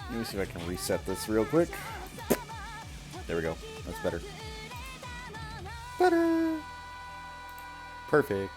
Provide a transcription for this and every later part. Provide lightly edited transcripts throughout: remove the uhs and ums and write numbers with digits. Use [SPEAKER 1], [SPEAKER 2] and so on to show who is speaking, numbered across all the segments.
[SPEAKER 1] Let me see if I can reset this real quick. There we go. That's better. Better. Perfect.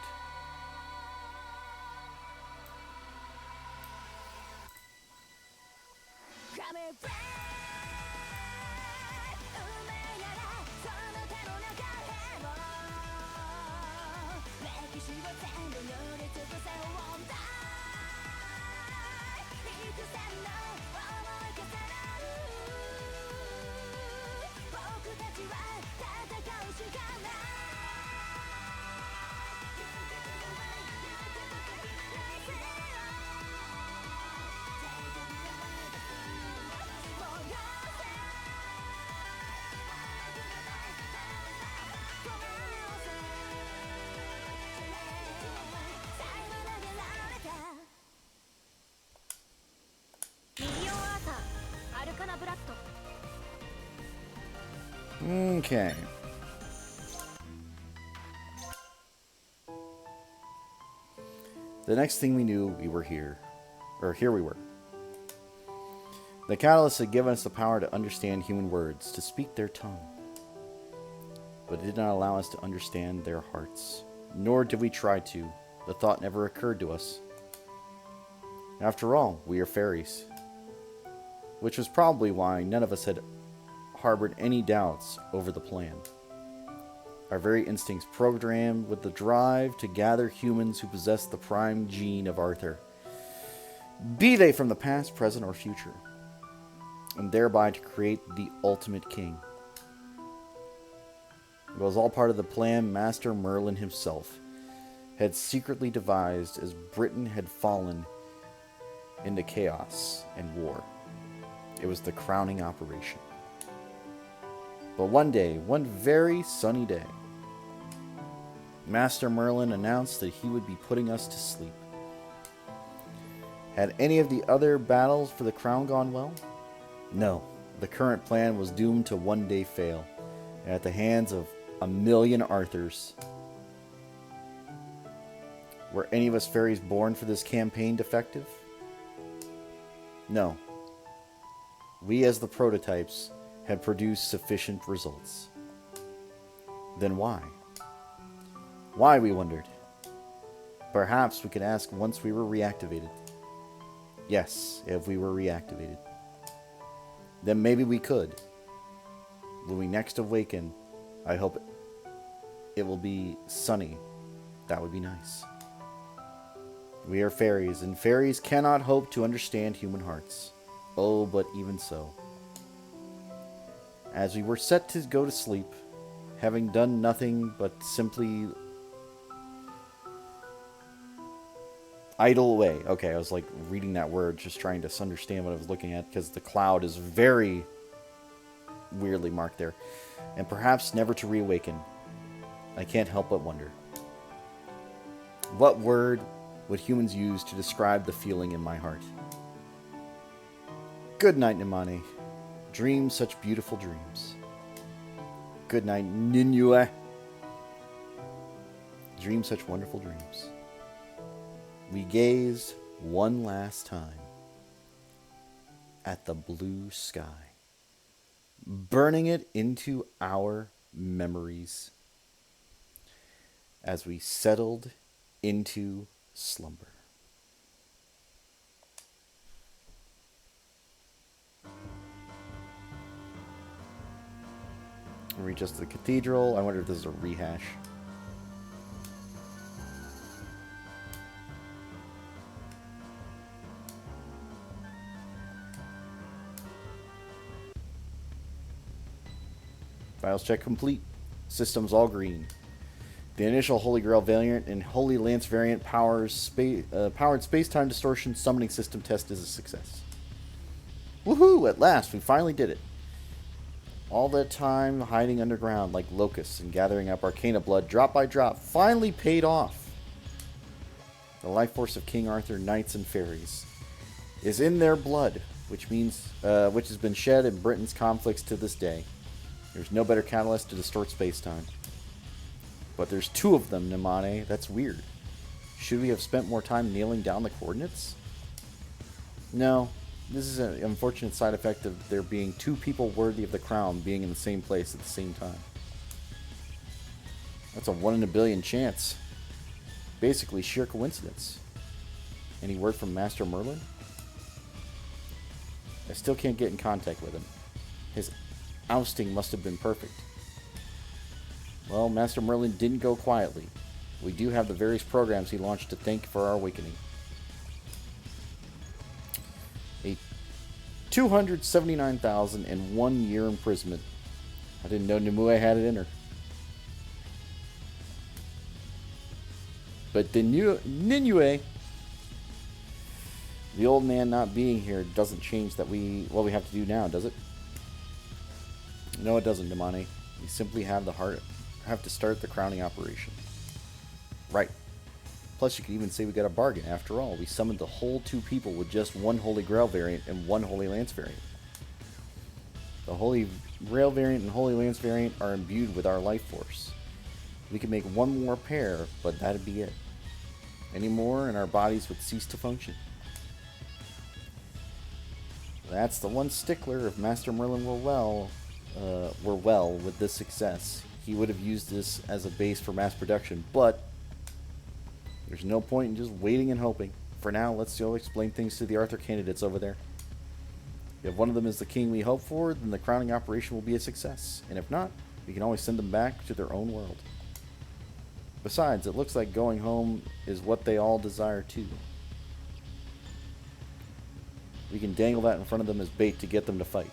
[SPEAKER 1] Okay. The next thing we knew, we were here. Or here we were. The catalyst had given us the power to understand human words, to speak their tongue. But it did not allow us to understand their hearts. Nor did we try to. The thought never occurred to us. After all, we are fairies. Which was probably why none of us had harbored any doubts over the plan. Our very instincts programmed with the drive to gather humans who possess the prime gene of Arthur, be they from the past, present, or future, and thereby to create the ultimate king. It was all part of the plan Master Merlin himself had secretly devised as Britain had fallen into chaos and war. It was the crowning operation. But one day, one very sunny day, Master Merlin announced that he would be putting us to sleep. Had any of the other battles for the crown gone well? No. The current plan was doomed to one day fail, at the hands of 1,000,000 Arthurs. Were any of us fairies born for this campaign defective? No. We, as the prototypes, had produced sufficient results. Then why? Why, we wondered. Perhaps we could ask once we were reactivated. Yes, if we were reactivated. Then maybe we could. When we next awaken, I hope it will be sunny. That would be nice. We are fairies, and fairies cannot hope to understand human hearts. Oh, but even so. As we were set to go to sleep, having done nothing but simply idle away. Okay, I was like reading that word, just trying to understand what I was looking at, because the cloud is very weirdly marked there. And perhaps never to reawaken. I can't help but wonder. What word would humans use to describe the feeling in my heart? Good night, Nimane. Dream such beautiful dreams. Good night, Ninue. Dream such wonderful dreams. We gazed one last time at the blue sky, burning it into our memories as we settled into slumber. Reach us to the cathedral. I wonder if this is a rehash. Files check complete. Systems all green. The initial Holy Grail variant and Holy Lance variant powered space-time distortion summoning system test is a success. Woohoo! At last, we finally did it. All that time hiding underground like locusts and gathering up Arcana blood drop by drop finally paid off. The life force of King Arthur, knights and fairies, is in their blood, which has been shed in Britain's conflicts to this day. There's no better catalyst to distort space-time. But there's two of them, Nimane. That's weird. Should we have spent more time nailing down the coordinates? No. This is an unfortunate side effect of there being two people worthy of the crown being in the same place at the same time. That's a 1 in a billion chance. Basically sheer coincidence. Any word from Master Merlin? I still can't get in contact with him. His ousting must have been perfect. Well, Master Merlin didn't go quietly. We do have the various programs he launched to thank for our awakening. A 279,001 year imprisonment. I didn't know Nimue had it in her. But the Ninue, the old man not being here doesn't change what we have to do now, does it? No, it doesn't, Damani. We simply have to start the crowning operation. Right. Plus, you could even say we got a bargain. After all, we summoned the whole two people with just one Holy Grail variant and one Holy Lance variant. The Holy Grail variant and Holy Lance variant are imbued with our life force. We could make one more pair, but that'd be it. Any more, and our bodies would cease to function. That's the one stickler. If Master Merlin were well with this success, he would have used this as a base for mass production, but there's no point in just waiting and hoping. For now, let's go explain things to the Arthur candidates over there. If one of them is the king we hope for, then the crowning operation will be a success. And if not, we can always send them back to their own world. Besides, it looks like going home is what they all desire too. We can dangle that in front of them as bait to get them to fight.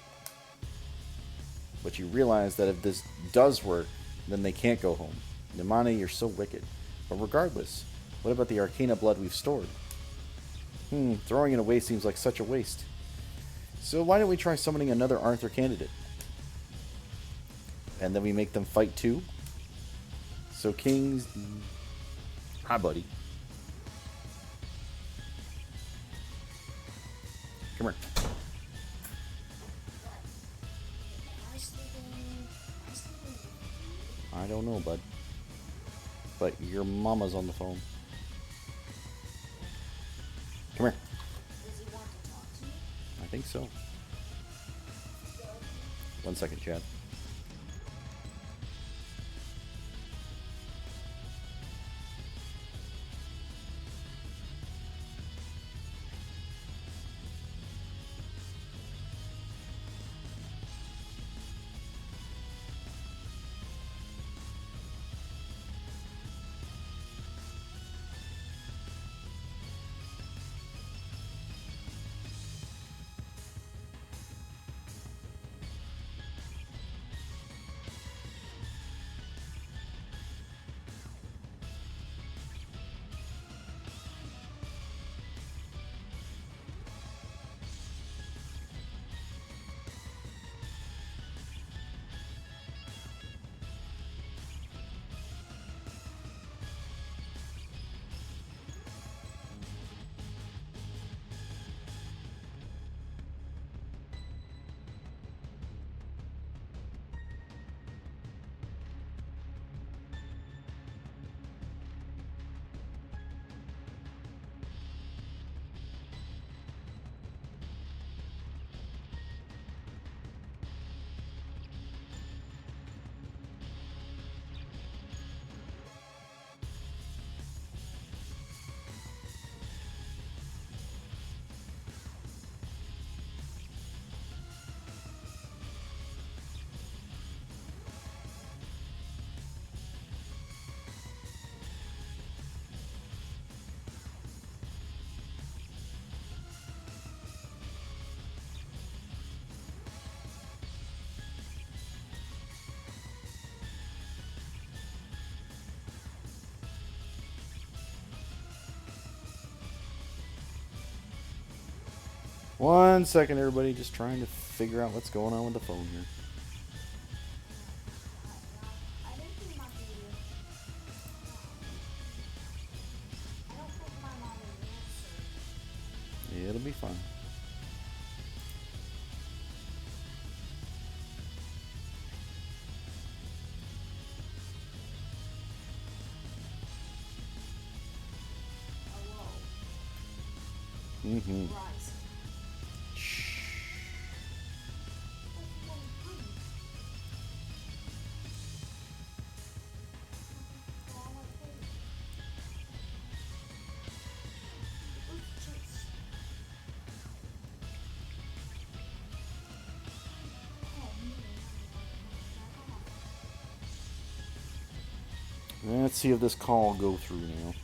[SPEAKER 1] But you realize that if this does work, then they can't go home. Nimani, you're so wicked. But regardless, what about the Arcana blood we've stored? Throwing it away seems like such a waste. So why don't we try summoning another Arthur candidate? And then we make them fight too? So kings... Hi, buddy. Come here. I don't know, bud. But your mama's on the phone. Come here.
[SPEAKER 2] Does he want to talk to me?
[SPEAKER 1] I think so. 1 second, Chad. One second, everybody. Just trying to figure out what's going on with the phone here.
[SPEAKER 2] I didn't think my video. I don't think my mom would answer.
[SPEAKER 1] It'll be fine. Mm-hmm.
[SPEAKER 2] Rise.
[SPEAKER 1] Let's see if this call will go through now.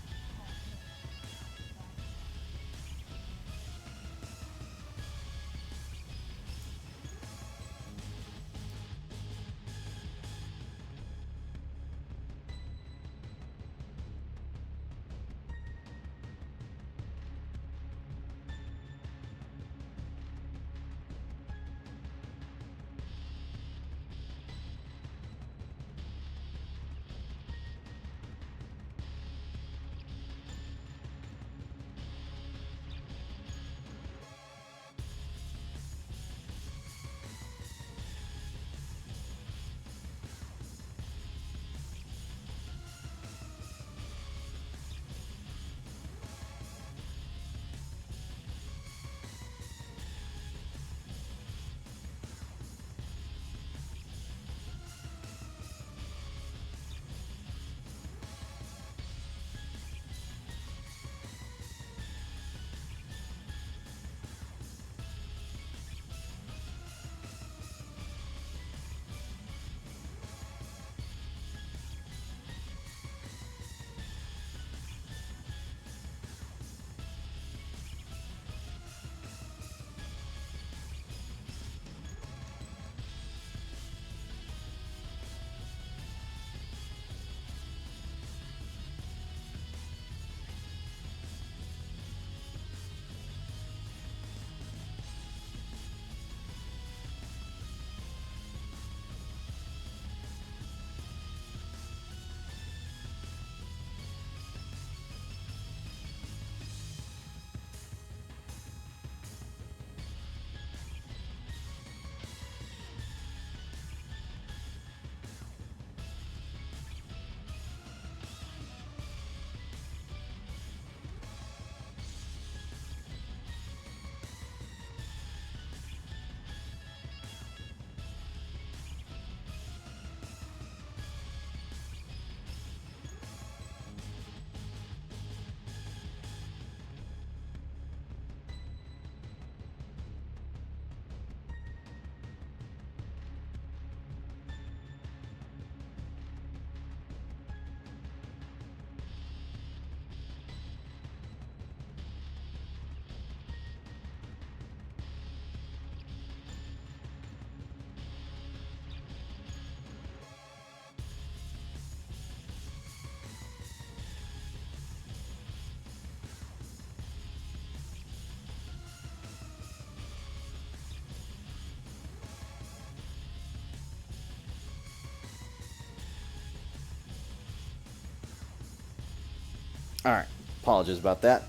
[SPEAKER 1] Alright, apologies about that.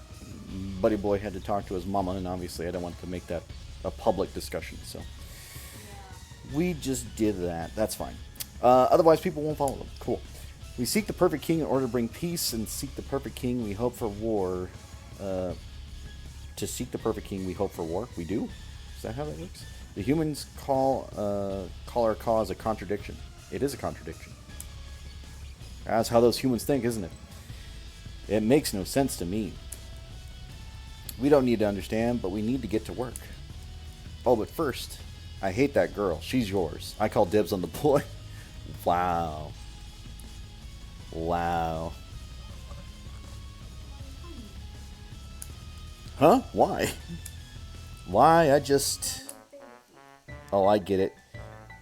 [SPEAKER 1] Buddy Boy had to talk to his mama, and obviously I don't want to make that a public discussion, so we just did that. That's fine. Otherwise, people won't follow them. Cool. We seek the perfect king in order to bring peace, and seek the perfect king, we hope for war. To seek the perfect king, we hope for war. We do? Is that how that works? The humans call our cause a contradiction. It is a contradiction. That's how those humans think, isn't it? It makes no sense to me. We don't need to understand, but we need to get to work. Oh, but first, I hate that girl. She's yours. I call dibs on the boy. Wow. Wow. Huh? Why? Why? Oh, I get it.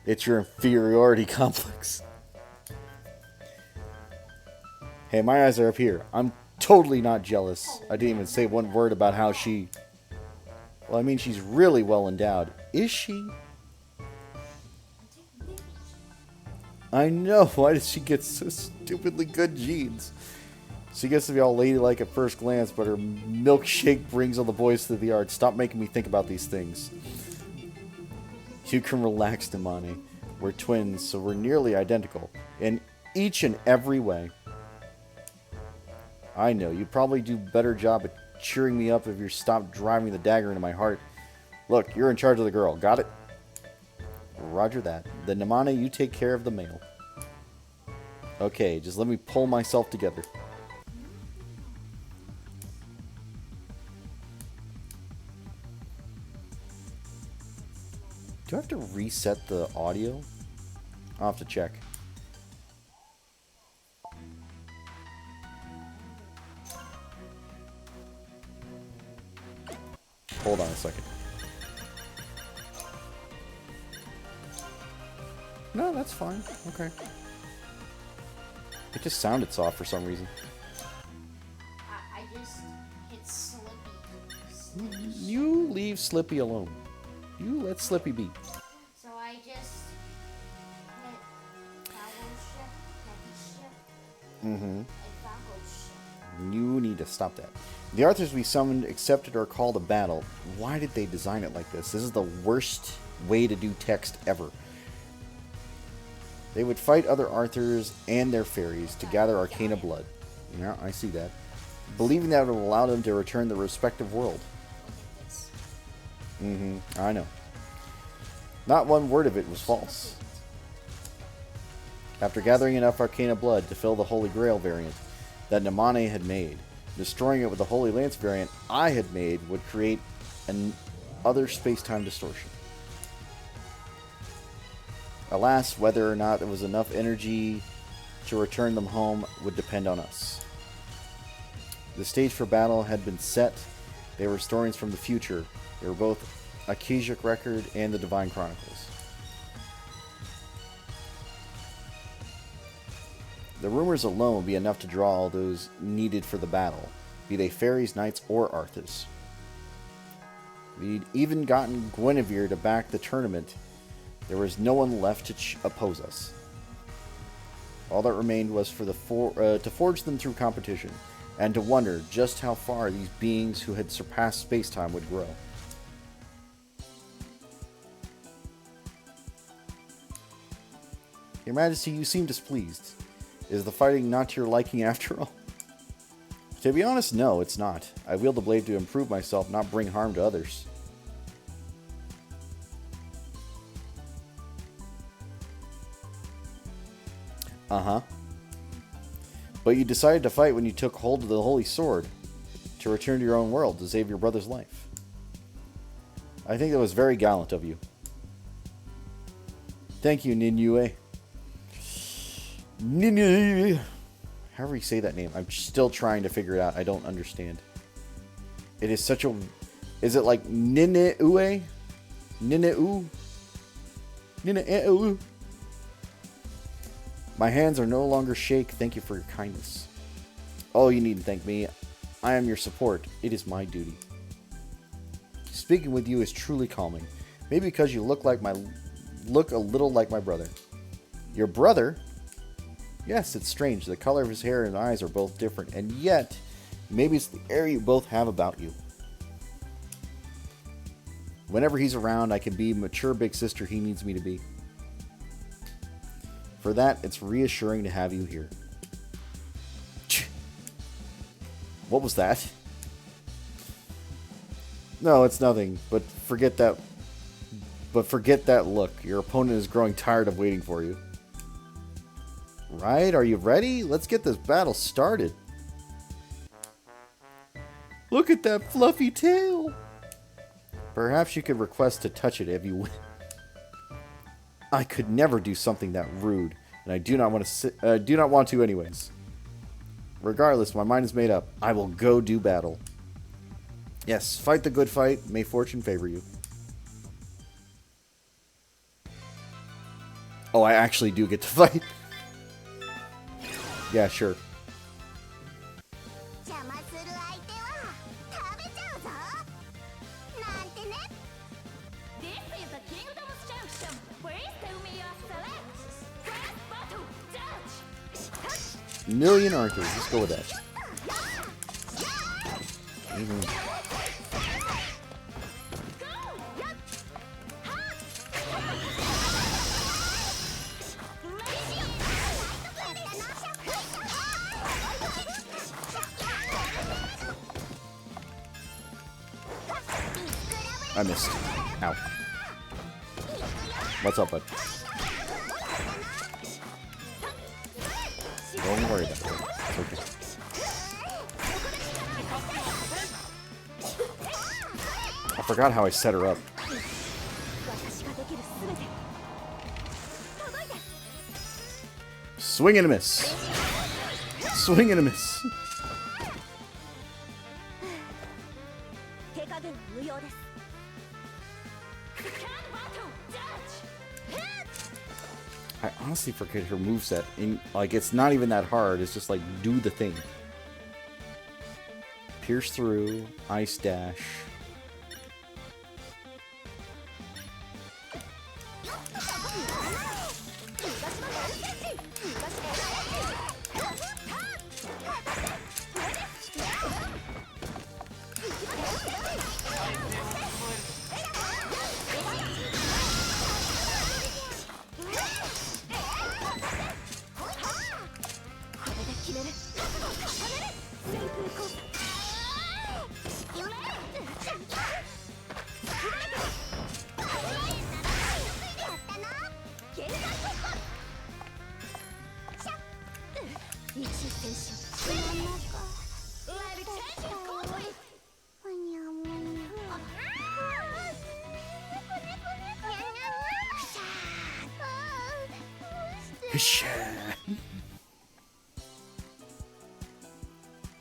[SPEAKER 1] It's your inferiority complex. Hey, my eyes are up here. I'm totally not jealous. I didn't even say one word about how she... Well, I mean, she's really well endowed. Is she? I know. Why does she get so stupidly good genes? She gets to be all ladylike at first glance, but her milkshake brings all the boys to the yard. Stop making me think about these things. You can relax, Damani. We're twins, so we're nearly identical. In each and every way. I know, you'd probably do a better job at cheering me up if you stop driving the dagger into my heart. Look, you're in charge of the girl. Got it? Roger that. Then Namane, you take care of the male. Okay, just let me pull myself together. Do I have to reset the audio? I'll have to check. Hold on a second. No, that's fine. Okay. It just sounded soft for some reason.
[SPEAKER 2] I just hit Slippy.
[SPEAKER 1] You leave Slippy alone. You let Slippy be.
[SPEAKER 2] So I just hit Power Ship, Heavy Ship, and Falco Ship.
[SPEAKER 1] You need to stop that. The Arthurs we summoned accepted our call to battle. Why did they design it like this? This is the worst way to do text ever. They would fight other Arthurs and their fairies to gather Arcana blood. Yeah, I see that. Believing that it would allow them to return to their respective world.
[SPEAKER 2] Look at this.
[SPEAKER 1] I know. Not one word of it was false. After gathering enough Arcana blood to fill the Holy Grail variant that Namane had made, destroying it with the Holy Lance variant I had made would create an other space-time distortion. Alas, whether or not there was enough energy to return them home would depend on us. The stage for battle had been set. They were stories from the future. They were both Akashic Record and the Divine Chronicles. The rumors alone would be enough to draw all those needed for the battle, be they fairies, knights, or Arthas. We'd even gotten Guinevere to back the tournament. There was no one left to oppose us. All that remained was for to forge them through competition, and to wonder just how far these beings who had surpassed space-time would grow. Your Majesty, you seem displeased. Is the fighting not to your liking after all? To be honest, no, it's not. I wield the blade to improve myself, not bring harm to others. But you decided to fight when you took hold of the Holy Sword to return to your own world to save your brother's life. I think that was very gallant of you. Thank you, Ninue. Ninue. However you say that name, I'm still trying to figure it out. I don't understand. It is such a... Is it like Ninue? Ninue? Ninue? My hands are no longer shake. Thank you for your kindness. Oh, you needn't thank me. I am your support. It is my duty. Speaking with you is truly calming. Maybe because you look a little like my brother. Your brother? Yes, it's strange. The color of his hair and eyes are both different, and yet, maybe it's the air you both have about you. Whenever he's around, I can be mature big sister he needs me to be. For that, it's reassuring to have you here. What was that? No, it's nothing, but forget that. But forget that look. Your opponent is growing tired of waiting for you. Right? Are you ready? Let's get this battle started. Look at that fluffy tail. Perhaps you could request to touch it if you win. I could never do something that rude, and I do not want to anyways. Regardless, my mind is made up. I will go do battle. Yes, fight the good fight. May fortune favor you. Oh, I actually do get to fight. Yeah, sure. Million Arthurs. Let's go with that. I missed. Ow. What's up, bud? Don't worry about it. It's okay. I forgot how I set her up. Swing and a miss. Swing and a miss. I honestly forget her moveset. Like, it's not even that hard. It's just like, do the thing. Pierce through, ice dash.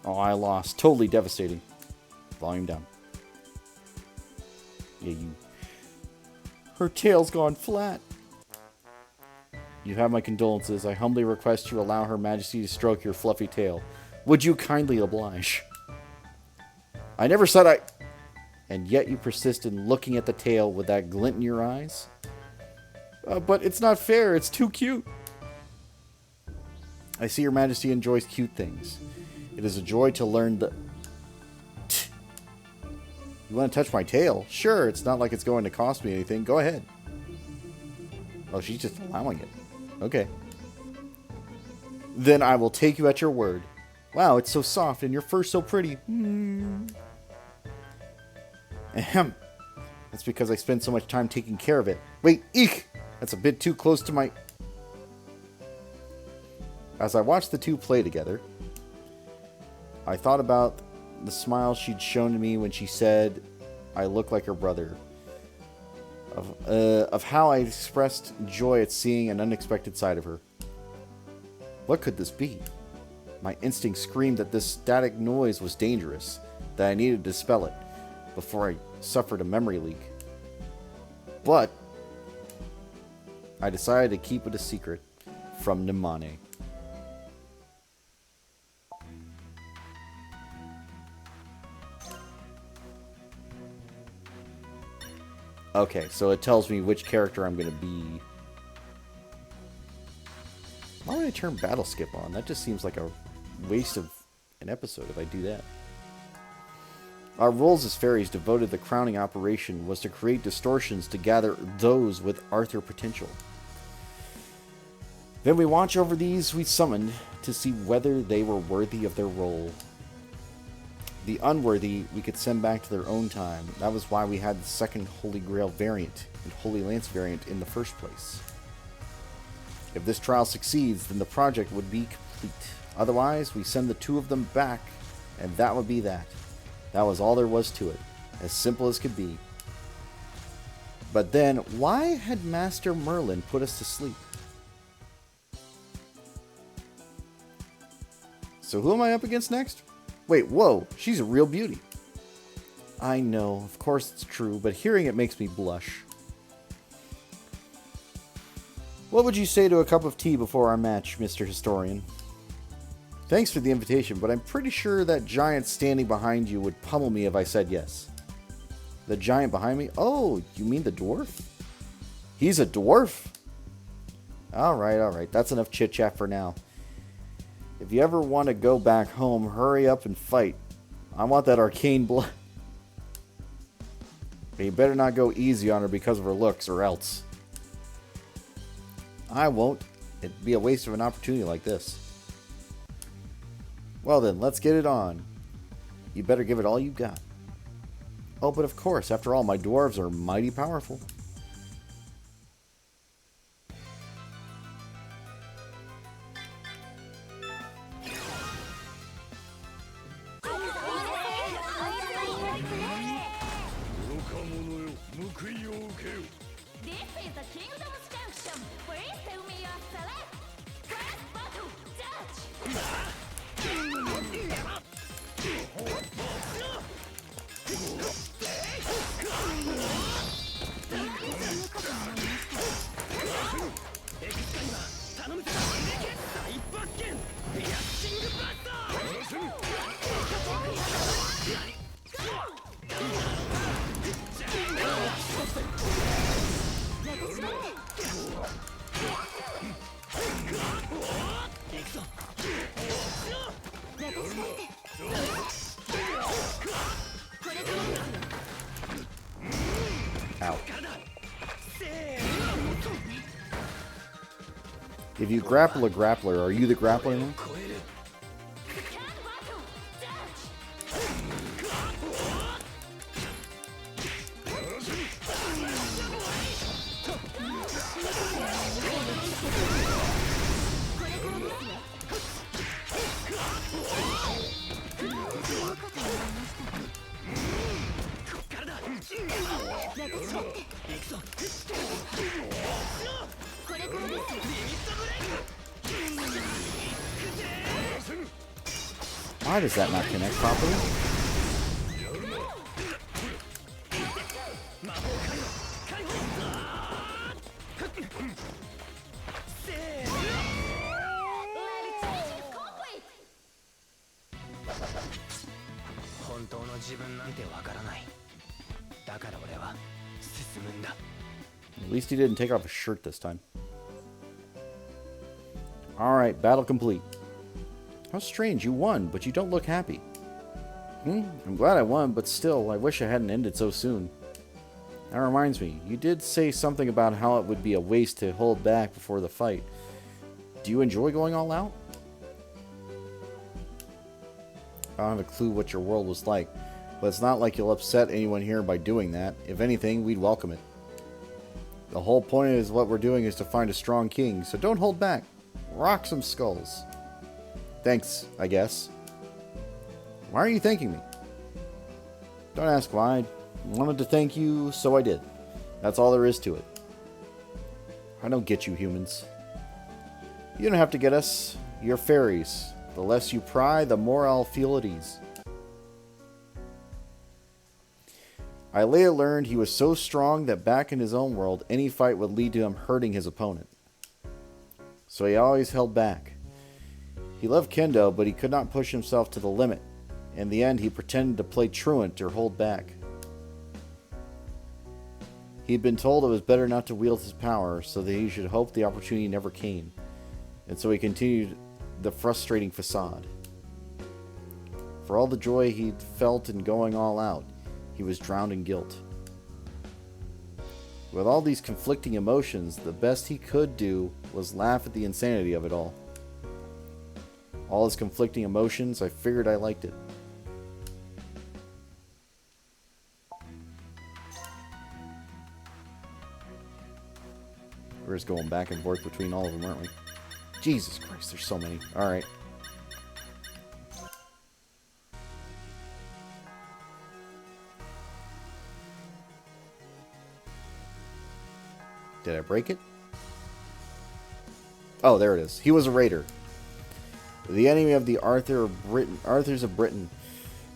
[SPEAKER 1] Oh, I lost. Totally devastating. Volume down. Yeah, you... Her tail's gone flat. You have my condolences. I humbly request you allow Her Majesty to stroke your fluffy tail. Would you kindly oblige? I never said I... And yet you persist in looking at the tail with that glint in your eyes? But it's not fair. It's too cute. I see Your Majesty enjoys cute things. It is a joy to learn the... You want to touch my tail? Sure, it's not like it's going to cost me anything. Go ahead. Oh, she's just allowing it. Okay. Then I will take you at your word. Wow, it's so soft and your fur's so pretty. Ahem. That's because I spend so much time taking care of it. Wait, eek! That's a bit too close to my... As I watched the two play together, I thought about the smile she'd shown to me when she said I look like her brother. Of how I expressed joy at seeing an unexpected side of her. What could this be? My instinct screamed that this static noise was dangerous, that I needed to dispel it before I suffered a memory leak. But I decided to keep it a secret from Nimane. Okay, so it tells me which character I'm going to be. Why would I turn Battle Skip on? That just seems like a waste of an episode if I do that. Our roles as fairies devoted to the crowning operation was to create distortions to gather those with Arthur potential. Then we watch over these we summoned to see whether they were worthy of their role. The unworthy we could send back to their own time. That was why we had the second Holy Grail variant and Holy Lance variant in the first place. If this trial succeeds, then the project would be complete. Otherwise, we send the two of them back, and that would be that. That was all there was to it. As simple as could be. But then, why had Master Merlin put us to sleep? So who am I up against next? Wait, whoa, she's a real beauty. I know, of course it's true, but hearing it makes me blush. What would you say to a cup of tea before our match, Mr. Historian? Thanks for the invitation, but I'm pretty sure that giant standing behind you would pummel me if I said yes. The giant behind me? Oh, you mean the dwarf? He's a dwarf? Alright, that's enough chit-chat for now. If you ever want to go back home, hurry up and fight. I want that arcane blood. But you better not go easy on her because of her looks, or else. I won't. It'd be a waste of an opportunity like this. Well then, let's get it on. You better give it all you got. Oh, but of course, after all, my dwarves are mighty powerful.
[SPEAKER 2] This is the Kingdom's Junction. Please tell me your select. First battle, judge.
[SPEAKER 1] Ow. If you grapple a grappler, are you the grappler now? Why does that not connect properly? At least he didn't take off his shirt this time. Alright, battle complete. How strange, you won, but you don't look happy. I'm glad I won, but still, I wish I hadn't ended so soon. That reminds me, you did say something about how it would be a waste to hold back before the fight. Do you enjoy going all out? I don't have a clue what your world was like, but it's not like you'll upset anyone here by doing that. If anything, we'd welcome it. The whole point is what we're doing is to find a strong king, so don't hold back. Rock some skulls. Thanks, I guess. Why are you thanking me? Don't ask why. I wanted to thank you, so I did. That's all there is to it. I don't get you humans. You don't have to get us. You're fairies. The less you pry, the more I'll feel at ease. Ilea learned he was so strong that back in his own world, any fight would lead to him hurting his opponent. So he always held back. He loved Kendo, but he could not push himself to the limit. In the end, he pretended to play truant or hold back. He'd been told it was better not to wield his power, so that he should hope the opportunity never came. And so he continued the frustrating facade. For all the joy he'd felt in going all out, he was drowned in guilt. With all these conflicting emotions, the best he could do was laugh at the insanity of it all. All his conflicting emotions, I figured I liked it. We're just going back and forth between all of them, aren't we? Jesus Christ, there's so many. Alright. Did I break it? Oh, there it is. He was a raider. The enemy of the Arthurs of Britain.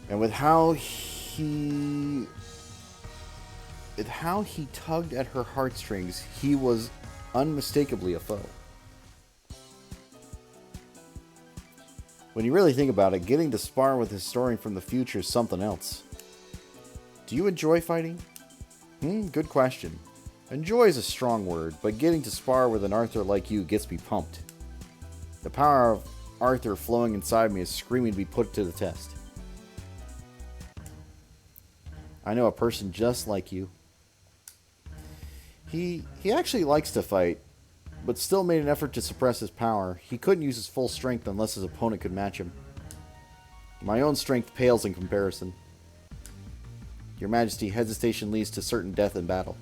[SPEAKER 1] And with how he tugged at her heartstrings, he was unmistakably a foe. When you really think about it, getting to spar with a historian from the future is something else. Do you enjoy fighting? Good question. Enjoy is a strong word, but getting to spar with an Arthur like you gets me pumped. The power of Arthur flowing inside me is screaming to be put to the test. I know a person just like you. He actually likes to fight, but still made an effort to suppress his power. He couldn't use his full strength unless his opponent could match him. My own strength pales in comparison. Your Majesty, hesitation leads to certain death in battle.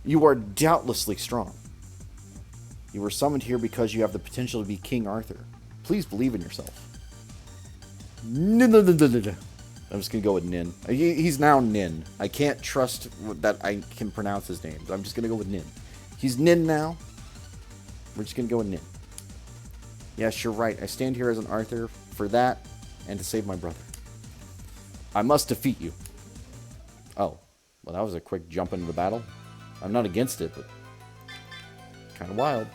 [SPEAKER 1] You are doubtlessly strong. You were summoned here because you have the potential to be King Arthur. Please believe in yourself. No. I'm just going to go with Nin. He's now Nin. I can't trust that I can pronounce his name. I'm just going to go with Nin. He's Nin now. We're just going to go with Nin. Yes, you're right. I stand here as an Arthur for that and to save my brother. I must defeat you. Oh, well, that was a quick jump into the battle. I'm not against it, but kind of wild.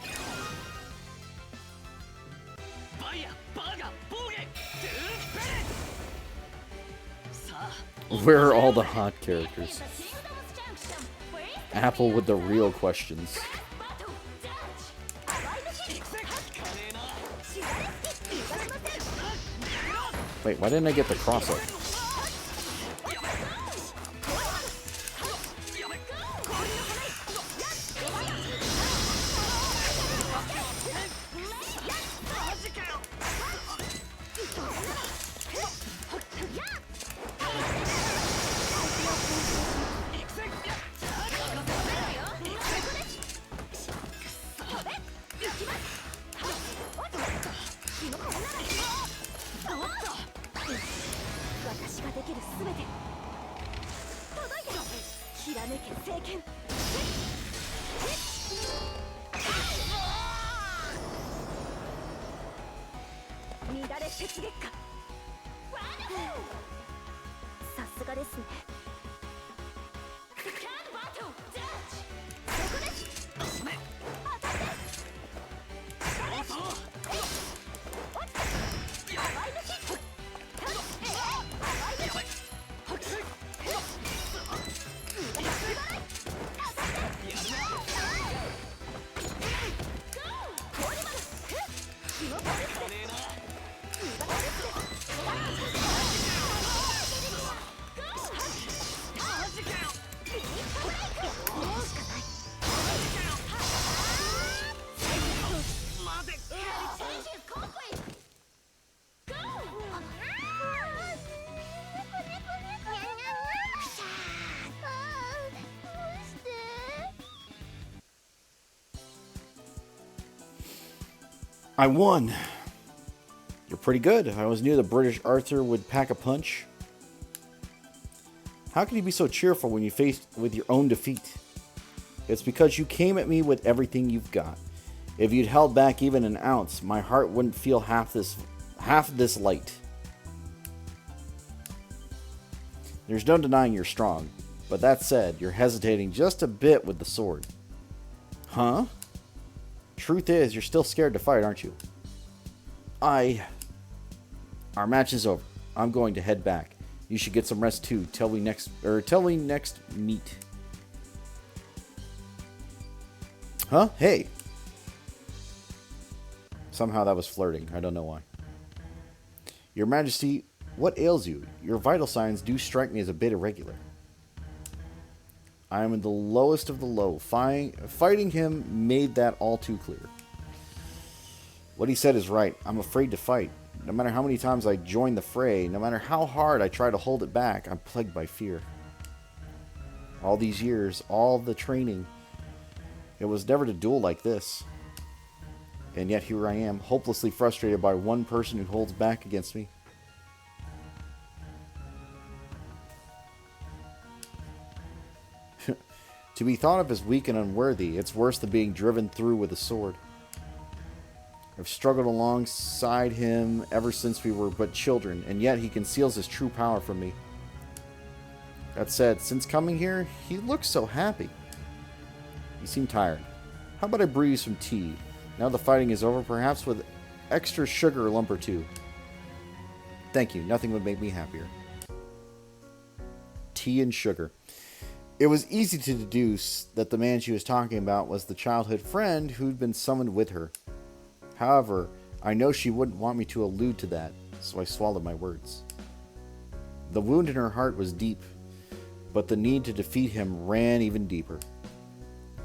[SPEAKER 1] Where are all the hot characters? Apple with the real questions. Wait, why didn't I get the cross-up? I won. You're pretty good. I always knew the British Arthur would pack a punch. How can you be so cheerful when you faced with your own defeat? It's because you came at me with everything you've got. If you'd held back even an ounce, my heart wouldn't feel half this light. There's no denying you're strong, but that said, you're hesitating just a bit with the sword. Huh? Truth is, you're still scared to fight, aren't you? Our match is over. I'm going to head back. You should get some rest too. Till we next meet. Huh? Hey. Somehow that was flirting. I don't know why. Your Majesty, what ails you? Your vital signs do strike me as a bit irregular. I am in the lowest of the low. Fighting him made that all too clear. What he said is right. I'm afraid to fight. No matter how many times I join the fray, no matter how hard I try to hold it back, I'm plagued by fear. All these years, all the training, it was never to duel like this. And yet here I am, hopelessly frustrated by one person who holds back against me. To be thought of as weak and unworthy, it's worse than being driven through with a sword. I've struggled alongside him ever since we were but children, and yet he conceals his true power from me. That said, since coming here, he looks so happy. You seem tired. How about I brew you some tea? Now the fighting is over, perhaps with extra sugar, a lump or two. Thank you, nothing would make me happier. Tea and sugar. It was easy to deduce that the man she was talking about was the childhood friend who'd been summoned with her. However, I know she wouldn't want me to allude to that, so I swallowed my words. The wound in her heart was deep, but the need to defeat him ran even deeper.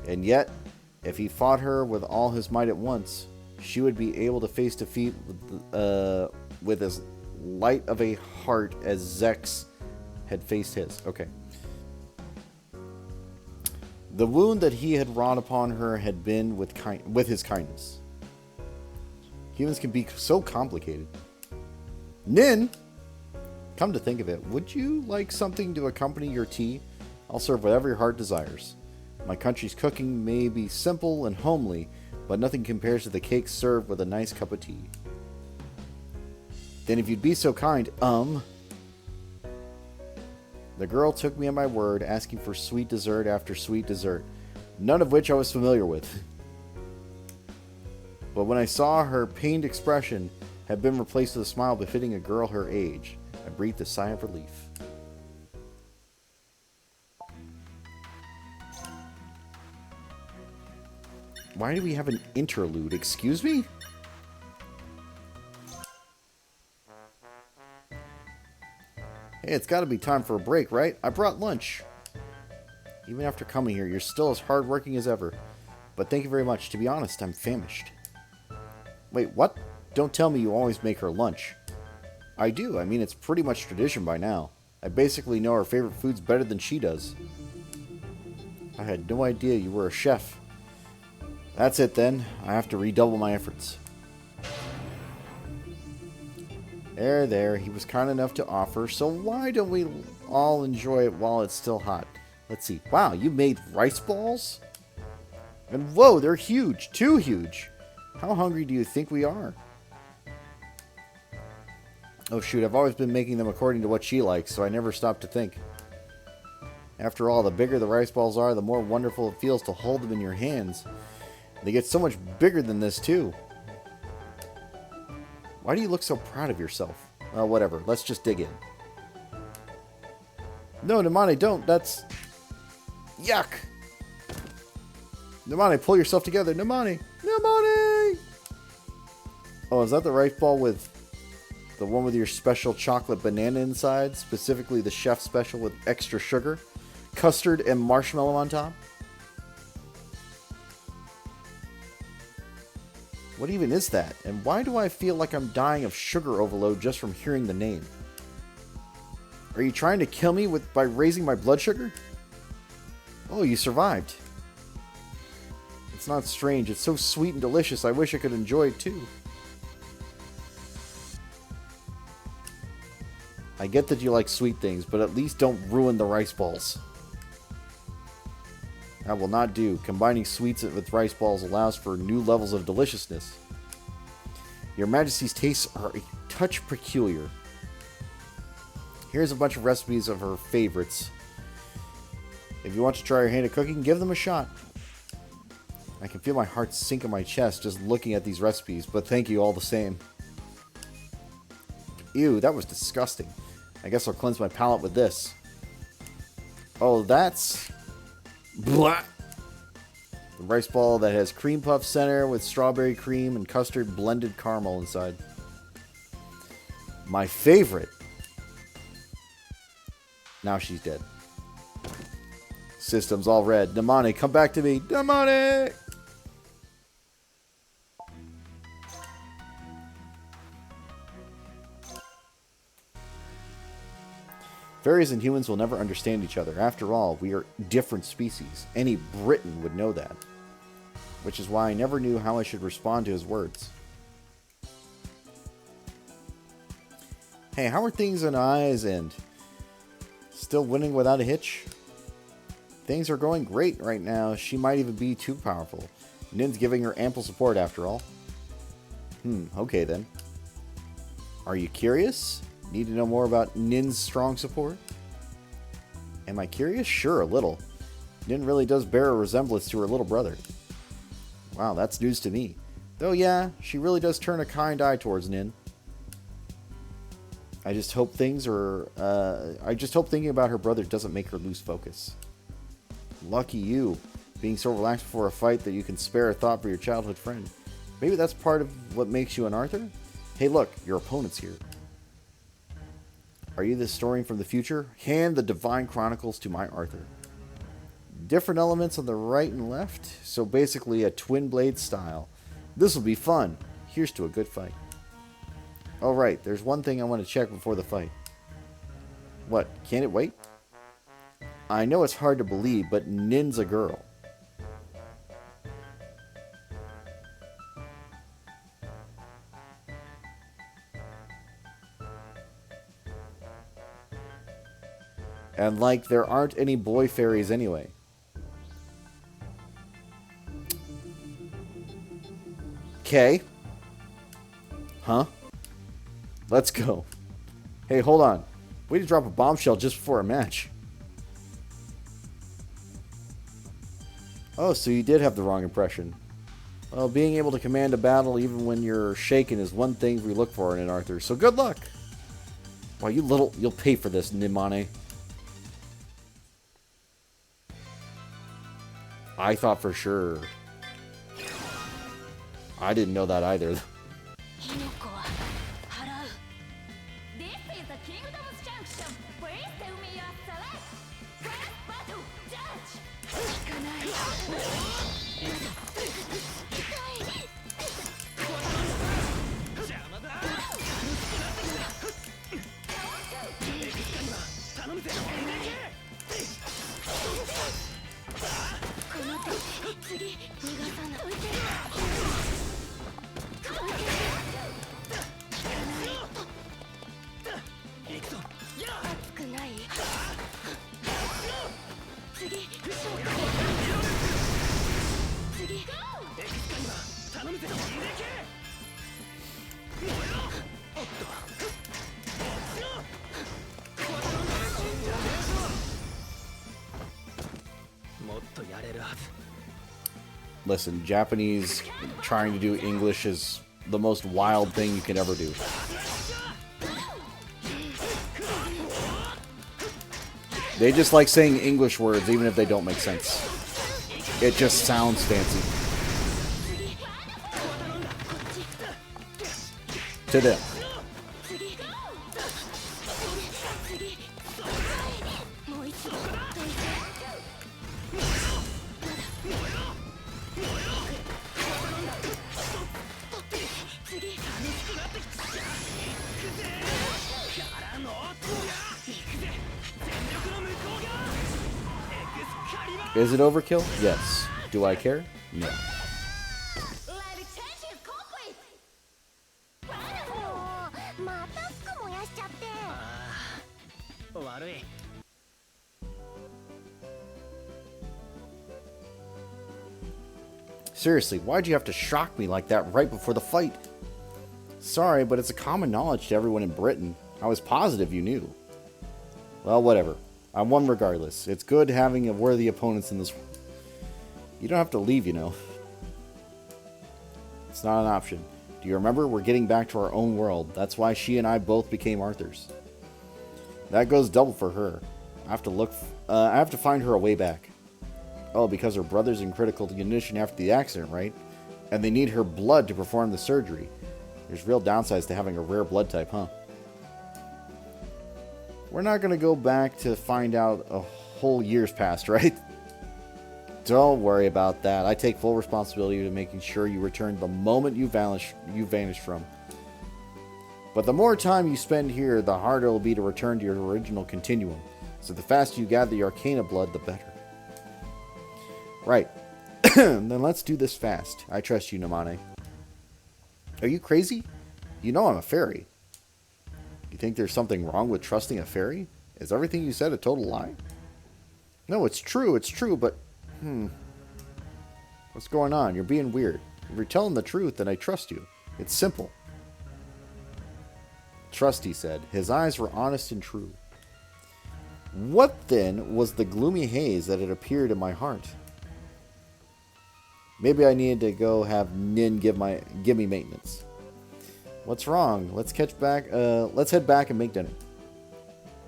[SPEAKER 1] And yet, if he fought her with all his might at once, she would be able to face defeat with as light of a heart as Zek's had faced his. Okay. The wound that he had wrought upon her had been with his kindness. Humans can be so complicated. Nin! Come to think of it, would you like something to accompany your tea? I'll serve whatever your heart desires. My country's cooking may be simple and homely, but nothing compares to the cake served with a nice cup of tea. Then if you'd be so kind, The girl took me at my word, asking for sweet dessert after sweet dessert, none of which I was familiar with. But when I saw her pained expression had been replaced with a smile befitting a girl her age, I breathed a sigh of relief. Why do we have an interlude? Excuse me? Hey, it's got to be time for a break, right? I brought lunch. Even after coming here, you're still as hardworking as ever. But thank you very much. To be honest, I'm famished. Wait, what? Don't tell me you always make her lunch. I do. I mean, it's pretty much tradition by now. I basically know her favorite foods better than she does. I had no idea you were a chef. That's it then. I have to redouble my efforts. There. He was kind enough to offer, so why don't we all enjoy it while it's still hot? Let's see. Wow, you made rice balls? And whoa, they're huge. Too huge. How hungry do you think we are? Oh shoot, I've always been making them according to what she likes, so I never stopped to think. After all, the bigger the rice balls are, the more wonderful it feels to hold them in your hands. They get so much bigger than this, too. Why do you look so proud of yourself? Well, whatever. Let's just dig in. No, Namane, don't. That's... yuck! Namane, pull yourself together. Namane! Namane! Oh, is that the rice ball with... the one with your special chocolate banana inside? Specifically the chef special with extra sugar? Custard and marshmallow on top? What even is that? And why do I feel like I'm dying of sugar overload just from hearing the name? Are you trying to kill me by raising my blood sugar? Oh, you survived. It's not strange. It's so sweet and delicious. I wish I could enjoy it too. I get that you like sweet things, but at least don't ruin the rice balls. That will not do. Combining sweets with rice balls allows for new levels of deliciousness. Your Majesty's tastes are a touch peculiar. Here's a bunch of recipes of her favorites. If you want to try your hand at cooking, give them a shot. I can feel my heart sink in my chest just looking at these recipes, but thank you all the same. Ew, that was disgusting. I guess I'll cleanse my palate with this. Oh, that's... blah! The rice ball that has cream puff center with strawberry cream and custard blended caramel inside. My favorite. Now she's dead. System's all red. Namane, come back to me. Namane! Fairies and humans will never understand each other. After all, we are different species. Any Briton would know that. Which is why I never knew how I should respond to his words. Hey, how are things on Eye's end? Still winning without a hitch? Things are going great right now. She might even be too powerful. Nin's giving her ample support after all. Okay then. Are you curious? Need to know more about Nin's strong support? Am I curious? Sure, a little. Nin really does bear a resemblance to her little brother. Wow, that's news to me. Though yeah, she really does turn a kind eye towards Nin. I just hope thinking about her brother doesn't make her lose focus. Lucky you, being so relaxed before a fight that you can spare a thought for your childhood friend. Maybe that's part of what makes you an Arthur? Hey look, your opponent's here. Are you the historian from the future? Hand the Divine Chronicles to my Arthur. Different elements on the right and left, so basically a twin blade style. This will be fun. Here's to a good fight. Alright, there's one thing I want to check before the fight. What, can't it wait? I know it's hard to believe, but Nin's a girl. And like, there aren't any boy fairies anyway. Okay. Huh? Let's go. Hey, hold on. Way to drop a bombshell just before a match. Oh, so you did have the wrong impression. Well, being able to command a battle even when you're shaken is one thing we look for in an Arthur, so good luck! Wow, you'll pay for this, Nimane. I thought for sure. I didn't know that either.
[SPEAKER 2] This is the Kingdom's Junction. Please tell me your select. First battle, judge.
[SPEAKER 1] Listen, Japanese trying to do English is the most wild thing you can ever do. They just like saying English words even if they don't make sense. It just sounds fancy. To them. Is it overkill? Yes. Do I care? No.
[SPEAKER 2] Life change is complete.
[SPEAKER 1] Seriously, why'd you have to shock me like that right before the fight? Sorry, but it's a common knowledge to everyone in Britain. I was positive you knew. Well, whatever. I won regardless. It's good having a worthy opponents in this. You don't have to leave, you know. It's not an option. Do you remember? We're getting back to our own world. That's why she and I both became Arthurs. That goes double for her. I have to look. I have to find her a way back. Oh, because her brother's in critical condition after the accident, right? And they need her blood to perform the surgery. There's real downsides to having a rare blood type, huh? We're not going to go back to find out a whole year's passed, right? Don't worry about that. I take full responsibility to making sure you return the moment you vanished from. But the more time you spend here, the harder it will be to return to your original continuum. So the faster you gather the Arcana blood, the better. Right. Then let's do this fast. I trust you, Namane. Are you crazy? You know I'm a fairy. You think there's something wrong with trusting a fairy? Is everything you said a total lie? No, it's true, but... What's going on? You're being weird. If you're telling the truth, then I trust you. It's simple. Trust, he said. His eyes were honest and true. What, then, was the gloomy haze that had appeared in my heart? Maybe I needed to go have Nin give me maintenance. What's wrong? Let's head back and make dinner.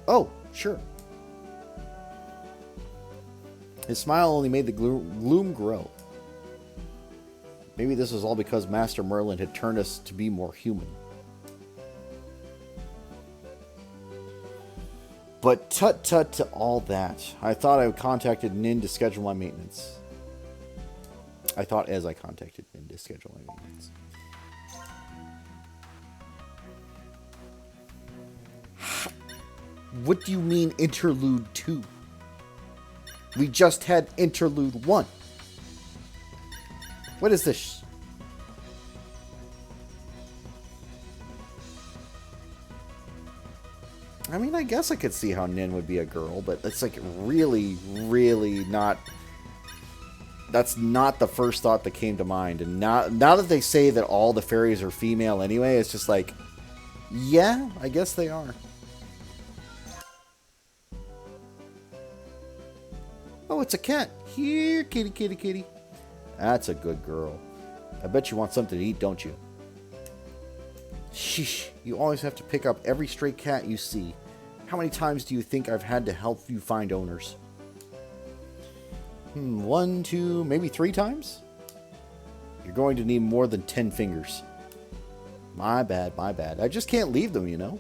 [SPEAKER 1] Oh, sure. His smile only made the gloom grow. Maybe this was all because Master Merlin had turned us to be more human. But tut-tut to all that. I thought I contacted Nin to schedule my maintenance. I thought as I contacted Nin to schedule my maintenance. What do you mean Interlude 2? We just had Interlude 1. What is this? I mean, I guess I could see how Nin would be a girl, but it's like really, really not... That's not the first thought that came to mind. And now that they say that all the fairies are female anyway, it's just like, yeah, I guess they are. Oh, it's a cat. Here, kitty, kitty, kitty. That's a good girl. I bet you want something to eat, don't you? Sheesh, you always have to pick up every stray cat you see. How many times do you think I've had to help you find owners? 1, 2, maybe 3 times? You're going to need more than 10 fingers. My bad, my bad. I just can't leave them, you know?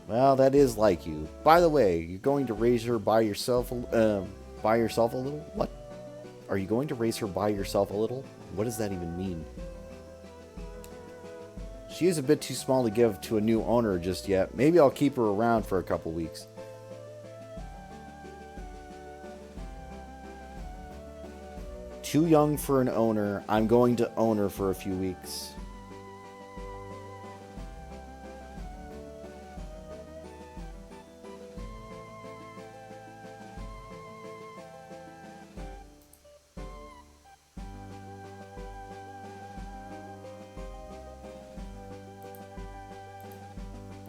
[SPEAKER 1] Well, that is like you. By the way, you're going to raise her by yourself a little? What? Are you going to raise her by yourself a little? What does that even mean? She is a bit too small to give to a new owner just yet. Maybe I'll keep her around for a couple weeks. Too young for an owner. I'm going to own her for a few weeks.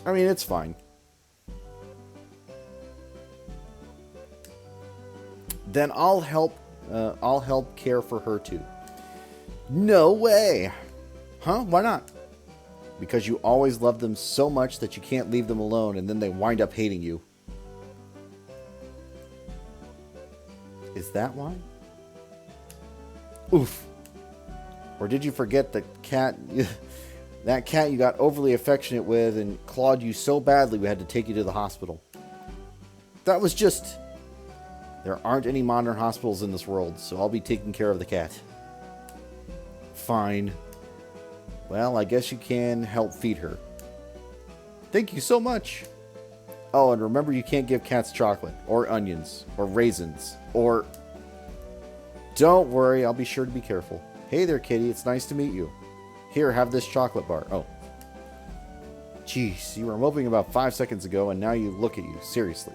[SPEAKER 1] I mean, it's fine. Then I'll help care for her too. No way. Huh? Why not? Because you always love them so much that you can't leave them alone, and then they wind up hating you. Is that why? Oof. Or did you forget the cat... That cat you got overly affectionate with and clawed you so badly we had to take you to the hospital. That was just... There aren't any modern hospitals in this world, so I'll be taking care of the cat. Fine. Well, I guess you can help feed her. Thank you so much. Oh, and remember you can't give cats chocolate, or onions, or raisins, or... Don't worry, I'll be sure to be careful. Hey there, kitty, it's nice to meet you. Here, have this chocolate bar. Oh. Jeez, you were moping about 5 seconds ago, and now you look at you. Seriously.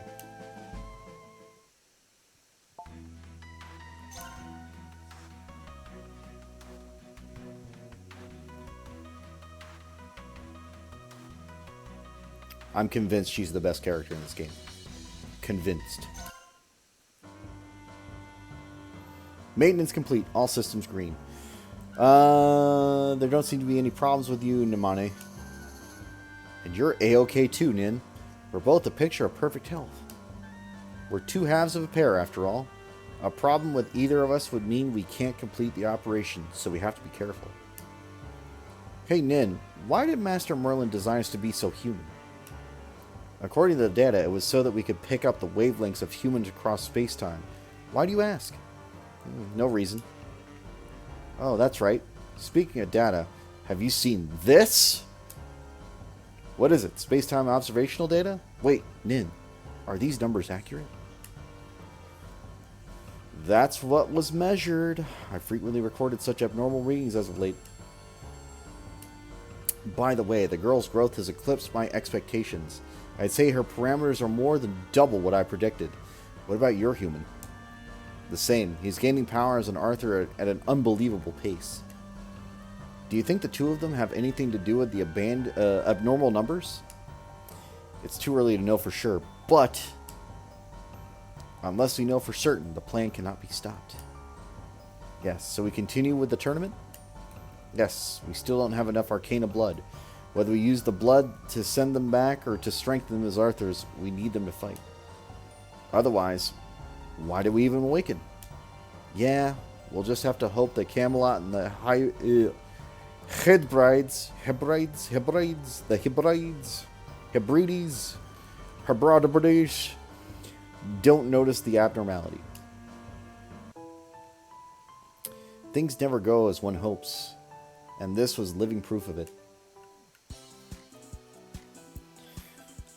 [SPEAKER 1] I'm convinced she's the best character in this game. Convinced. Maintenance complete. All systems green. There don't seem to be any problems with you, Nimane. And you're A-okay too, Nin. We're both a picture of perfect health. We're two halves of a pair, after all. A problem with either of us would mean we can't complete the operation, so we have to be careful. Hey, Nin, why did Master Merlin design us to be so human? According to the data, it was so that we could pick up the wavelengths of humans across space-time. Why do you ask? No reason. Oh, that's right. Speaking of data, have you seen this? What is it? Space-time observational data? Wait, Nin, are these numbers accurate? That's what was measured. I frequently recorded such abnormal readings as of late. By the way, the girl's growth has eclipsed my expectations. I'd say her parameters are more than double what I predicted. What about your human? The same. He's gaining power as an Arthur at an unbelievable pace. Do you think the two of them have anything to do with the abnormal numbers? It's too early to know for sure, but unless we know for certain, the plan cannot be stopped. Yes, so we continue with the tournament? Yes, we still don't have enough Arcana blood. Whether we use the blood to send them back or to strengthen them as Arthurs, we need them to fight. Otherwise, why do we even awaken? Yeah, we'll just have to hope that Camelot and the Hebrides, don't notice the abnormality. Things never go as one hopes, and this was living proof of it.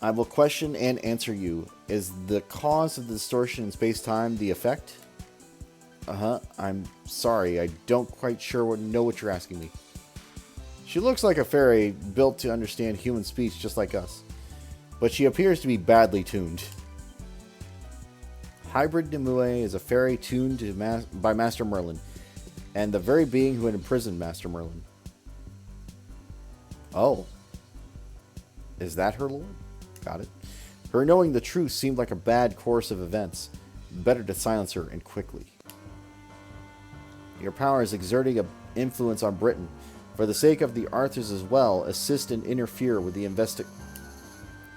[SPEAKER 1] I will question and answer you. Is the cause of the distortion in space-time the effect? Uh-huh. I'm sorry. I don't quite know what you're asking me. She looks like a fairy built to understand human speech just like us. But she appears to be badly tuned. Hybrid Nimue is a fairy tuned by Master Merlin, and the very being who had imprisoned Master Merlin. Oh. Is that her lord? Got it. Her knowing the truth seemed like a bad course of events. Better to silence her, and quickly. Your power is exerting an influence on Britain. For the sake of the Arthurs as well, assist and interfere with the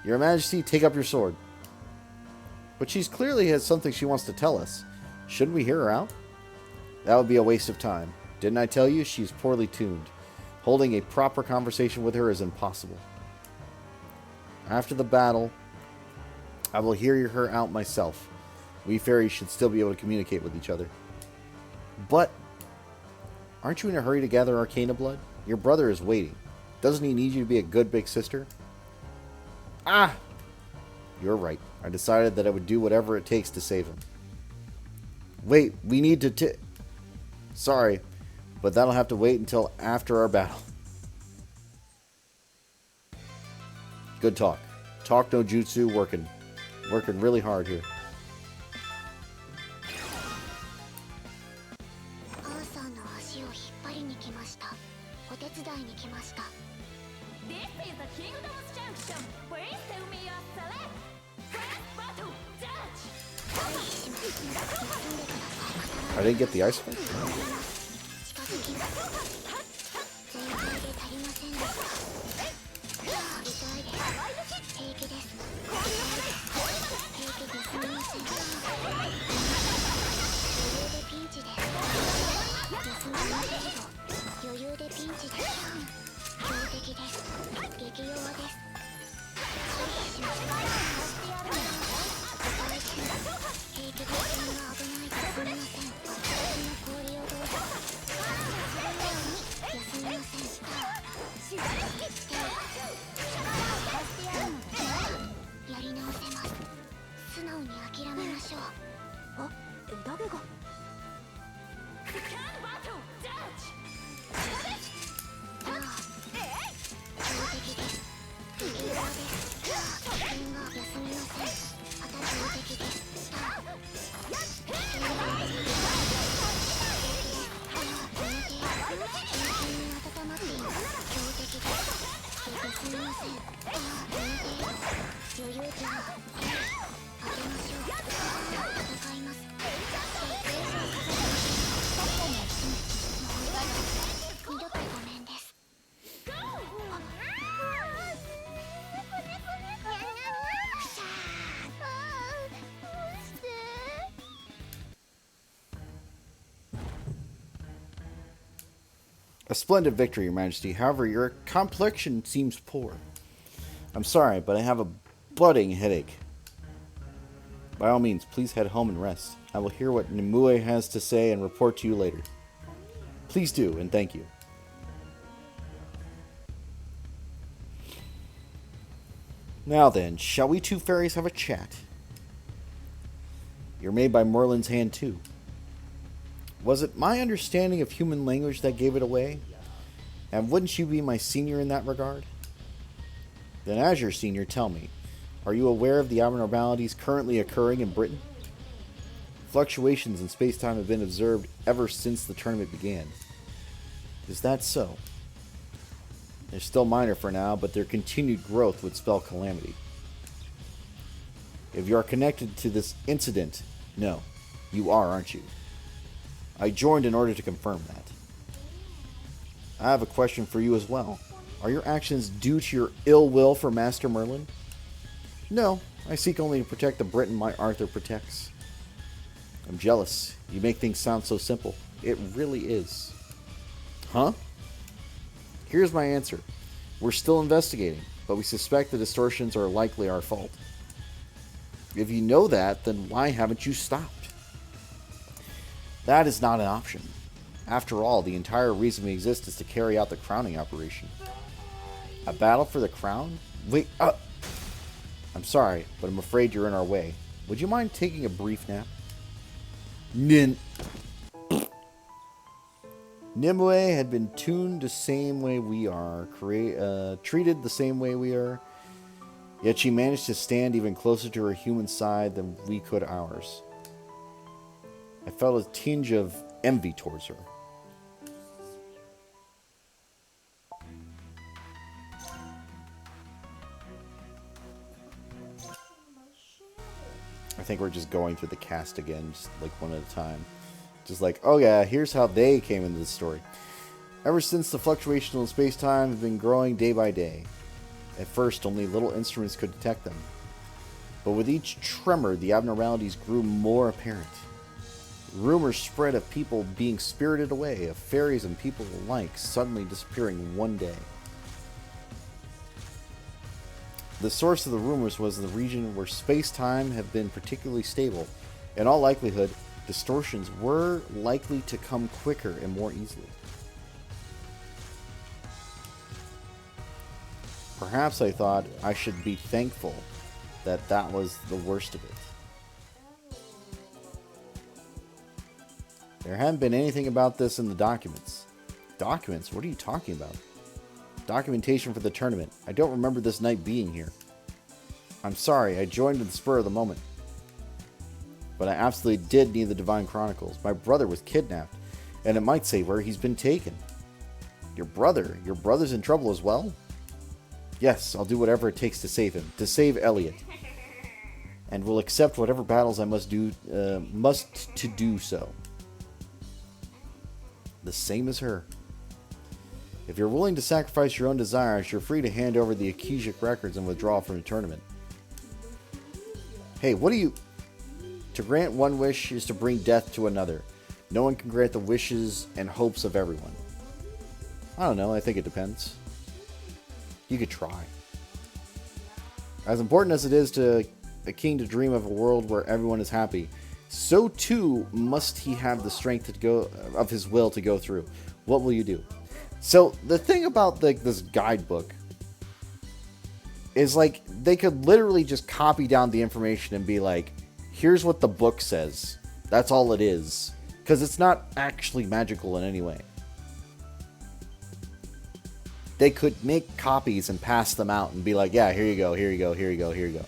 [SPEAKER 1] Your Majesty, take up your sword. But she clearly has something she wants to tell us. Shouldn't we hear her out? That would be a waste of time. Didn't I tell you she's poorly tuned? Holding a proper conversation with her is impossible. After the battle, I will hear her out myself. We fairies should still be able to communicate with each other. But, aren't you in a hurry to gather Arcana blood? Your brother is waiting. Doesn't he need you to be a good big sister? Ah! You're right. I decided that I would do whatever it takes to save him. Wait, we need to Sorry, but that'll have to wait until after our battle. Good talk. Talk no jutsu, working really hard here.
[SPEAKER 2] This is the Kingdom's Junction. Please tell me your select. First battle, judge.
[SPEAKER 1] I didn't get the ice fight. A splendid victory, Your Majesty. However, your complexion seems poor. I'm sorry, but I have a budding headache. By all means, please head home and rest. I will hear what Nimue has to say and report to you later. Please do, and thank you. Now then, shall we two fairies have a chat? You're made by Merlin's hand, too. Was it my understanding of human language that gave it away? And wouldn't you be my senior in that regard? Then as your senior, tell me, are you aware of the abnormalities currently occurring in Britain? Fluctuations in space-time have been observed ever since the tournament began. Is that so? They're still minor for now, but their continued growth would spell calamity. If you are connected to this incident, no, you are, aren't you? I joined in order to confirm that. I have a question for you as well. Are your actions due to your ill will for Master Merlin? No, I seek only to protect the Britain my Arthur protects. I'm jealous. You make things sound so simple. It really is. Huh? Here's my answer. We're still investigating, but we suspect the distortions are likely our fault. If you know that, then why haven't you stopped? That is not an option. After all, the entire reason we exist is to carry out the crowning operation. A battle for the crown? Wait, I'm sorry, but I'm afraid you're in our way. Would you mind taking a brief nap? Nimue had been tuned the same way we are, treated the same way we are, yet she managed to stand even closer to her human side than we could ours. I felt a tinge of envy towards her. I think we're just going through the cast again, just like one at a time. Just like, oh yeah, here's how they came into the story. Ever since the fluctuation in space-time have been growing day by day. At first, only little instruments could detect them. But with each tremor, the abnormalities grew more apparent. Rumors spread of people being spirited away, of fairies and people alike suddenly disappearing one day. The source of the rumors was the region where space-time had been particularly stable. In all likelihood, distortions were likely to come quicker and more easily. Perhaps I thought I should be thankful that that was the worst of it. There hadn't been anything about this in the documents. Documents? What are you talking about? Documentation for the tournament. I don't remember this night being here. I'm sorry, I joined at the spur of the moment. But I absolutely did need the Divine Chronicles. My brother was kidnapped, and it might say where he's been taken. Your brother? Your brother's in trouble as well? Yes, I'll do whatever it takes to save him. To save Elliot. And will accept whatever battles I must to do so. The same as her. If you're willing to sacrifice your own desires, you're free to hand over the Akashic records and withdraw from the tournament. Hey, what do you... To grant one wish is to bring death to another. No one can grant the wishes and hopes of everyone. I don't know, I think it depends. You could try. As important as it is to a king to dream of a world where everyone is happy, so too must he have the strength to go of his will to go through. What will you do? So the thing about this guidebook is like they could literally just copy down the information and be like, here's what the book says. That's all it is. Because it's not actually magical in any way. They could make copies and pass them out and be like, yeah, here you go, here you go, here you go, here you go.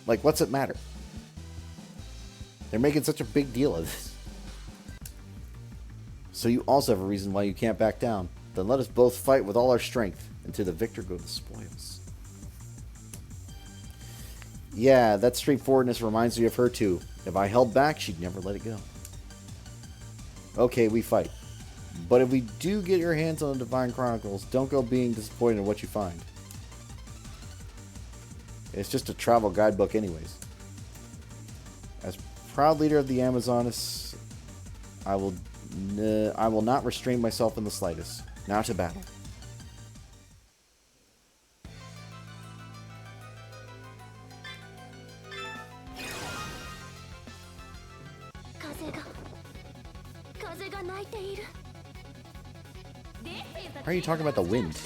[SPEAKER 1] Like, what's it matter? They're making such a big deal of this. So you also have a reason why you can't back down. Then let us both fight with all our strength, and to the victor go the spoils. Yeah, that straightforwardness reminds me of her too. If I held back, she'd never let it go. Okay, we fight. But if we do get your hands on the Divine Chronicles, don't go being disappointed in what you find. It's just a travel guidebook anyways. As proud leader of the Amazonas, I will not restrain myself in the slightest. Now to battle. Why are you talking about the wind?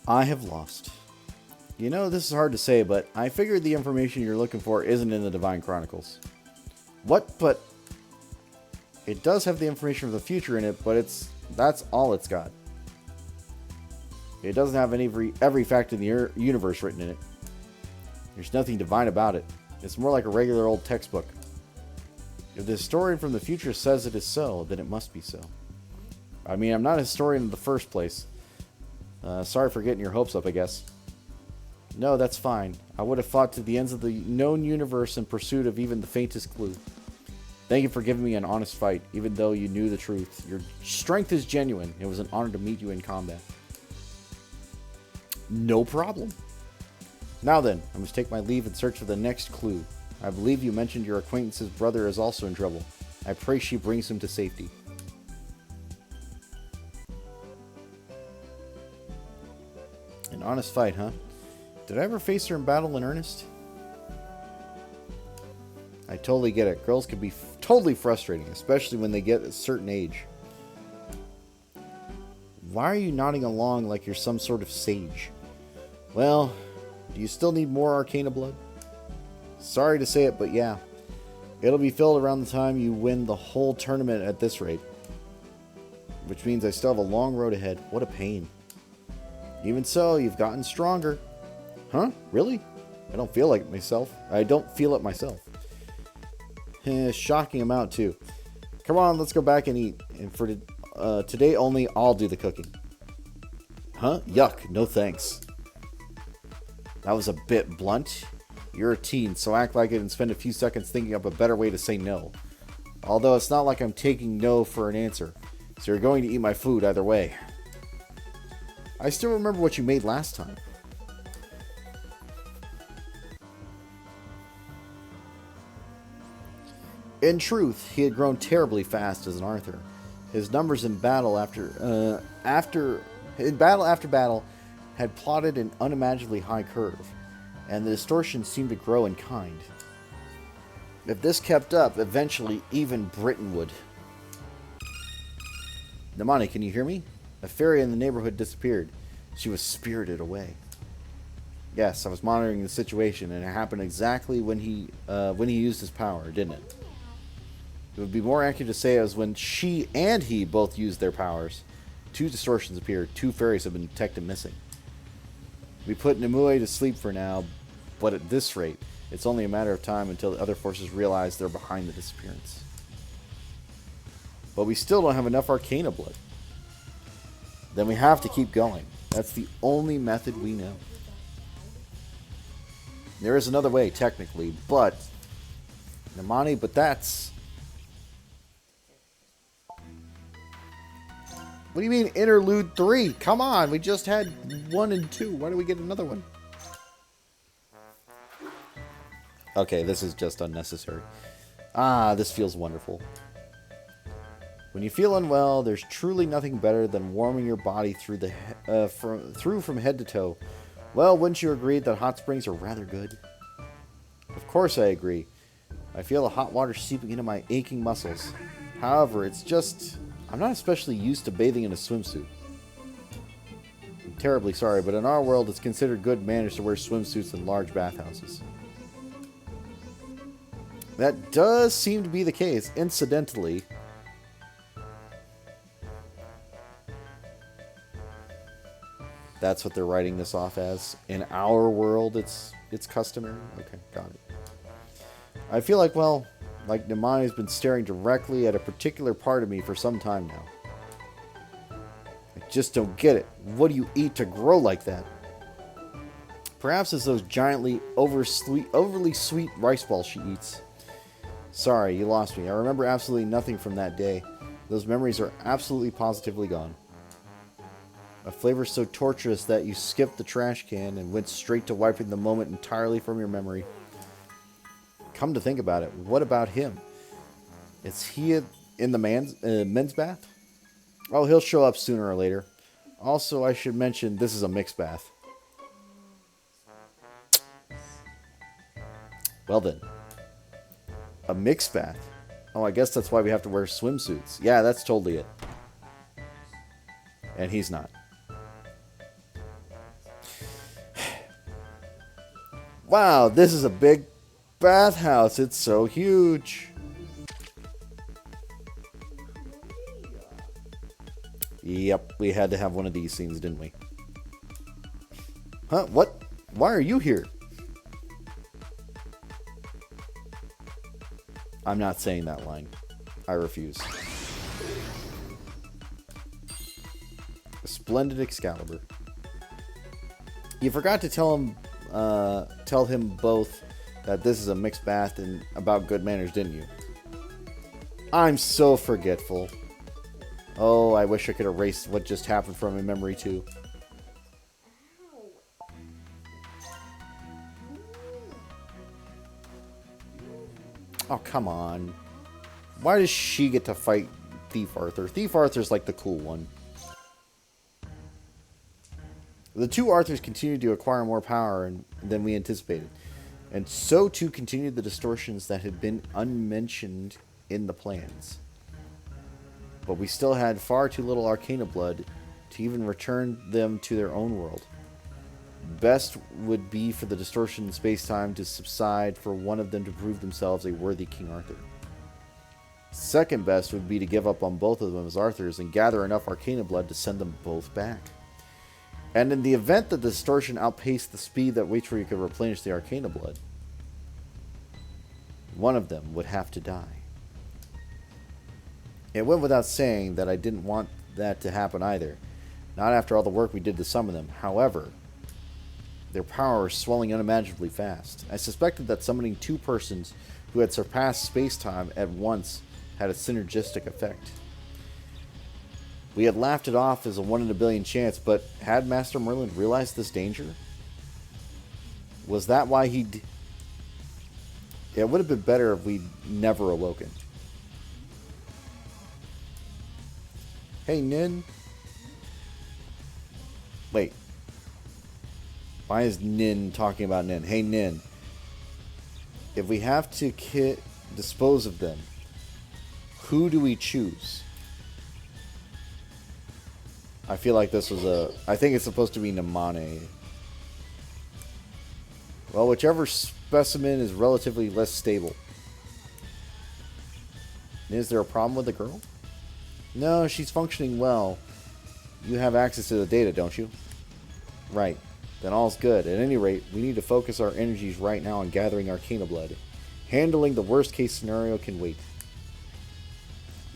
[SPEAKER 1] I have lost. You know, this is hard to say, but I figured the information you're looking for isn't in the Divine Chronicles. What? But it does have the information of the future in it, but that's all it's got. It doesn't have every fact in the universe written in it. There's nothing divine about it. It's more like a regular old textbook. If the historian from the future says it is so, then it must be so. I mean, I'm not a historian in the first place. Sorry for getting your hopes up, I guess. No, that's fine. I would have fought to the ends of the known universe in pursuit of even the faintest clue. Thank you for giving me an honest fight, even though you knew the truth. Your strength is genuine. It was an honor to meet you in combat. No problem. Now then, I must take my leave and search for the next clue. I believe you mentioned your acquaintance's brother is also in trouble. I pray she brings him to safety. An honest fight, huh? Did I ever face her in battle in earnest? I totally get it. Girls can be totally frustrating, especially when they get a certain age. Why are you nodding along like you're some sort of sage? Well, do you still need more Arcana blood? Sorry to say it, but yeah. It'll be filled around the time you win the whole tournament at this rate. Which means I still have a long road ahead. What a pain. Even so, you've gotten stronger. Huh? Really? I don't feel it myself. Shocking amount, too. Come on, let's go back and eat. And for today only, I'll do the cooking. Huh? Yuck. No thanks. That was a bit blunt. You're a teen, so act like it and spend a few seconds thinking up a better way to say no. Although it's not like I'm taking no for an answer. So you're going to eat my food either way. I still remember what you made last time. In truth, he had grown terribly fast as an Arthur. His numbers in battle after battle had plotted an unimaginably high curve, and the distortion seemed to grow in kind. If this kept up, eventually even Britain would. Namani, can you hear me? A fairy in the neighborhood disappeared. She was spirited away. Yes, I was monitoring the situation, and it happened exactly when he used his power, didn't it? It would be more accurate to say it was when she and he both used their powers. 2 distortions appeared. 2 fairies have been detected missing. We put Nimue to sleep for now, but at this rate, it's only a matter of time until the other forces realize they're behind the disappearance. But we still don't have enough Arcana blood. Then we have to keep going. That's the only method we know. There is another way, technically, but... Namani, but that's... What do you mean, Interlude 3? Come on, we just had 1 and 2. Why do we get another one? Okay, this is just unnecessary. Ah, this feels wonderful. When you feel unwell, there's truly nothing better than warming your body through from head to toe. Well, wouldn't you agree that hot springs are rather good? Of course I agree. I feel the hot water seeping into my aching muscles. However, it's just... I'm not especially used to bathing in a swimsuit. I'm terribly sorry, but in our world it's considered good manners to wear swimsuits in large bathhouses. That does seem to be the case. Incidentally... That's what they're writing this off as. In our world, it's customary. Okay, got it. I feel like, well, like Nimani's been staring directly at a particular part of me for some time now. I just don't get it. What do you eat to grow like that? Perhaps it's those giantly overly sweet rice balls she eats. Sorry, you lost me. I remember absolutely nothing from that day. Those memories are absolutely positively gone. A flavor so torturous that you skipped the trash can and went straight to wiping the moment entirely from your memory. Come to think about it, what about him? Is he in the men's bath? Oh, he'll show up sooner or later. Also, I should mention this is a mixed bath. Well then. A mixed bath. Oh, I guess that's why we have to wear swimsuits. Yeah, that's totally it. And he's not. Wow, this is a big bathhouse. It's so huge. Yep, we had to have one of these scenes, didn't we? Huh? What? Why are you here? I'm not saying that line. I refuse. A splendid Excalibur. You forgot to tell him both that this is a mixed bath and about good manners, didn't you? I'm so forgetful. Oh, I wish I could erase what just happened from my memory too. Oh, come on. Why does she get to fight Thief Arthur? Thief Arthur's like the cool one. The two Arthurs continued to acquire more power than we anticipated. And so too continued the distortions that had been unmentioned in the plans. But we still had far too little Arcana blood to even return them to their own world. Best would be for the distortion in space-time to subside, for one of them to prove themselves a worthy King Arthur. Second best would be to give up on both of them as Arthurs and gather enough Arcana blood to send them both back. And in the event that the distortion outpaced the speed that which we could replenish the Arcana blood, one of them would have to die. It went without saying that I didn't want that to happen either. Not after all the work we did to summon them. However, their power was swelling unimaginably fast. I suspected that summoning two persons who had surpassed space-time at once had a synergistic effect. We had laughed it off as a 1 in a billion chance, but had Master Merlin realized this danger? Was that why he'd... It would have been better if we'd never awoken. Hey, Nin. Wait. Why is Nin talking about Nin? Hey, Nin. If we have to dispose of them, who do we choose? I feel like this was a... I think it's supposed to be Namane. Well, whichever specimen is relatively less stable. Is there a problem with the girl? No, she's functioning well. You have access to the data, don't you? Right. Then all's good. At any rate, we need to focus our energies right now on gathering Arcana blood. Handling the worst case scenario can wait.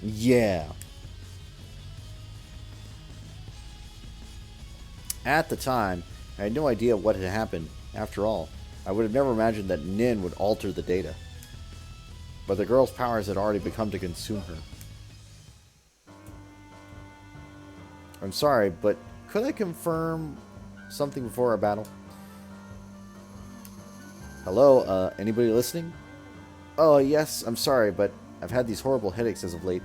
[SPEAKER 1] Yeah. At the time, I had no idea what had happened. After all, I would have never imagined that Nin would alter the data. But the girl's powers had already begun to consume her. I'm sorry, but could I confirm something before our battle? Hello, anybody listening? Oh, yes, I'm sorry, but I've had these horrible headaches as of late.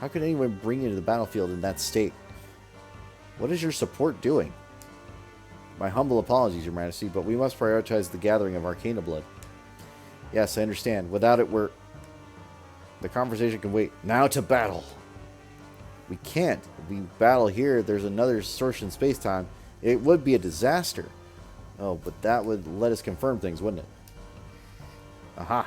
[SPEAKER 1] How could anyone bring you to the battlefield in that state? What is your support doing? My humble apologies, Your Majesty, but we must prioritize the gathering of Arcana blood. Yes, I understand. Without it, the conversation can wait. Now to battle! We can't. If we battle here, there's another distortion space-time. It would be a disaster. Oh, but that would let us confirm things, wouldn't it? Aha.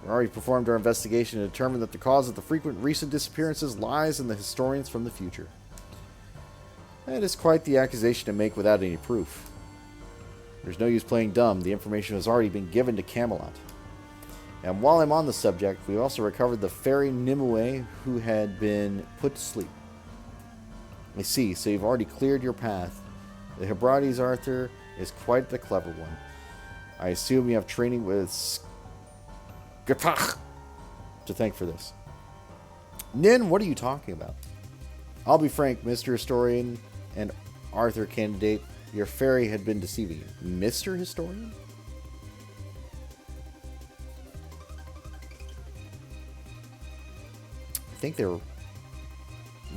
[SPEAKER 1] We already performed our investigation and determined that the cause of the frequent recent disappearances lies in the historians from the future. That is quite the accusation to make without any proof. There's no use playing dumb. The information has already been given to Camelot. And while I'm on the subject, we also recovered the fairy Nimue who had been put to sleep. I see, so you've already cleared your path. The Hebrides Arthur is quite the clever one. I assume you have training with Skatach to thank for this. Nin, what are you talking about? I'll be frank, Mr. Historian and Arthur candidate, your fairy had been deceiving you. Mr. Historian? I think they're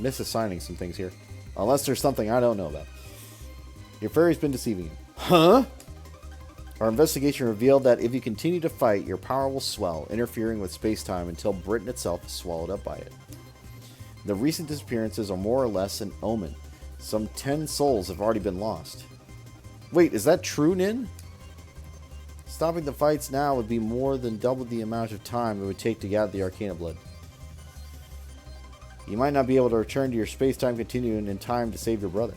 [SPEAKER 1] misassigning some things here. Unless there's something I don't know about. Your fairy's been deceiving you. Huh? Our investigation revealed that if you continue to fight, your power will swell, interfering with space-time until Britain itself is swallowed up by it. The recent disappearances are more or less an omen. Some 10 souls have already been lost. Wait, is that true, Nin? Stopping the fights now would be more than double the amount of time it would take to gather the Arcana blood. You might not be able to return to your space-time continuum in time to save your brother.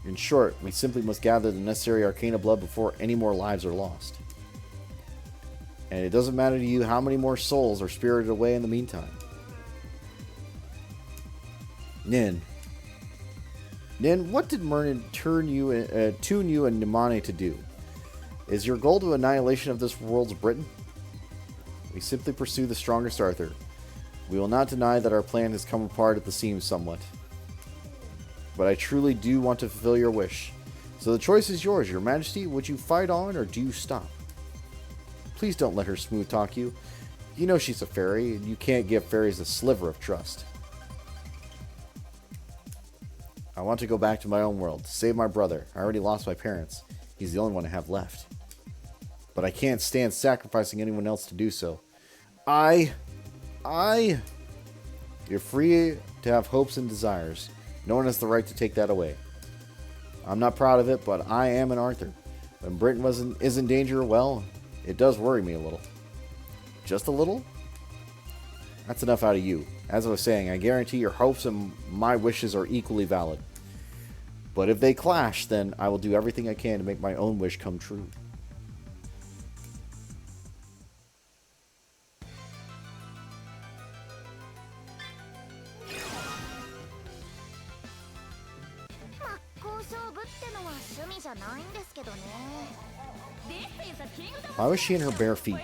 [SPEAKER 1] In short, we simply must gather the necessary Arcana blood before any more lives are lost. And it doesn't matter to you how many more souls are spirited away in the meantime. Nin, what did Merlin tune you and Nimane to do? Is your goal to annihilation of this world's Britain? We simply pursue the strongest Arthur. We will not deny that our plan has come apart at the seams somewhat. But I truly do want to fulfill your wish. So the choice is yours, Your Majesty. Would you fight on, or do you stop? Please don't let her smooth talk you. You know she's a fairy, and you can't give fairies a sliver of trust. I want to go back to my own world, to save my brother. I already lost my parents. He's the only one I have left. But I can't stand sacrificing anyone else to do so. You're free to have hopes and desires. No one has the right to take that away. I'm not proud of it, but I am an Arthur. When Britain is in danger, well, it does worry me a little. Just a little? That's enough out of you. As I was saying, I guarantee your hopes and my wishes are equally valid. But if they clash, then I will do everything I can to make my own wish come true. Why was she in her bare feet?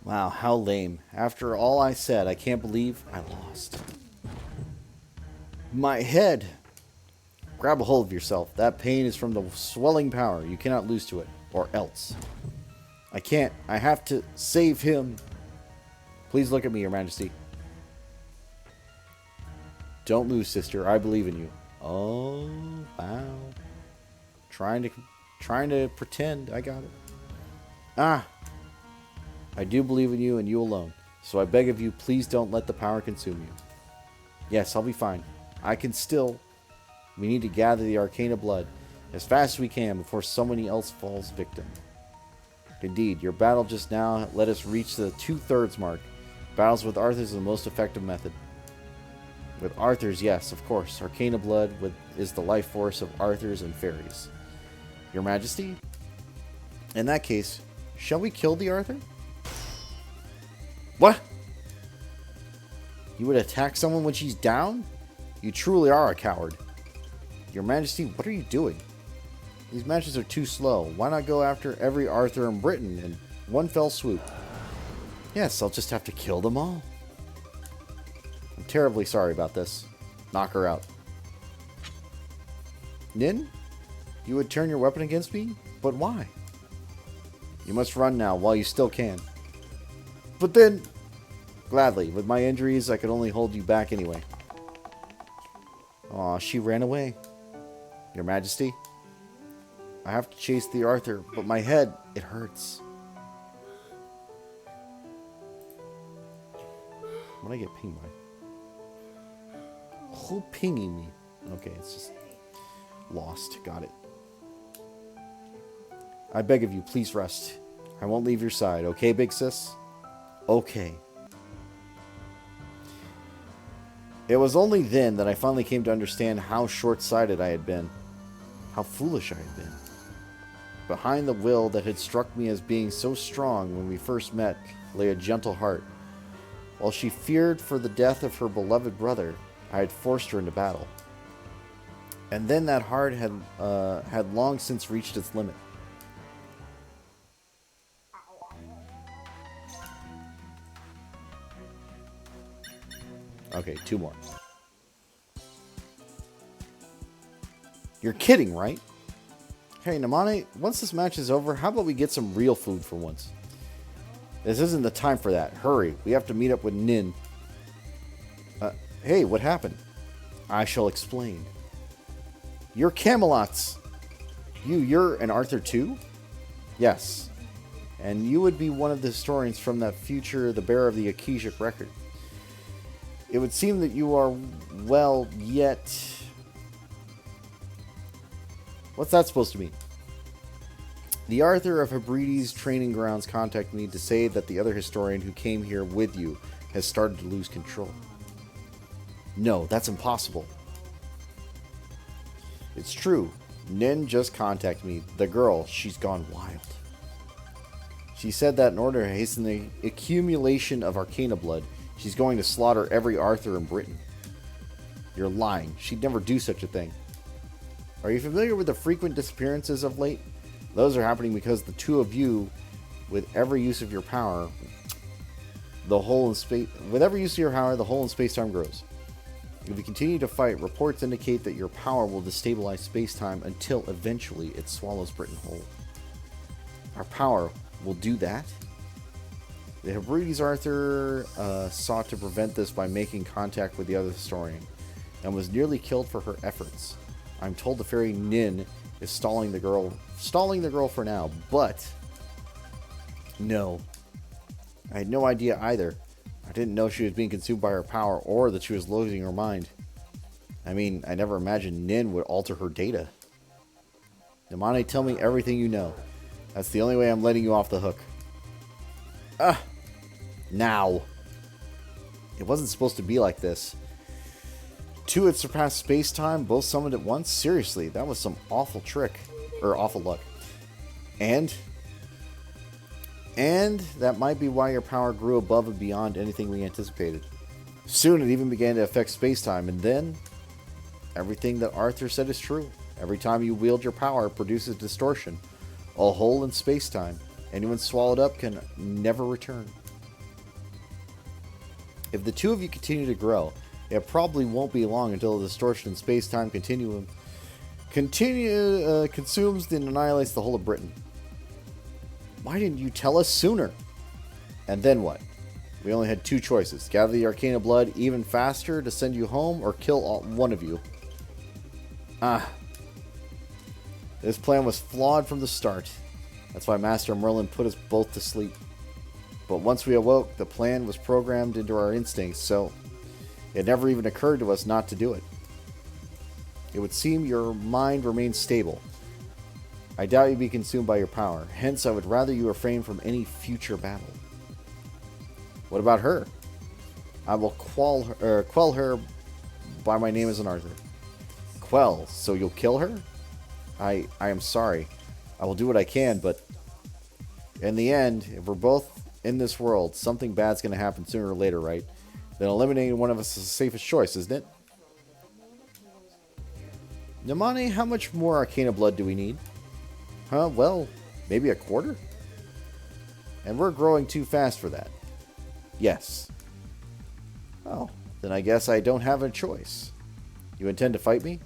[SPEAKER 1] Wow, how lame. After all I said, I can't believe I lost. My head! Grab a hold of yourself. That pain is from the swelling power. You cannot lose to it. Or else. I can't. I have to save him. Please look at me, Your Majesty. Don't lose, sister. I believe in you. Oh, wow. Trying to pretend I got it. Ah! I do believe in you and you alone, so I beg of you, please don't let the power consume you. Yes, I'll be fine. I can still... We need to gather the Arcana blood as fast as we can before somebody else falls victim. Indeed, your battle just now let us reach the 2/3 mark. Battles with Arthurs is the most effective method. With Arthurs, yes, of course. Arcana blood is the life force of Arthurs and fairies. Your Majesty? In that case, shall we kill the Arthur? What? You would attack someone when she's down? You truly are a coward. Your Majesty, what are you doing? These matches are too slow. Why not go after every Arthur in Britain in one fell swoop? Yes, I'll just have to kill them all. I'm terribly sorry about this. Knock her out. Nin? You would turn your weapon against me? But why? You must run now while you still can. But then... Gladly. With my injuries, I could only hold you back anyway. Aw, she ran away. Your Majesty? I have to chase the Arthur, but my head, it hurts. What did I get pinged by? Who pinging me? Okay, it's just lost. Got it. I beg of you, please rest. I won't leave your side, okay, big sis? Okay. It was only then that I finally came to understand how short-sighted I had been. How foolish I had been. Behind the will that had struck me as being so strong when we first met lay a gentle heart. While she feared for the death of her beloved brother, I had forced her into battle. And then that heart had long since reached its limit. Okay, 2 more. You're kidding, right? Hey, Namane, once this match is over, how about we get some real food for once? This isn't the time for that. Hurry, we have to meet up with Nin. Hey, what happened? I shall explain. You're Camelots! You're an Arthur too? Yes. And you would be one of the historians from that future, the bearer of the Akashic record. It would seem that you are, well, yet... What's that supposed to mean? The Arthur of Hebrides training grounds contacted me to say that the other historian who came here with you has started to lose control. No, that's impossible. It's true. Nin just contacted me. The girl, she's gone wild. She said that in order to hasten the accumulation of Arcana blood, she's going to slaughter every Arthur in Britain. You're lying. She'd never do such a thing. Are you familiar with the frequent disappearances of late? Those are happening because the two of you, with every use of your power, the hole in space, space-time grows. If you continue to fight, reports indicate that your power will destabilize space-time until eventually it swallows Britain whole. Our power will do that? The Hebrides Arthur sought to prevent this by making contact with the other historian, and was nearly killed for her efforts. I'm told the fairy Nin is stalling the girl for now, but no. I had no idea either. I didn't know she was being consumed by her power or that she was losing her mind. I mean, I never imagined Nin would alter her data. Namane, tell me everything you know. That's the only way I'm letting you off the hook. Now. It wasn't supposed to be like this. Two had surpassed space-time, both summoned at once? Seriously, that was some awful trick. Or awful luck. And that might be why your power grew above and beyond anything we anticipated. Soon it even began to affect space-time, and then everything that Arthur said is true. Every time you wield your power, it produces distortion. A hole in space-time. Anyone swallowed up can never return. If the two of you continue to grow, it probably won't be long until the distortion in space-time continuum consumes and annihilates the whole of Britain. Why didn't you tell us sooner? And then what? We only had 2 choices. Gather the Arcana blood even faster to send you home, or kill one of you. This plan was flawed from the start. That's why Master Merlin put us both to sleep. But once we awoke, the plan was programmed into our instincts, so it never even occurred to us not to do it. It would seem your mind remains stable. I doubt you'd be consumed by your power. Hence, I would rather you refrain from any future battle. What about her? I will quell her by my name as an Arthur. Quell? So you'll kill her? I am sorry. I will do what I can, but in the end, if we're both in this world, something bad's going to happen sooner or later, right? Then eliminating one of us is the safest choice, isn't it? Namane, how much more Arcana blood do we need? Well, maybe a quarter? And we're growing too fast for that. Yes. Oh, then I guess I don't have a choice. You intend to fight me?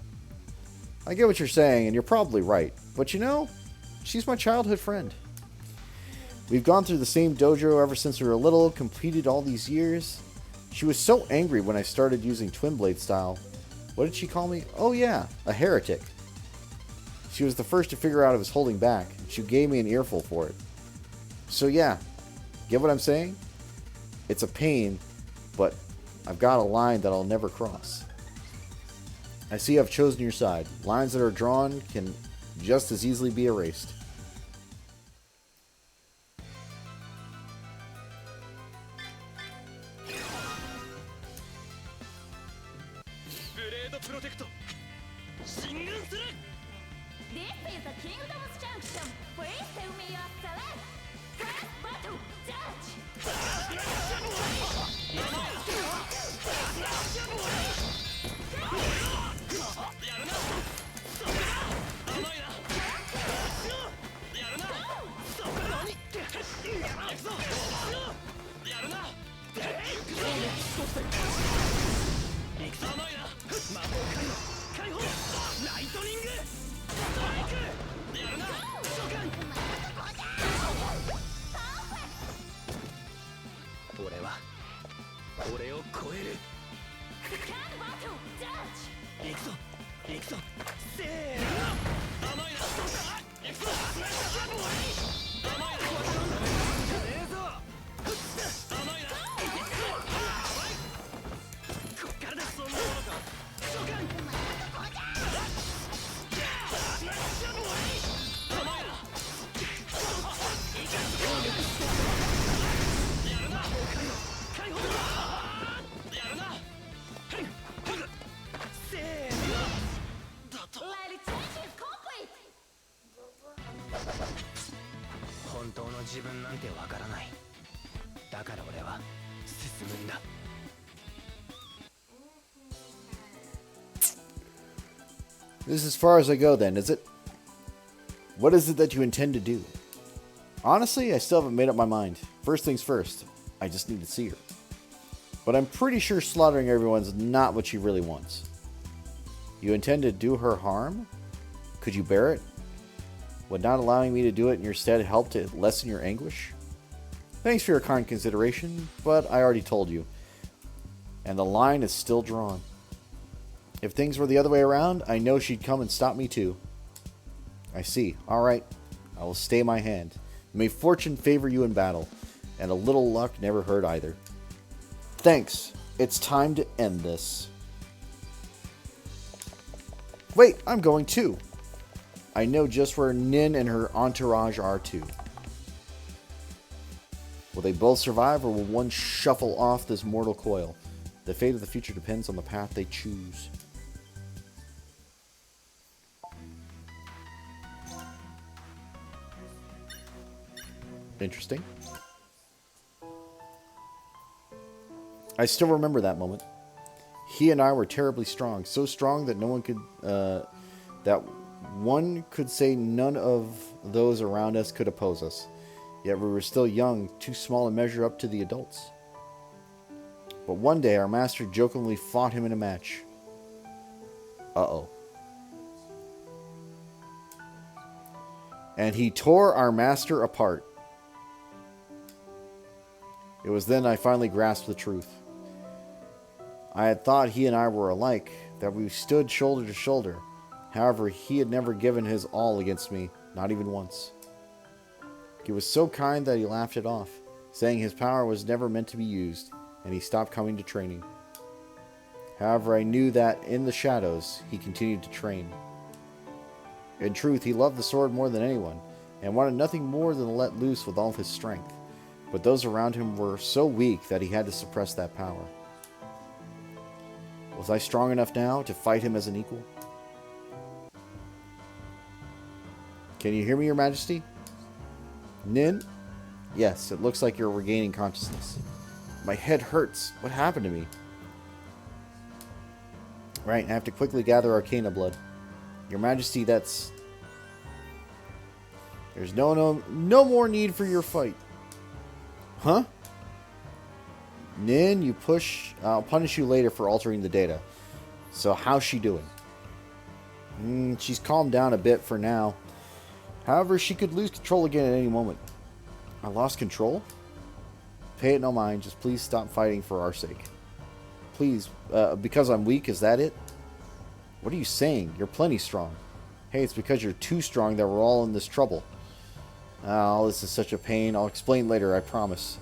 [SPEAKER 1] I get what you're saying, and you're probably right. But you know, she's my childhood friend. We've gone through the same dojo ever since we were little, completed all these years. She was so angry when I started using Twin Blade style. What did she call me? Oh yeah, a heretic. She was the first to figure out I was holding back. She gave me an earful for it. So yeah, get what I'm saying? It's a pain, but I've got a line that I'll never cross. I see I've chosen your side. Lines that are drawn can just as easily be erased.
[SPEAKER 2] This is the Kingdom's Junction. Please tell me your select. First battle, judge. Can battle, judge. Lily change is complete.
[SPEAKER 3] 本当の自分なんてわからない。だから俺は進むんだ。
[SPEAKER 1] This is as far as I go then, is it? What is it that you intend to do? Honestly, I still haven't made up my mind. First things first, I just need to see her. But I'm pretty sure slaughtering everyone's not what she really wants. You intend to do her harm? Could you bear it? Would not allowing me to do it in your stead help to lessen your anguish? Thanks for your kind consideration, but I already told you. And the line is still drawn. If things were the other way around, I know she'd come and stop me too. I see. Alright. I will stay my hand. May fortune favor you in battle, and a little luck never hurt either. Thanks. It's time to end this. Wait, I'm going too. I know just where Nin and her entourage are too. Will they both survive, or will one shuffle off this mortal coil? The fate of the future depends on the path they choose. Interesting. I still remember that moment. He and I were terribly strong, so strong that no one could, that one could say none of those around us could oppose us. Yet we were still young, too small to measure up to the adults. But one day our master jokingly fought him in a match. Uh-oh. And he tore our master apart. It was then I finally grasped the truth. I had thought he and I were alike, that we stood shoulder to shoulder. However, he had never given his all against me, not even once. He was so kind that he laughed it off, saying his power was never meant to be used, and he stopped coming to training. However, I knew that in the shadows, he continued to train. In truth, he loved the sword more than anyone, and wanted nothing more than to let loose with all his strength. But those around him were so weak that he had to suppress that power. Was I strong enough now to fight him as an equal? Can you hear me, Your Majesty? Nin? Yes, it looks like you're regaining consciousness. My head hurts. What happened to me? Right, I have to quickly gather Arcana blood. Your Majesty, that's... There's no more need for your fight. Huh? Nin, you push... I'll punish you later for altering the data. So how's she doing? She's calmed down a bit for now. However, she could lose control again at any moment. I lost control? Pay it no mind. Just please stop fighting for our sake. Please, because I'm weak, is that it? What are you saying? You're plenty strong. Hey, it's because you're too strong that we're all in this trouble. Oh, this is such a pain. I'll explain later, I promise.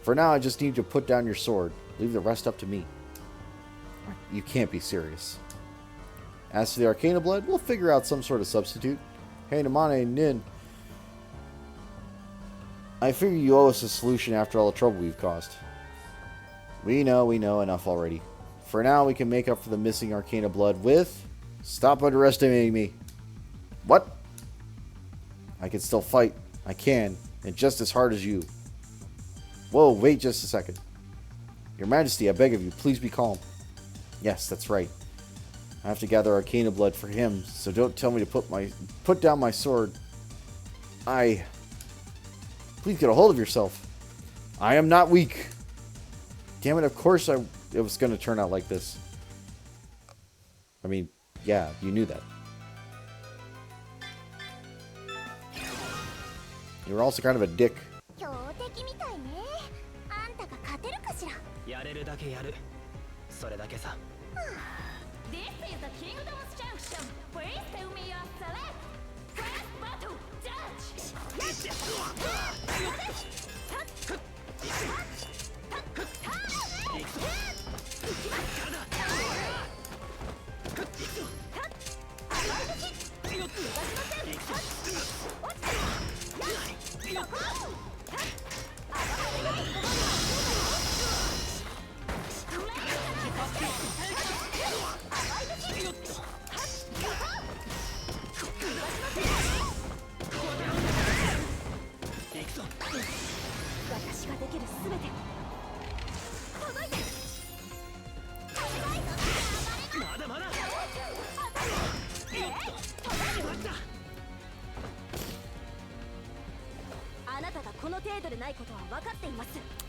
[SPEAKER 1] For now, I just need you to put down your sword. Leave the rest up to me. You can't be serious. As for the Arcana blood, we'll figure out some sort of substitute. Hey, Namane and Nin. I figure you owe us a solution after all the trouble we've caused. We know enough already. For now, we can make up for the missing Arcana blood with... Stop underestimating me. What? I can still fight. I can. And just as hard as you. Whoa, wait just a second. Your Majesty, I beg of you, please be calm. Yes, that's right. I have to gather Arcana blood for him, so don't tell me to put down my sword. Please get a hold of yourself. I am not weak. Damn it, of course it was going to turn out like this. I mean, yeah, you knew that. You were also kind of a dick.
[SPEAKER 2] 強敵みたいね。あんたが勝てるかしら。
[SPEAKER 3] やれるだけやる。それだけさ。
[SPEAKER 2] This is the Kingdom's Junction. Please tell me your select. First battle, judge.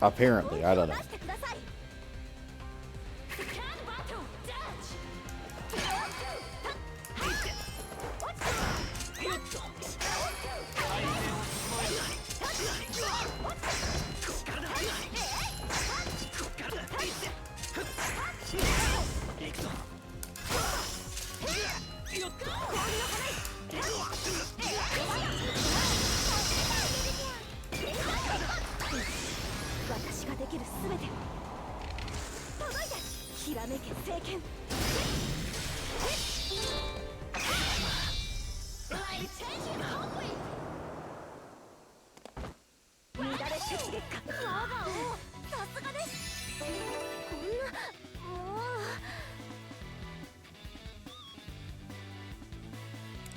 [SPEAKER 1] Apparently, I don't know.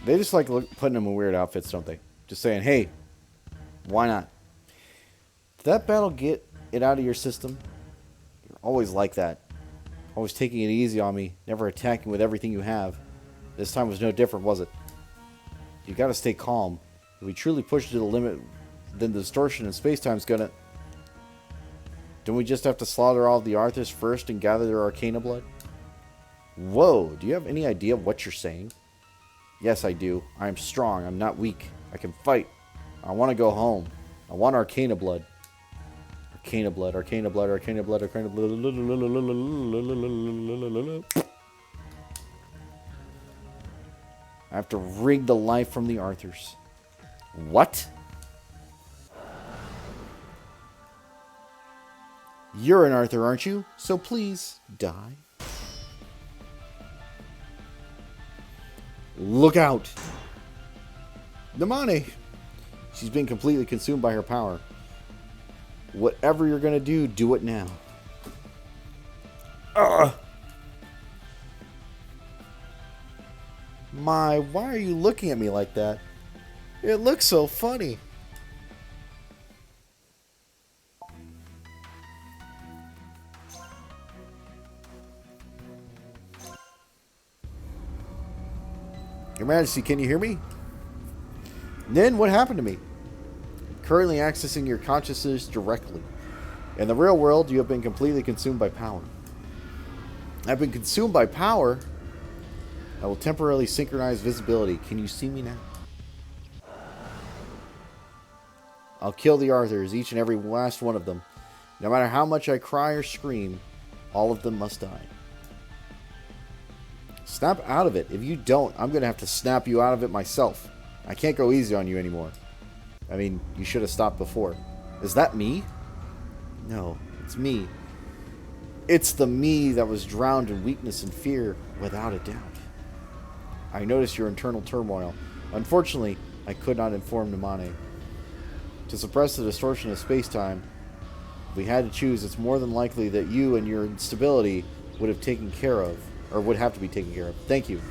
[SPEAKER 1] They just like putting them in weird outfits, don't they? Just saying, hey, why not? Did that battle get it out of your system? You're always like that. Always taking it easy on me, never attacking with everything you have. This time was no different, was it? You gotta stay calm. If we truly push it to the limit, then the distortion in space-time's gonna... Don't we just have to slaughter all of the Arthurs first and gather their Arcana blood? Whoa, do you have any idea what you're saying? Yes, I do. I am strong. I'm not weak. I can fight. I want to go home. I want Arcana blood. Arcana blood, Arcana blood, Arcana blood, Arcana blood. I have to rig the life from the Arthurs. What? You're an Arthur, aren't you? So please, die. Look out! Namane! She's been completely consumed by her power. Whatever you're gonna do, do it now. Ugh! My, why are you looking at me like that? It looks so funny. Your Majesty, can you hear me? Nin, what happened to me? Currently accessing your consciousness directly. In the real world, you have been completely consumed by power. I've been consumed by power? I will temporarily synchronize visibility. Can you see me now? I'll kill the Arthurs, each and every last one of them. No matter how much I cry or scream, all of them must die. Snap out of it. If you don't, I'm going to have to snap you out of it myself. I can't go easy on you anymore. I mean, you should have stopped before. Is that me? No, it's me. It's the me that was drowned in weakness and fear, without a doubt. I noticed your internal turmoil. Unfortunately, I could not inform Namane. To suppress the distortion of space-time, if we had to choose, it's more than likely that you and your instability would have taken care of, or would have to be taken care of. Thank you,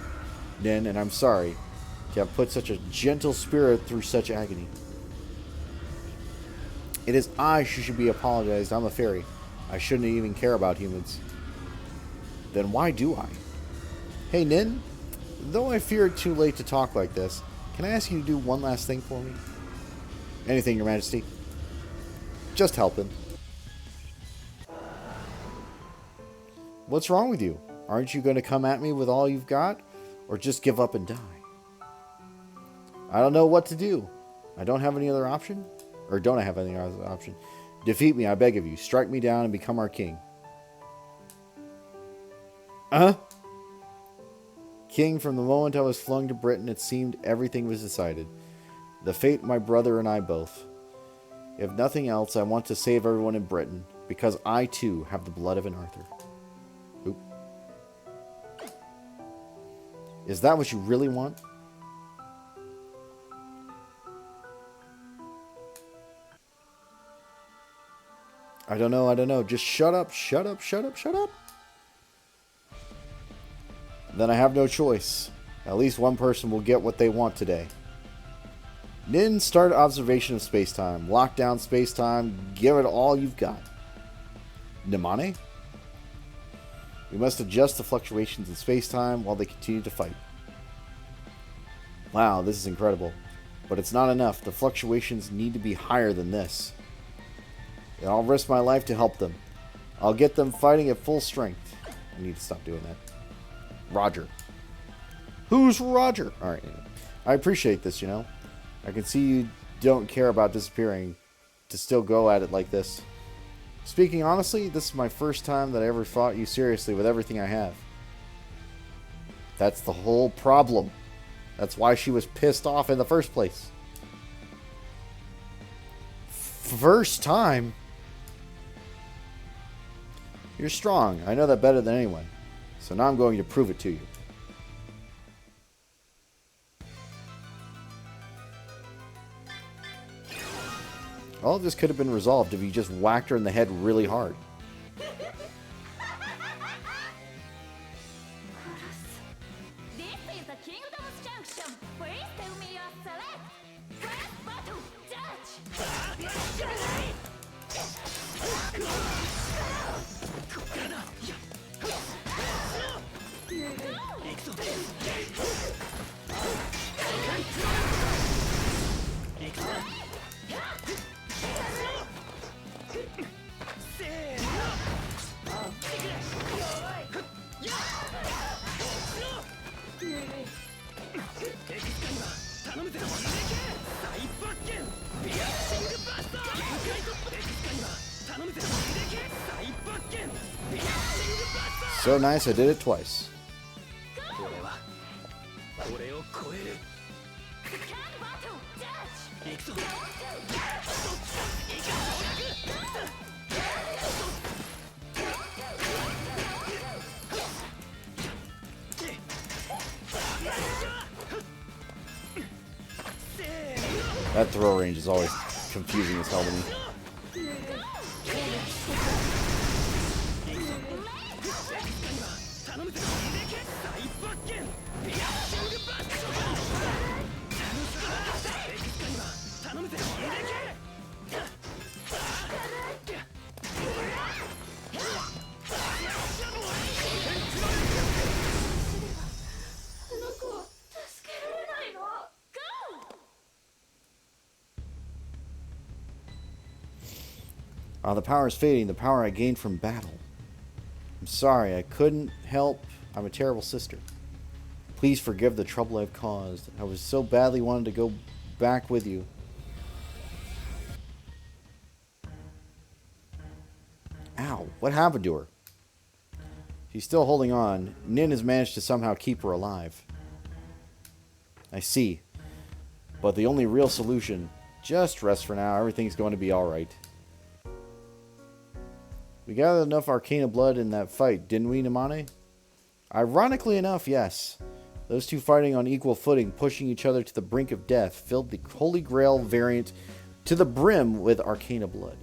[SPEAKER 1] Nin, and I'm sorry to have put such a gentle spirit through such agony. It is I who should be apologized. I'm a fairy. I shouldn't even care about humans. Then why do I? Hey, Nin, though I fear it too late to talk like this, can I ask you to do one last thing for me? Anything, Your Majesty. Just help him. What's wrong with you? Aren't you going to come at me with all you've got? Or just give up and die? I don't know what to do. I don't have any other option? Or don't I have any other option? Defeat me, I beg of you. Strike me down and become our king. King, from the moment I was flung to Britain, it seemed everything was decided. The fate my brother and I both. If nothing else, I want to save everyone in Britain, because I too have the blood of an Arthur. Oop. Is that what you really want? I don't know. Just shut up. Then I have no choice. At least one person will get what they want today. Nin, start observation of space-time. Lock down space-time. Give it all you've got. Namane? We must adjust the fluctuations in space-time while they continue to fight. Wow, this is incredible. But it's not enough. The fluctuations need to be higher than this. And I'll risk my life to help them. I'll get them fighting at full strength. I need to stop doing that. Roger. Who's Roger? Alright, I appreciate this, you know. I can see you don't care about disappearing to still go at it like this. Speaking honestly, this is my first time that I ever fought you seriously with everything I have. That's the whole problem. That's why she was pissed off in the first place. First time? You're strong. I know that better than anyone. So now I'm going to prove it to you. All of this could have been resolved if you just whacked her in the head really hard.
[SPEAKER 2] This is the Kingdom's Junction. Please tell me your select. First battle, judge.
[SPEAKER 1] So nice, I did it twice. That throw range is always confusing as hell to me. The power is fading, the power I gained from battle. I'm sorry, I couldn't help. I'm a terrible sister. Please forgive the trouble I've caused. I was so badly wanted to go back with you. Ow, what happened to her? She's still holding on. Nin has managed to somehow keep her alive. I see. But the only real solution, just rest for now. Everything's going to be alright. We gathered enough Arcana blood in that fight, didn't we, Namane? Ironically enough, yes. Those two fighting on equal footing, pushing each other to the brink of death, filled the Holy Grail variant to the brim with Arcana blood.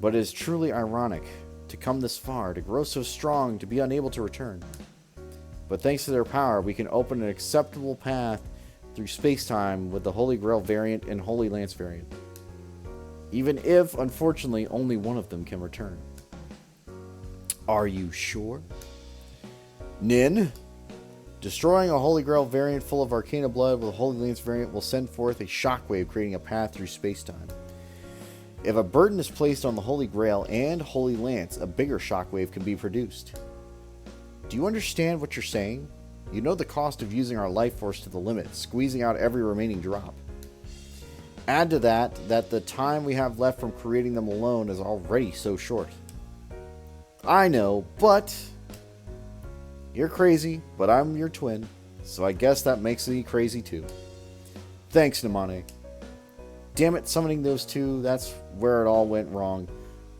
[SPEAKER 1] But it is truly ironic to come this far, to grow so strong, to be unable to return. But thanks to their power, we can open an acceptable path through space-time with the Holy Grail variant and Holy Lance variant. Even if, unfortunately, only one of them can return. Are you sure? Nin? Destroying a Holy Grail variant full of Arcana blood with a Holy Lance variant will send forth a shockwave, creating a path through space-time. If a burden is placed on the Holy Grail and Holy Lance, a bigger shockwave can be produced. Do you understand what you're saying? You know the cost of using our life force to the limit, squeezing out every remaining drop. Add to that the time we have left from creating them alone is already so short. I know, but you're crazy, but I'm your twin, so I guess that makes me crazy too. Thanks, Namane. Damn it, summoning those two, that's where it all went wrong.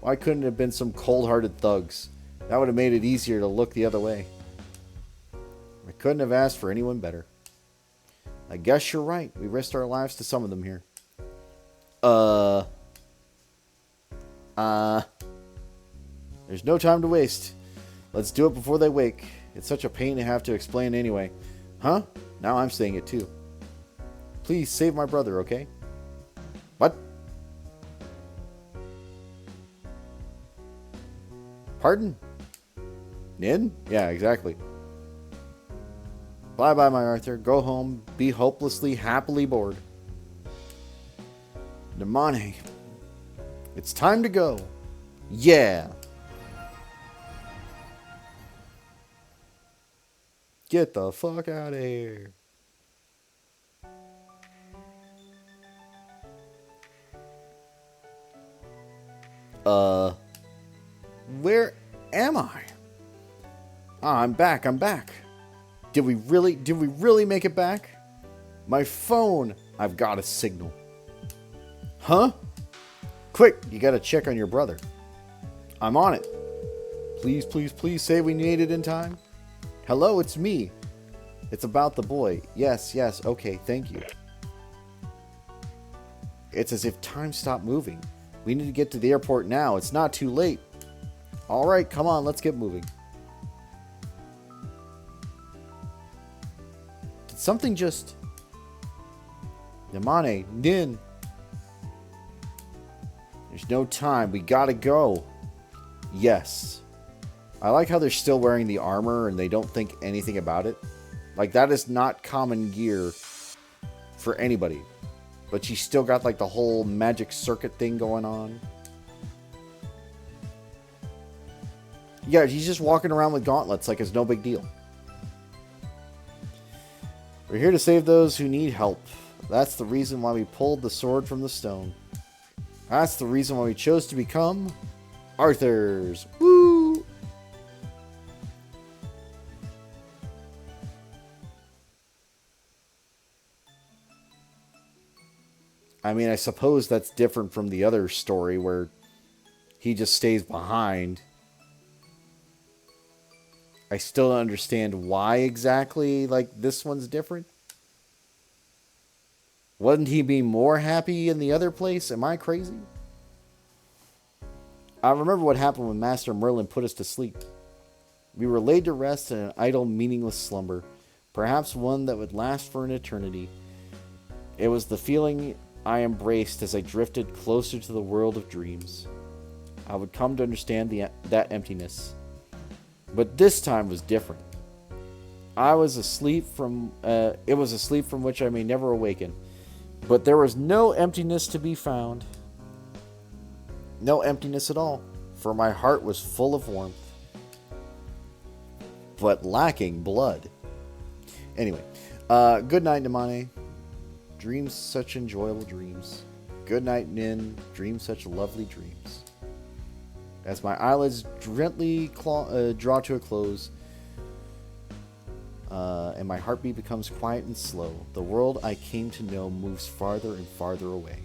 [SPEAKER 1] Why couldn't it have been some cold-hearted thugs? That would have made it easier to look the other way. I couldn't have asked for anyone better. I guess you're right. We risked our lives to summon them here. There's no time to waste. Let's do it before they wake. It's such a pain to have to explain anyway. Huh? Now I'm saying it too. Please save my brother, okay? What? Pardon? Nin? Yeah, exactly. Bye-bye, my Arthur. Go home. Be hopelessly, happily bored. Namane. It's time to go. Yeah. Get the fuck out of here. Where am I? Ah, I'm back. Did we really make it back? My phone. I've got a signal. Huh? Quick, you gotta check on your brother. I'm on it. Please say we made it in time. Hello, it's me. It's about the boy. Yes, okay, thank you. It's as if time stopped moving. We need to get to the airport now. It's not too late. Alright, come on, let's get moving. Did something just... Namane, Nin. There's no time. We gotta go. Yes. I like how they're still wearing the armor and they don't think anything about it. Like, that is not common gear for anybody. But she's still got, like, the whole magic circuit thing going on. Yeah, he's just walking around with gauntlets like it's no big deal. We're here to save those who need help. That's the reason why we pulled the sword from the stone. That's the reason why we chose to become Arthurs. Woo! I mean, I suppose that's different from the other story where he just stays behind. I still don't understand why exactly, like, this one's different. Wouldn't he be more happy in the other place? Am I crazy? I remember what happened when Master Merlin put us to sleep. We were laid to rest in an idle, meaningless slumber, perhaps one that would last for an eternity. It was the feeling I embraced as I drifted closer to the world of dreams. I would come to understand that emptiness. But this time was different. I was asleep from... it was a sleep from which I may never awaken. But there was no emptiness to be found. No emptiness at all, for my heart was full of warmth, but lacking blood. Anyway, good night, Namane. Dream such enjoyable dreams. Good night, Nin. Dream such lovely dreams. As my eyelids gently draw to a close, and my heartbeat becomes quiet and slow, the world I came to know moves farther and farther away.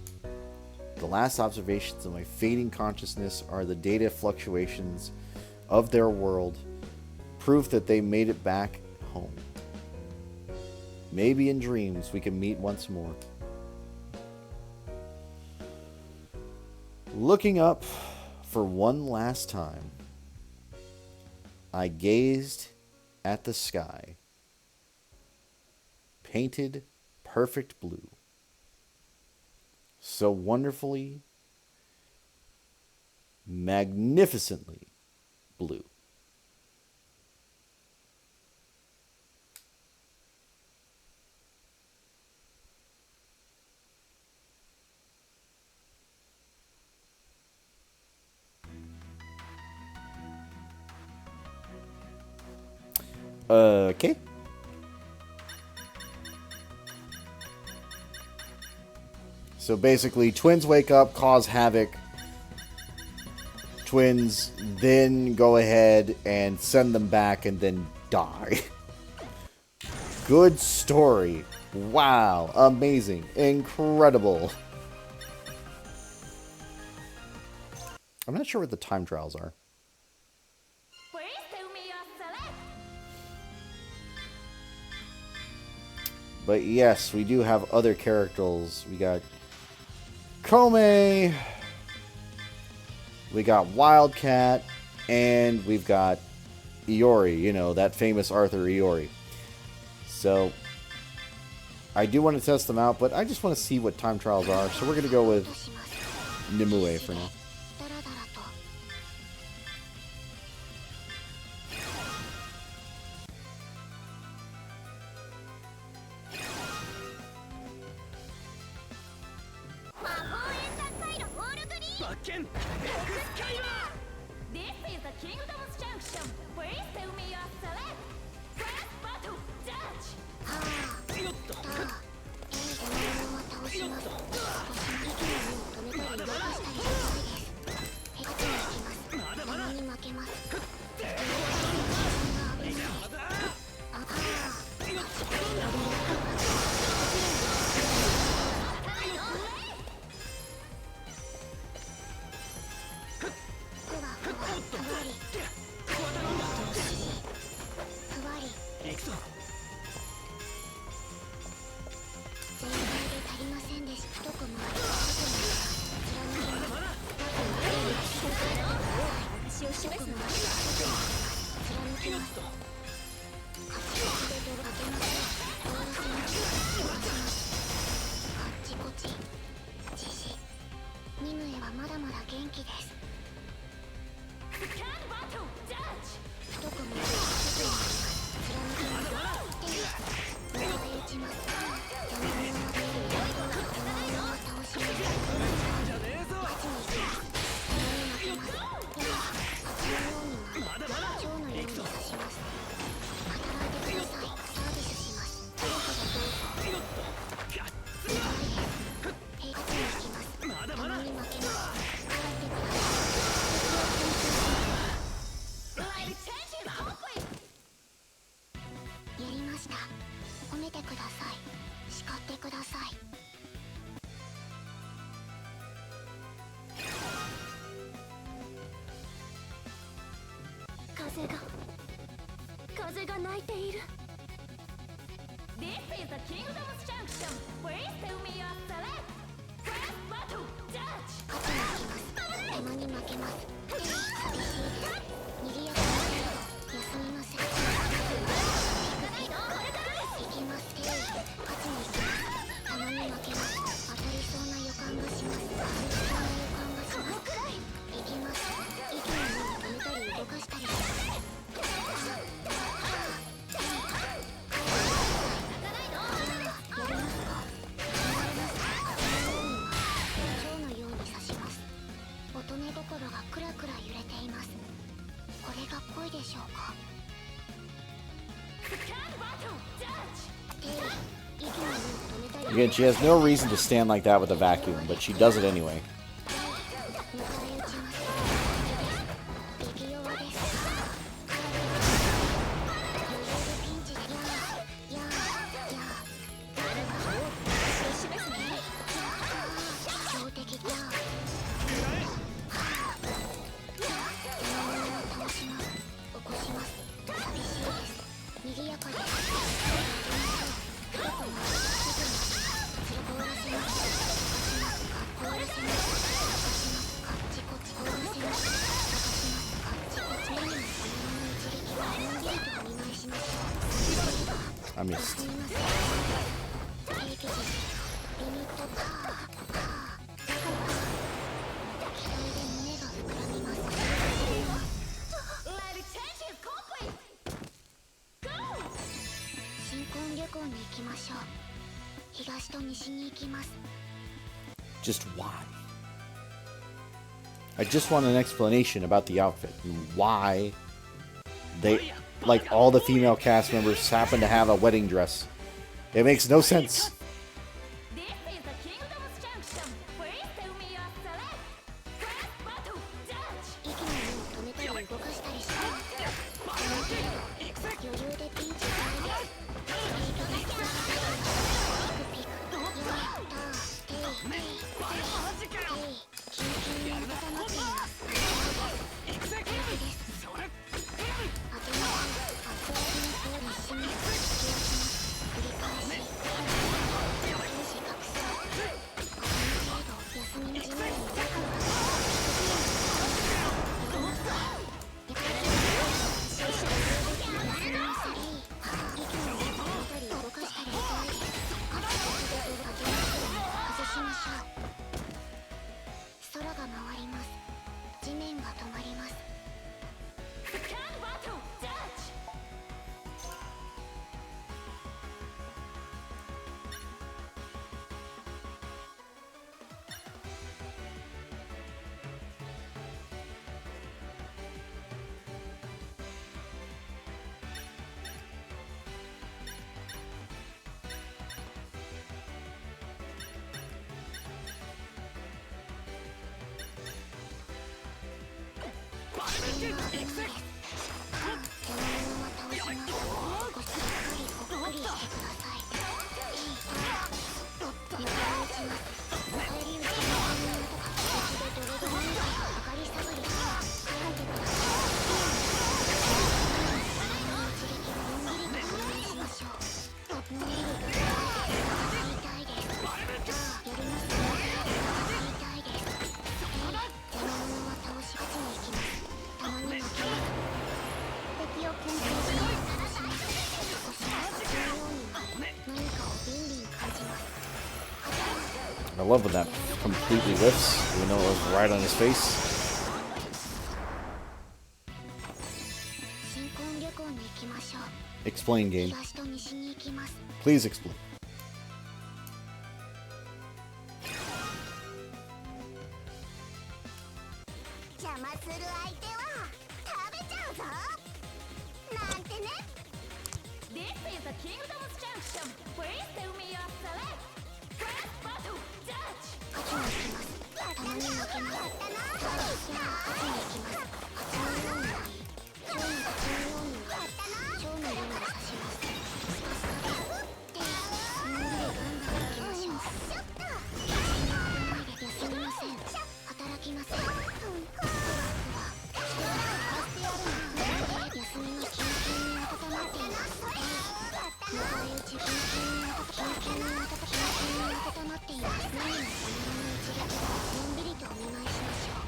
[SPEAKER 1] The last observations of my fading consciousness are the data fluctuations of their world, proof that they made it back home. Maybe in dreams we can meet once more. Looking up for one last time, I gazed at the sky, painted perfect blue, so wonderfully, magnificently blue. Okay. So basically, twins wake up, cause havoc. Twins then go ahead and send them back and then die. Good story. Wow. Amazing. Incredible. I'm not sure what the time trials are. But yes, we do have other characters. We got Kome, we got Wildcat, and we've got Iori, you know, that famous Arthur Iori. So, I do want to test them out, but I just want to see what time trials are. So we're going to go with Nimue for now.
[SPEAKER 2] This is the Kingdom's Junction. Please tell me your select. First battle, judge. This is the Kingdom's Junction. Please tell me your select. First battle, judge.
[SPEAKER 4] 山に負けます。寂しいです。賑やかです。休みません。行きますけど、勝ちに行きます。たまに負けます。当たりそうな予感がします。当たりそうな予感がします。行きます。息の根を止めたり動かしたりします。乙女心がクラクラ揺れています。これが恋でしょうか。
[SPEAKER 1] Again, she has no reason to stand like that with a vacuum, but she does it anyway. I missed.
[SPEAKER 4] 平気ですリミットパワー期待で胸が膨らみます
[SPEAKER 2] Life change is complete. Go.
[SPEAKER 4] 新婚旅行に行きましょう東と西に行きます
[SPEAKER 1] Just why? I just want an explanation about the outfit and why they, like all the female cast members, happen to have a wedding dress. It makes no sense.
[SPEAKER 2] This is the Kingdom's Junction. Please tell me your select. Press battle. Judge.
[SPEAKER 4] 息の根を止めたり動かしたりしますその程度余裕でピンチ大です平気ですピクピクヨーターテイテイテイテイキンキンに温まっています平気です当てます熱々の方にしみ引き寄せます繰り返し闘志覚醒この程度休みの地面にザクザク空が回ります地面が止まります
[SPEAKER 2] Scan battle. Judge. 敵を牽制し探しますそしてそのようには何かをビンビン感じます
[SPEAKER 1] I love when that completely lifts, even though it was right on his face.
[SPEAKER 4] 新婚旅行に行きましょう
[SPEAKER 1] Explain, game.
[SPEAKER 4] 東と西に行きます
[SPEAKER 1] Please explain.
[SPEAKER 4] 邪魔する相手は食べちゃうぞなんてね
[SPEAKER 2] This is the Kingdom's Junction. Please tell me your select. Press battle. Judge.
[SPEAKER 4] 勝ちに行きますたまに負けますでも勝ちに行きますそのように今日のそのように超のように刺しますスカスカですのんびりガンガン行きましょう休みません働きませんふわふわ休みのキンキンに温まっています迎え撃ちキンキンに温まっています何もそのまま一撃のんびりとお見舞いしましょ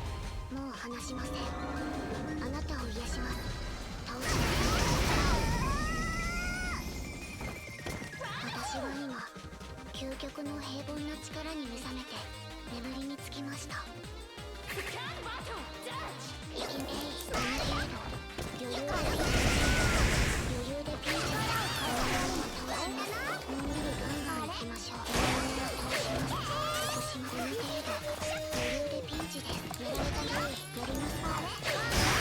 [SPEAKER 4] うもう話しませんあなたを癒します倒します私は今究極の平凡な力に目覚めて眠りにつきました
[SPEAKER 2] Scan battle. Judge.
[SPEAKER 4] 生きめいこの程度余裕でピンチこのように倒しますのんびりガンガン行きましょう倒しますこの程度余裕でピンチですやられたようやりますかこ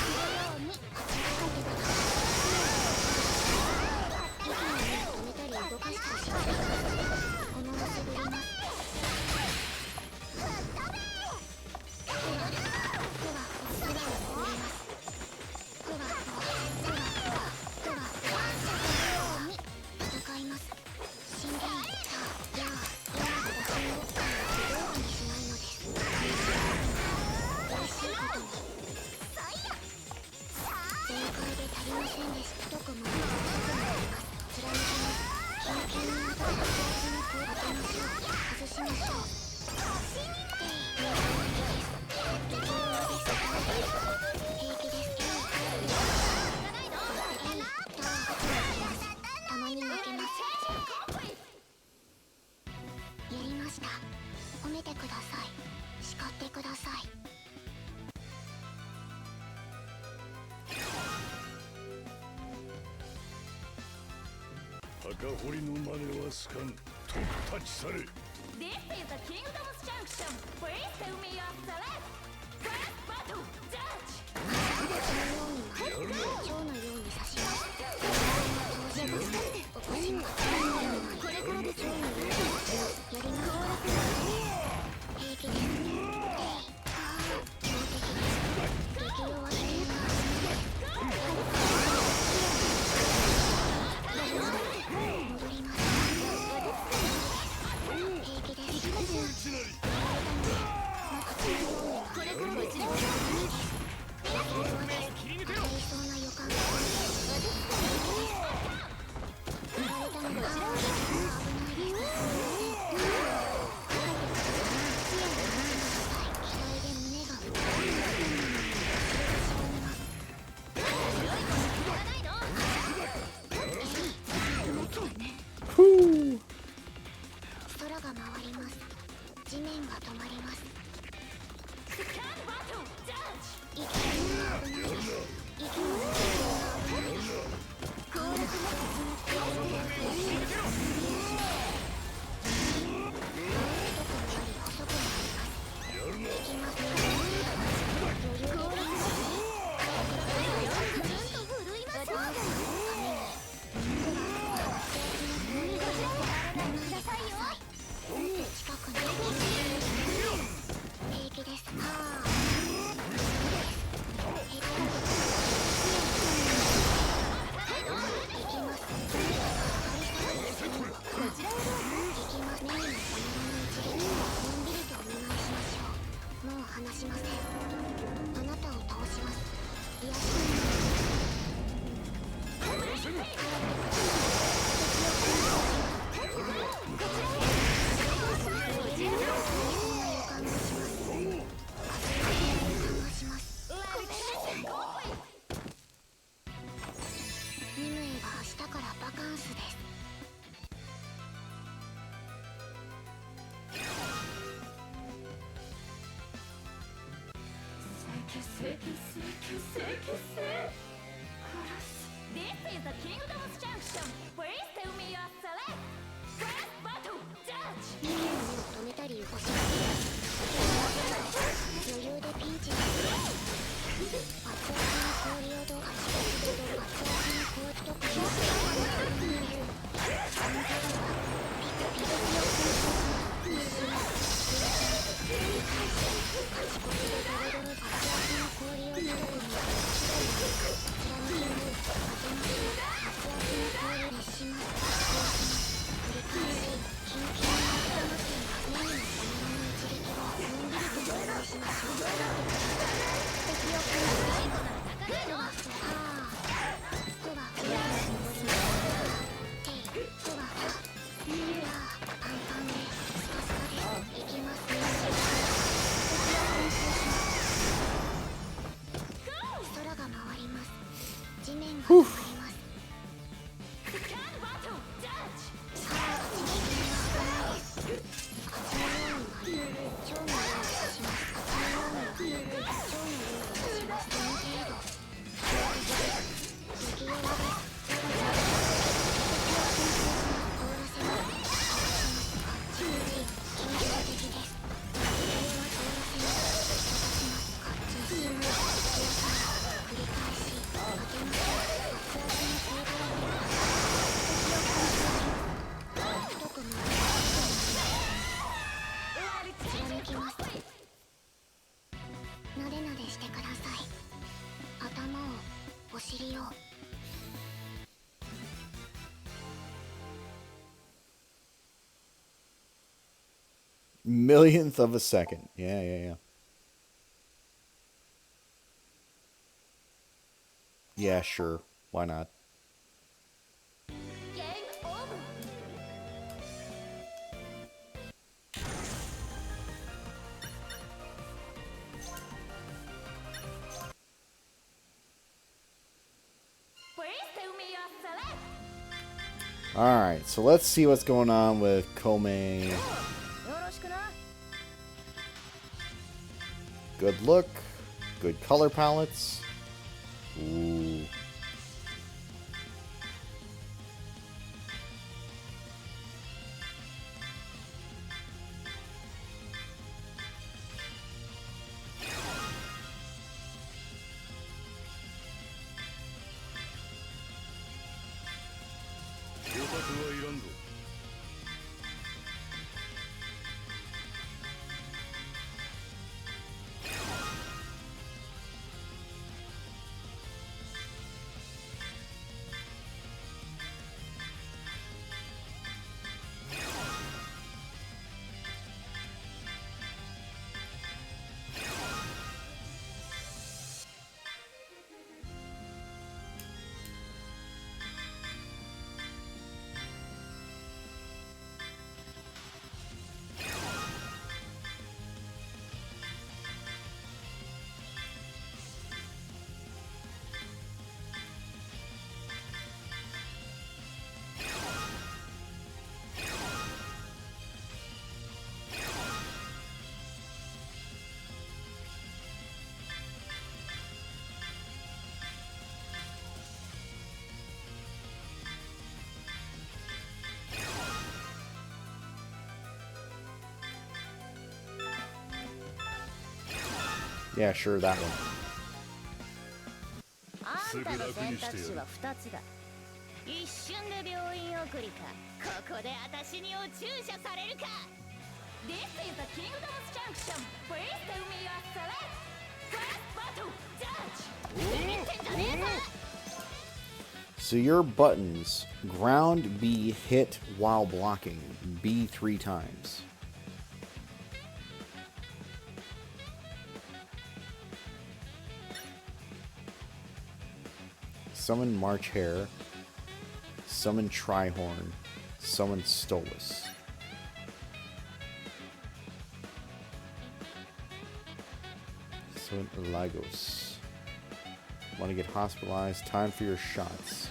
[SPEAKER 4] のように勝ち上がってください息の根を止めたり動かしたりしますこのままぶりますたまに負けます
[SPEAKER 5] 深掘りの真似はすかん。と立ち去れ。
[SPEAKER 2] This is the Kingdom's Junction. Please tell me your select. First battle, judge.
[SPEAKER 4] 蝶のように刺します。おかしなこれからで蝶のようにやりますか。平気です。強敵です。敵を忘れます。戻ります。平気です。これからで蝶のように当たりそうな予感がします。振られたのが危ないです。期待で胸が膨らみます。空が回ります。地面が止まります。
[SPEAKER 2] Second battle, judge.
[SPEAKER 4] 息が危ないです。息が危ないです。強力な鉄の強力な太くもあり細くもあります。いきます。余裕で近くに平気です。はあ。行きます。目にも止まらぬ一撃をのんびりとお願いしましょう。もう話しません。あなたを倒します。癒やしニムエは明日からバカンスです。
[SPEAKER 2] This is the Kingdom's Junction. Please tell me your select. First battle, judge.
[SPEAKER 4] ニムエの目を止めたり動かします。余裕でピンチです。熱々の氷をどうかし熱々の氷とかし尻を
[SPEAKER 1] Millionth of a second. Yeah. Yeah, sure. Why not?
[SPEAKER 2] Game over. Please tell me your select.
[SPEAKER 1] Alright, so let's see what's going on with Komei. Good look. Good color palettes. Ooh. Yeah, sure, that one.
[SPEAKER 2] あんたの選択肢は2つだ。一瞬で病院送りか、ここで私にお注射されるか。This is the Kingdom's Junction. Please tell me your select. First battle, judge. ビビってんじゃねえぞ。
[SPEAKER 1] So your buttons: ground B, hit while blocking, B 3 times. Summon March Hare. Summon Trihorn. Summon Stolas. Summon Lagos. Want to get hospitalized? Time for your shots.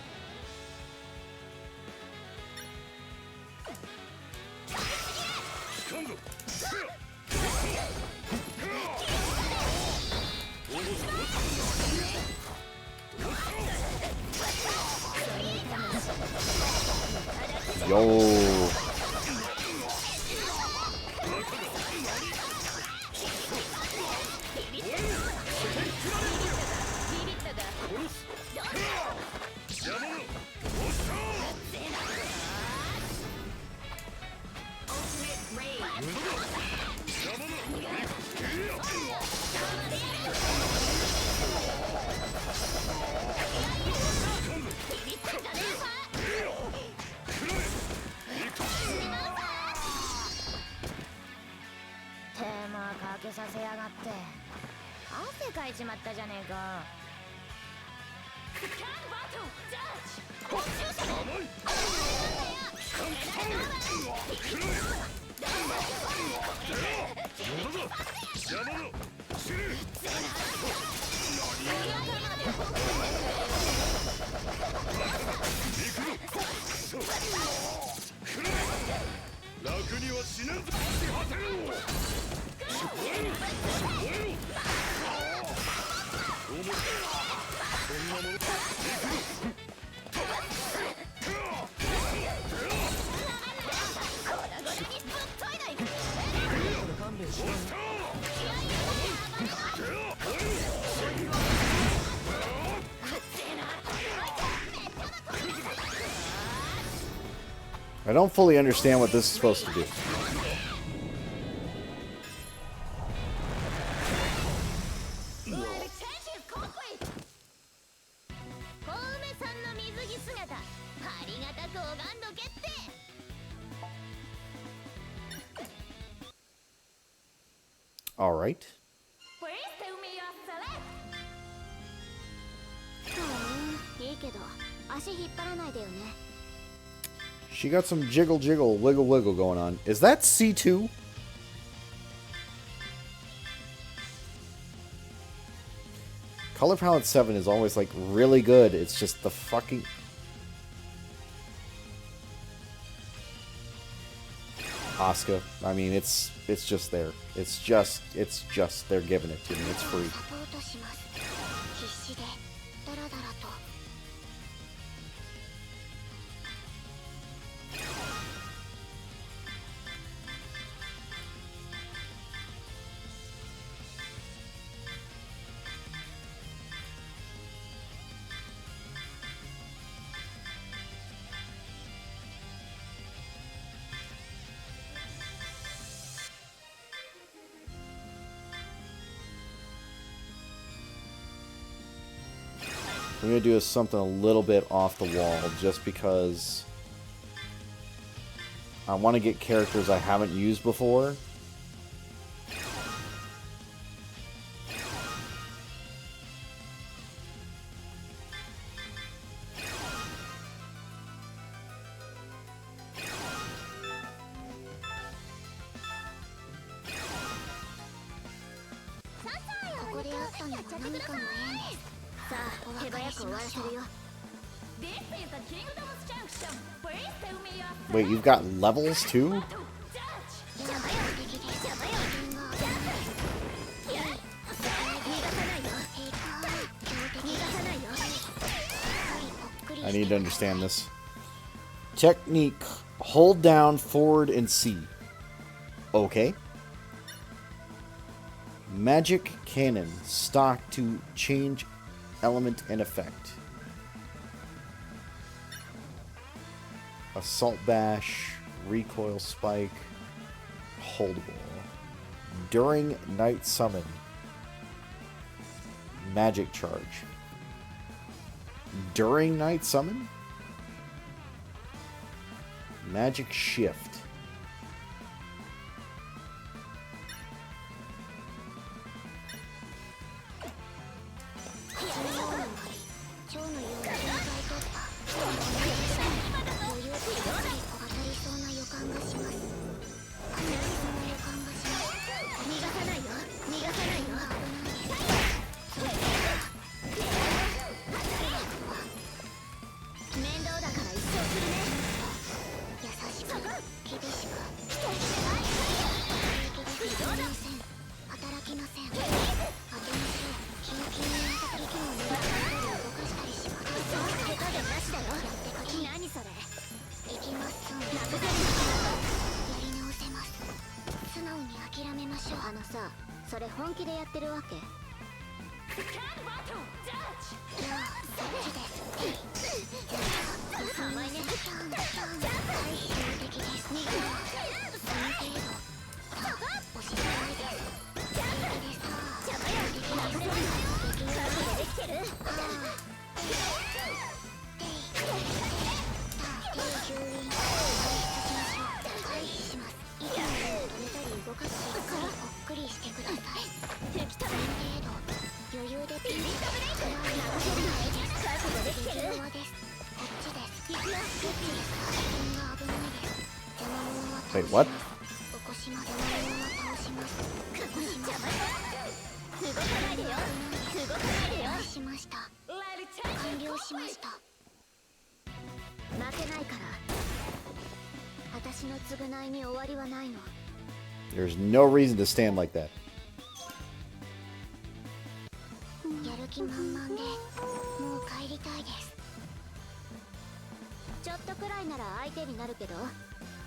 [SPEAKER 1] Yo. I don't fully understand what this is supposed to do. All right.
[SPEAKER 2] Please tell me your select.
[SPEAKER 4] いいけど足引っ張らないでよね。
[SPEAKER 1] She got some jiggle jiggle, wiggle wiggle going on. Is that C2? Color palette 7 is always like really good. It's just the fucking Asuka. I mean, it's just there. It's just they're giving it to me. It's free. I'm going to do something a little bit off the wall just because I want to get characters I haven't used before. Wait, you've got levels too? I need to understand this. Technique. Hold down, forward, and C. Okay. Magic cannon. Stock to change element and effect. Assault bash. Recoil spike. Holdable. During night summon. Magic charge. During night summon? Magic shift. Wait, what? There's no reason to stand like that.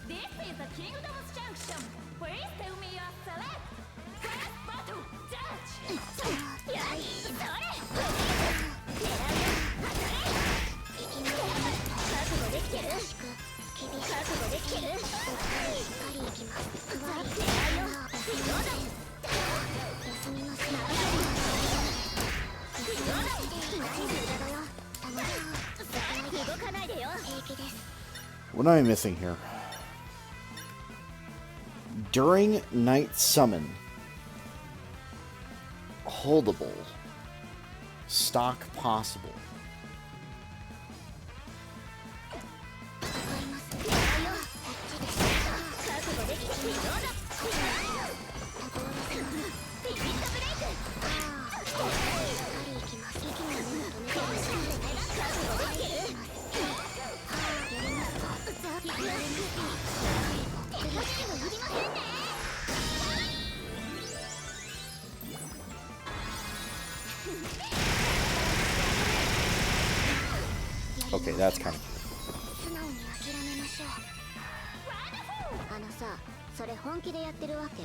[SPEAKER 2] This is the Kingdom's Junction. Please tell me your select. First battle, judge.
[SPEAKER 1] What am I missing here? During night summon. Holdable. Stock possible. Okay, that's kind of cool.
[SPEAKER 4] あのさ、それ本気でやってるわけ？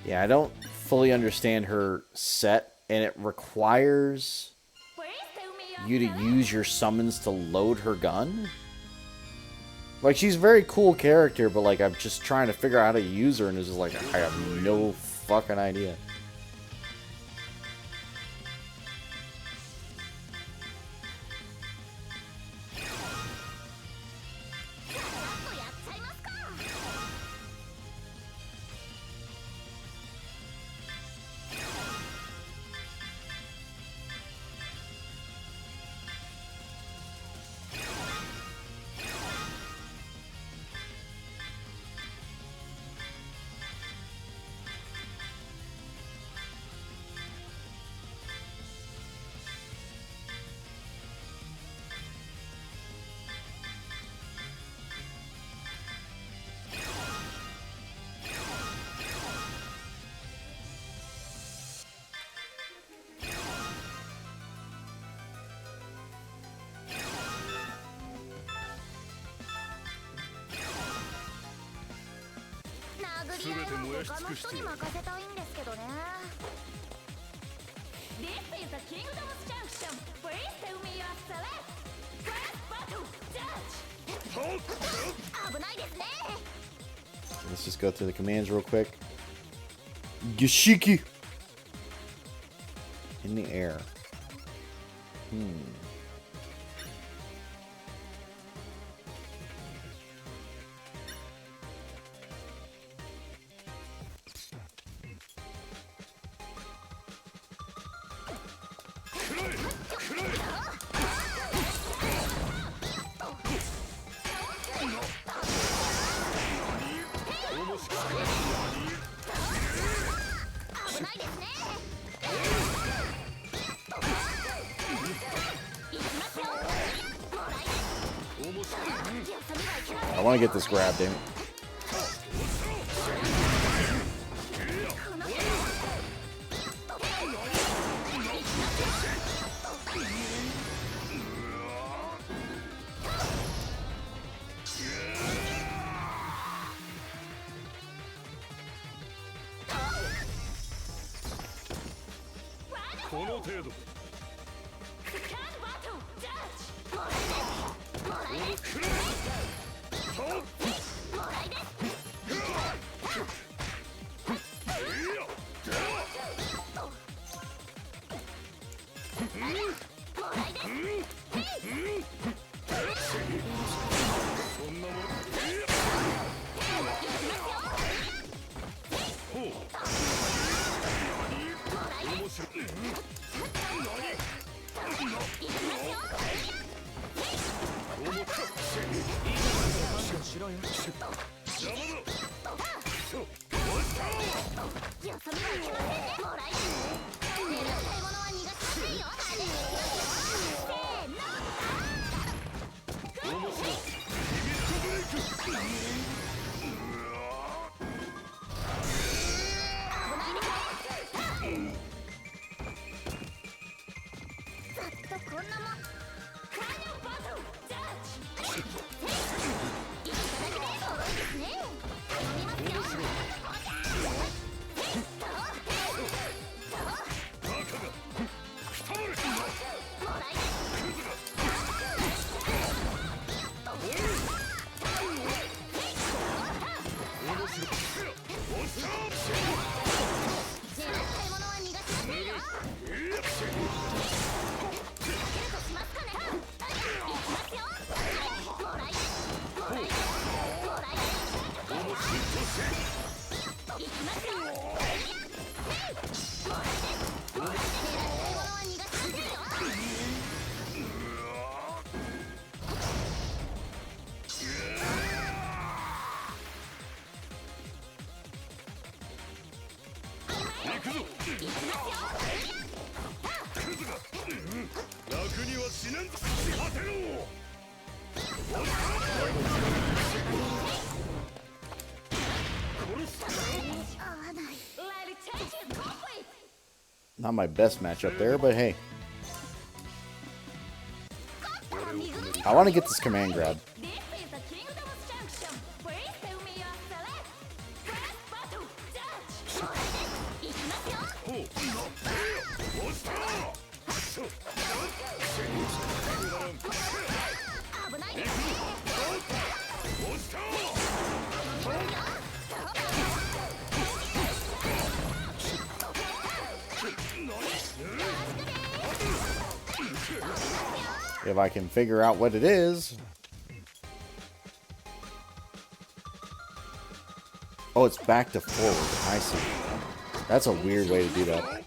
[SPEAKER 1] Yeah, I don't fully understand her set, and it requires you to use your summons to load her gun. Like, she's a very cool character, but like I'm just trying to figure out how to use her, and it's just like I have no fucking idea. Let's just go through the commands real quick. Gashiki. In the air. I want to get this grab, damn it. Not my best matchup there, but hey. I want to get this command grab. If I can figure out what it is. Oh, it's back to forward. I see. That's a weird way to do that.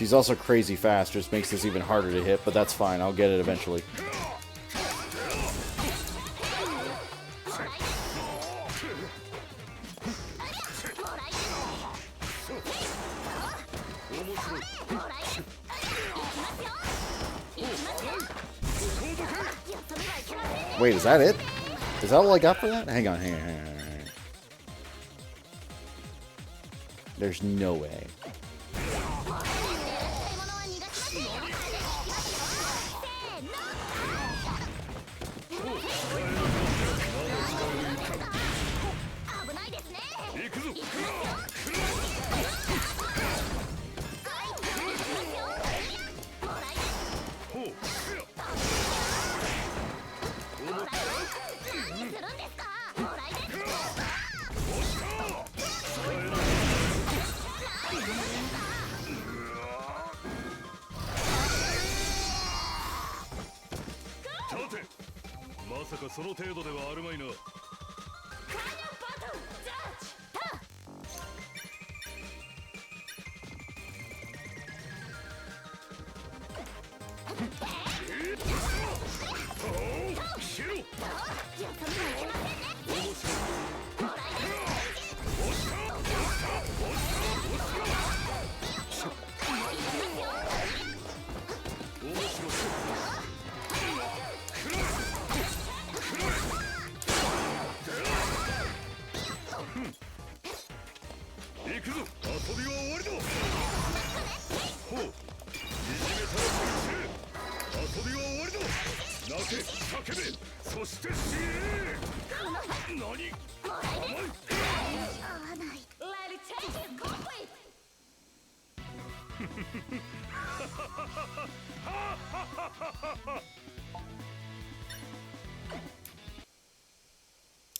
[SPEAKER 1] She's also crazy fast, just makes this even harder to hit, but that's fine. I'll get it eventually. Wait, is that it? Is that all I got for that? Hang on, hang on. There's no way.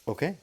[SPEAKER 1] Okay.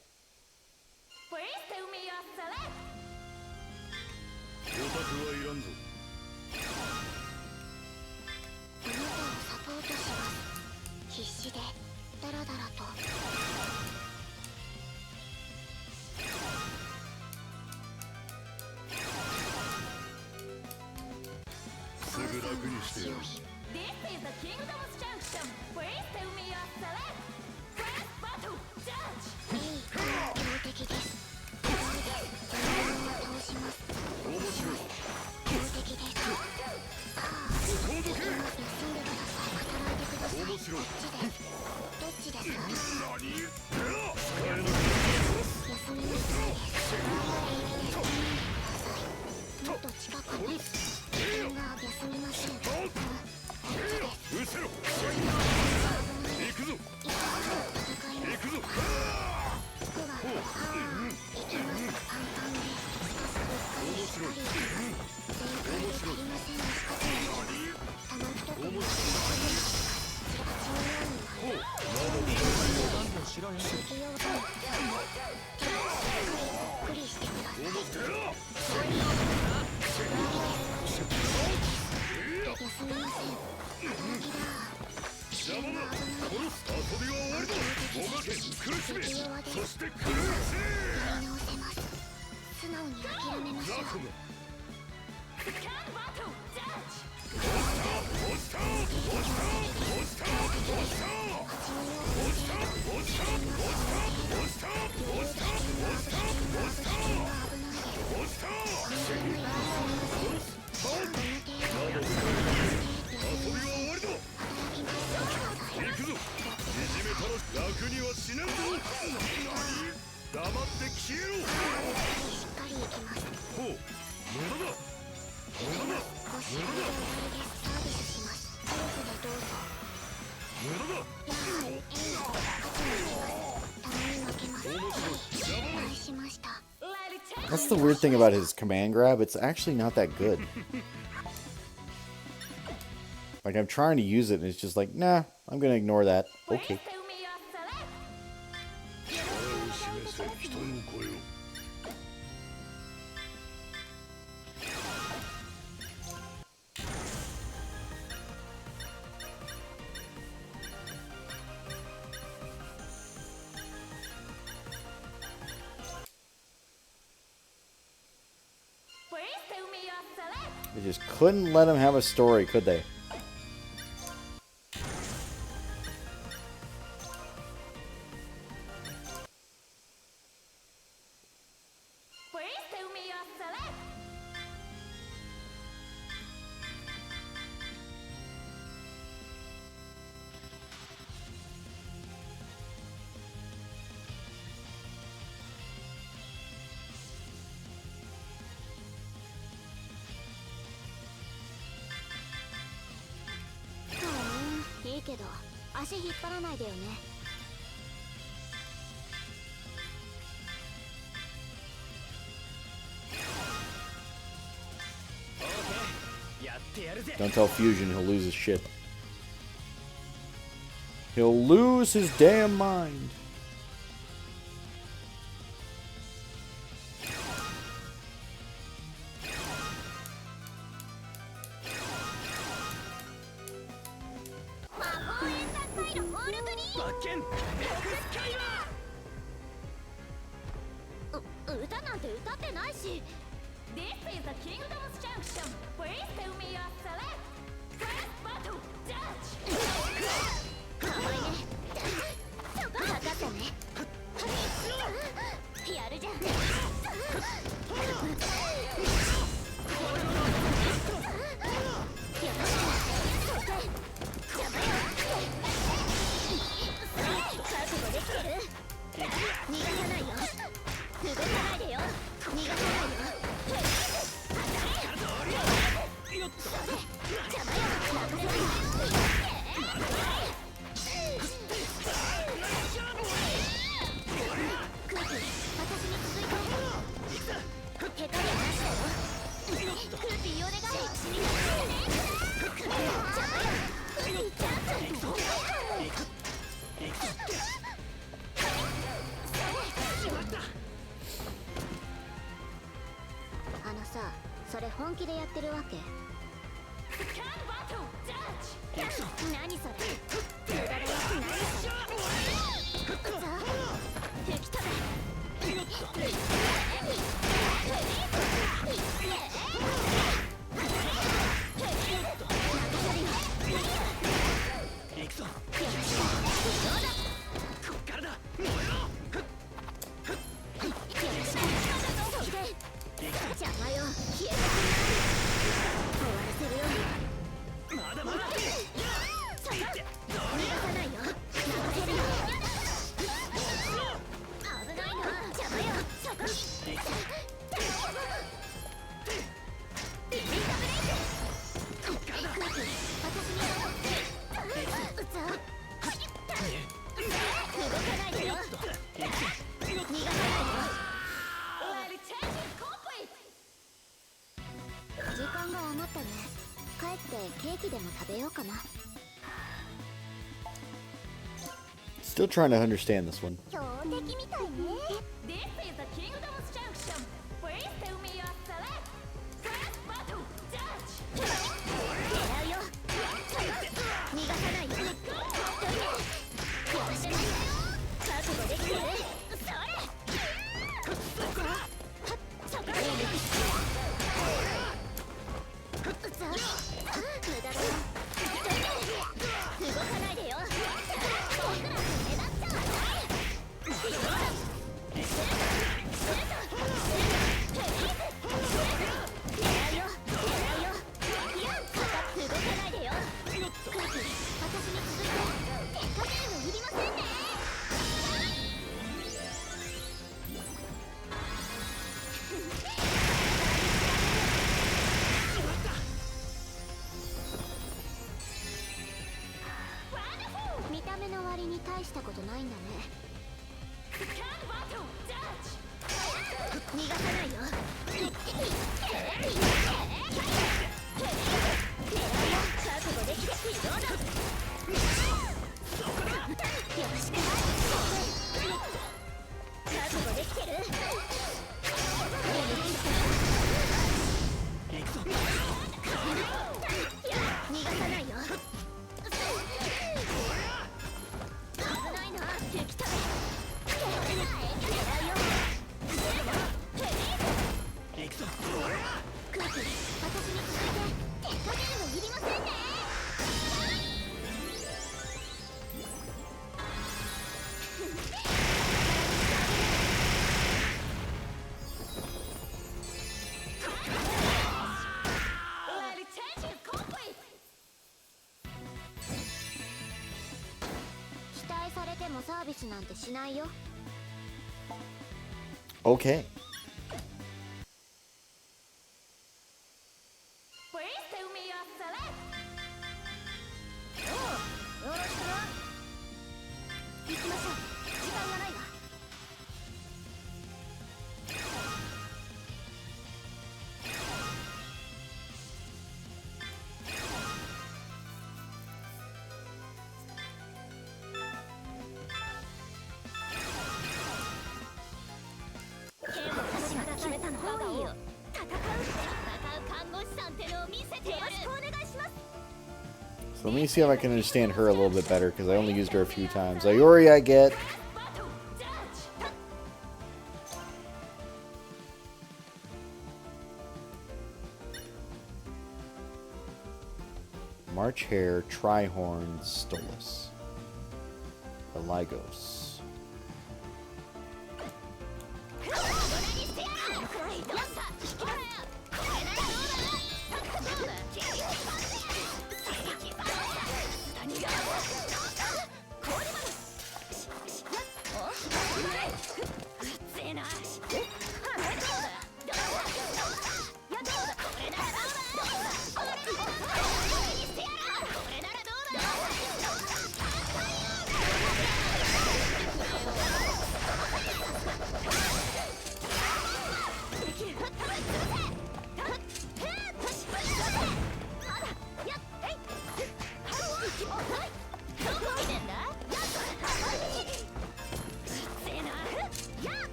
[SPEAKER 1] That's the weird thing about his command grab. It's actually not that good. Like, I'm trying to use it, and it's just like, nah, I'm gonna ignore that. Okay.
[SPEAKER 5] 示せ人の声を
[SPEAKER 1] They just couldn't let him have a story, could they? Don't tell Fusion he'll lose his shit. He'll lose his damn mind. Still trying to understand this one.
[SPEAKER 4] めの割に大したことないんだね。逃がさないよ。覚悟できてどうだ。よろしく。覚悟できてる。逃がさないよ。危ないな。敵対空気、私に続いて手加減はいりませんね。期待されてもサービスなんてしないよ。
[SPEAKER 1] Okay. So let me see if I can understand her a little bit better, because I only used her a few times. Ayori, I get. March Hare, Trihorn, Stolas. Eligos.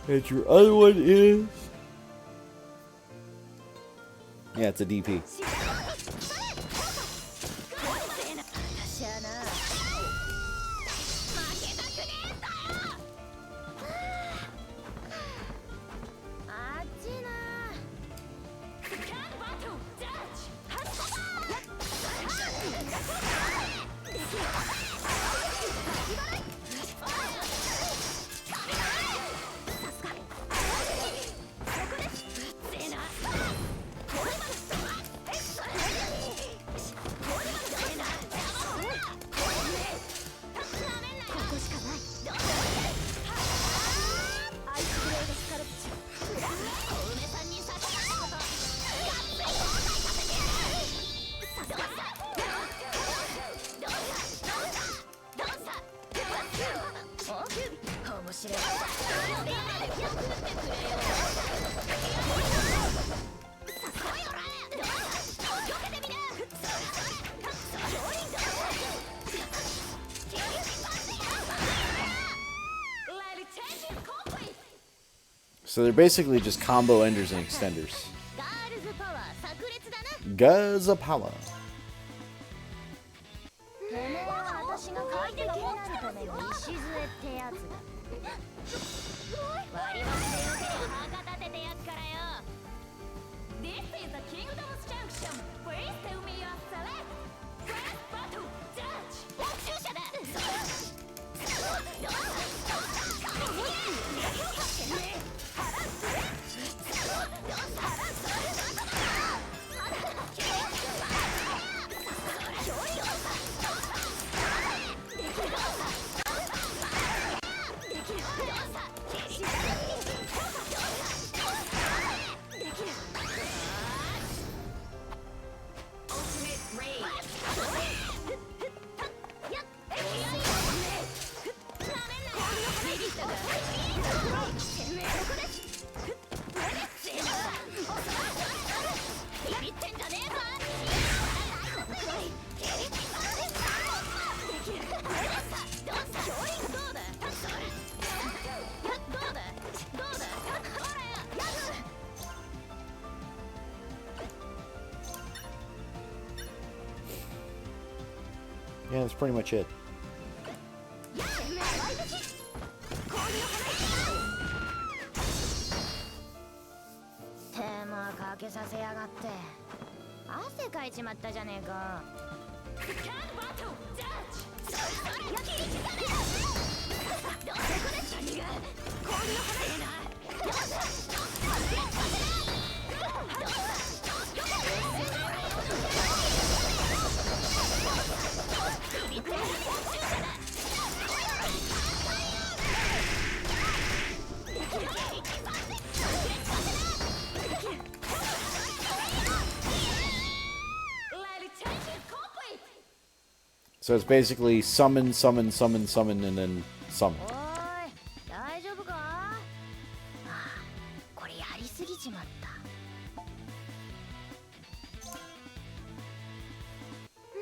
[SPEAKER 1] And your other one is... Yeah, it's a DP. So they're basically just combo enders and extenders. Gaza power. Yeah, that's pretty much it.
[SPEAKER 2] 手間かけさせやがって汗かいちまったじゃねえか。
[SPEAKER 1] So it's basically summon, summon, summon, summon, and then summon.
[SPEAKER 2] おーい、大丈夫か？ああ、これやりすぎちまった。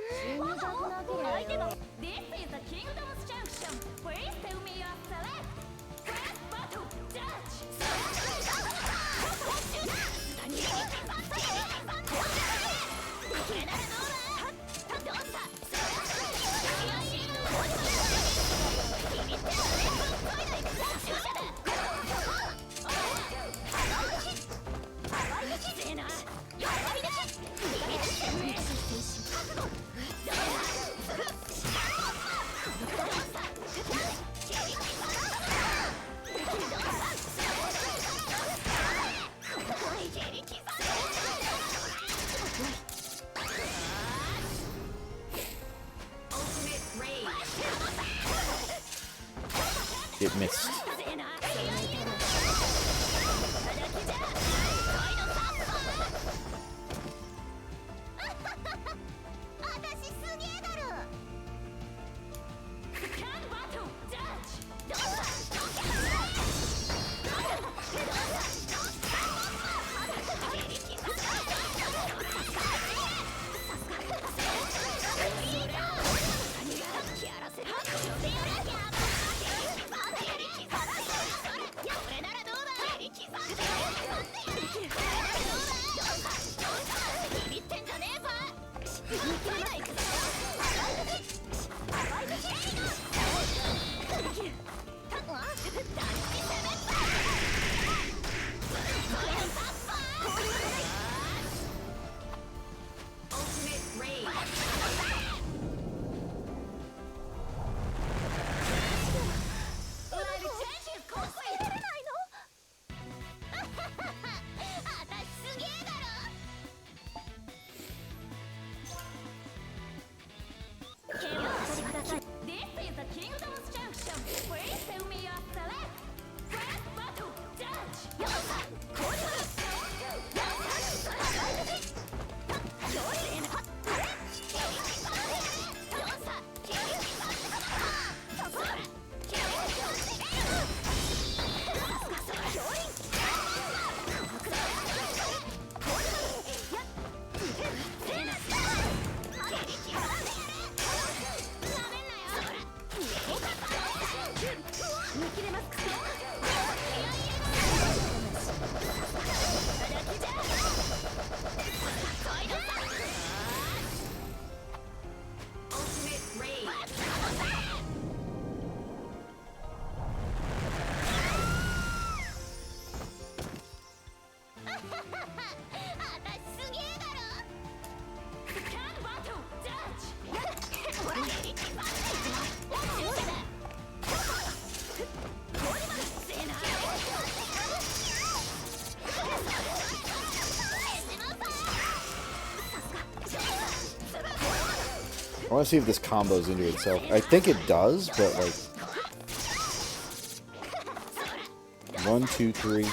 [SPEAKER 2] 死にたくなければよ。This is the Kingdom's Junction. Please tell me your select. First battle, judge.
[SPEAKER 1] It missed. 切れますか。I want to see if this combos into itself. I think it does, but like 1, 2, 3.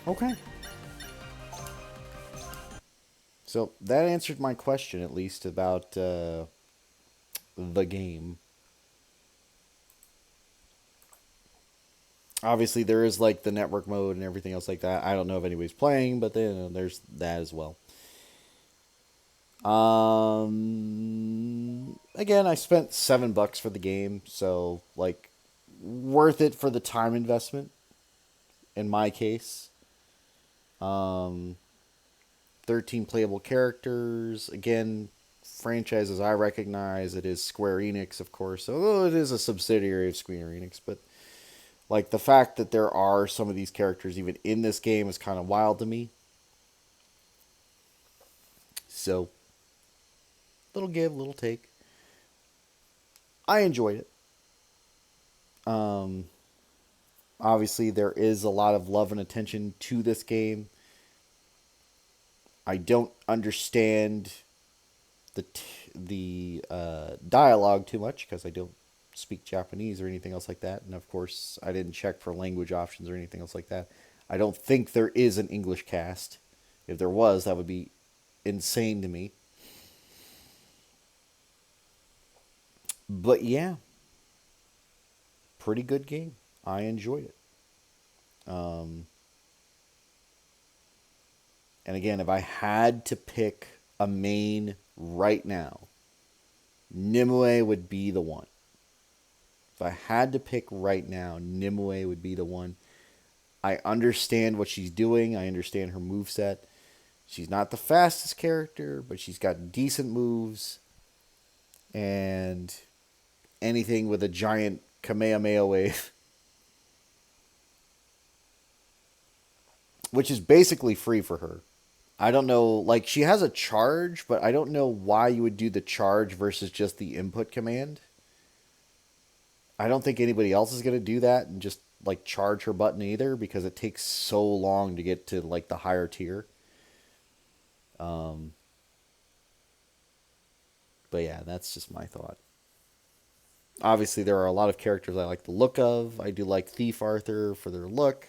[SPEAKER 1] Okay. So that answered my question, at least, about the game. Obviously, there is like the network mode and everything else like that. I don't know if anybody's playing, but then there's that as well. Again, I spent $7 for the game, so like worth it for the time investment. In my case, 13 playable characters. Again, franchises I recognize. It is Square Enix, of course, although it is a subsidiary of Square Enix. But like the fact that there are some of these characters even in this game is kind of wild to me. So, little give, little take. I enjoyed it. Um, Obviously, there is a lot of love and attention to this game. I don't understand the dialogue too much because I don't speak Japanese or anything else like that. And of course, I didn't check for language options or anything else like that. I don't think there is an English cast. If there was, that would be insane to me. But yeah, pretty good game. I enjoyed it. And again, if I had to pick a main right now, Nimue would be the one. If I had to pick right now, Nimue would be the one. I understand what she's doing. I understand her moveset. She's not the fastest character, but she's got decent moves. And anything with a giant Kamehameha wave, which is basically free for her. I don't know, like she has a charge, but I don't know why you would do the charge versus just the input command. I don't think anybody else is going to do that and just like charge her button either because it takes so long to get to like the higher tier. But yeah, that's just my thought. Obviously, there are a lot of characters I like the look of. I do like Thief Arthur for their look.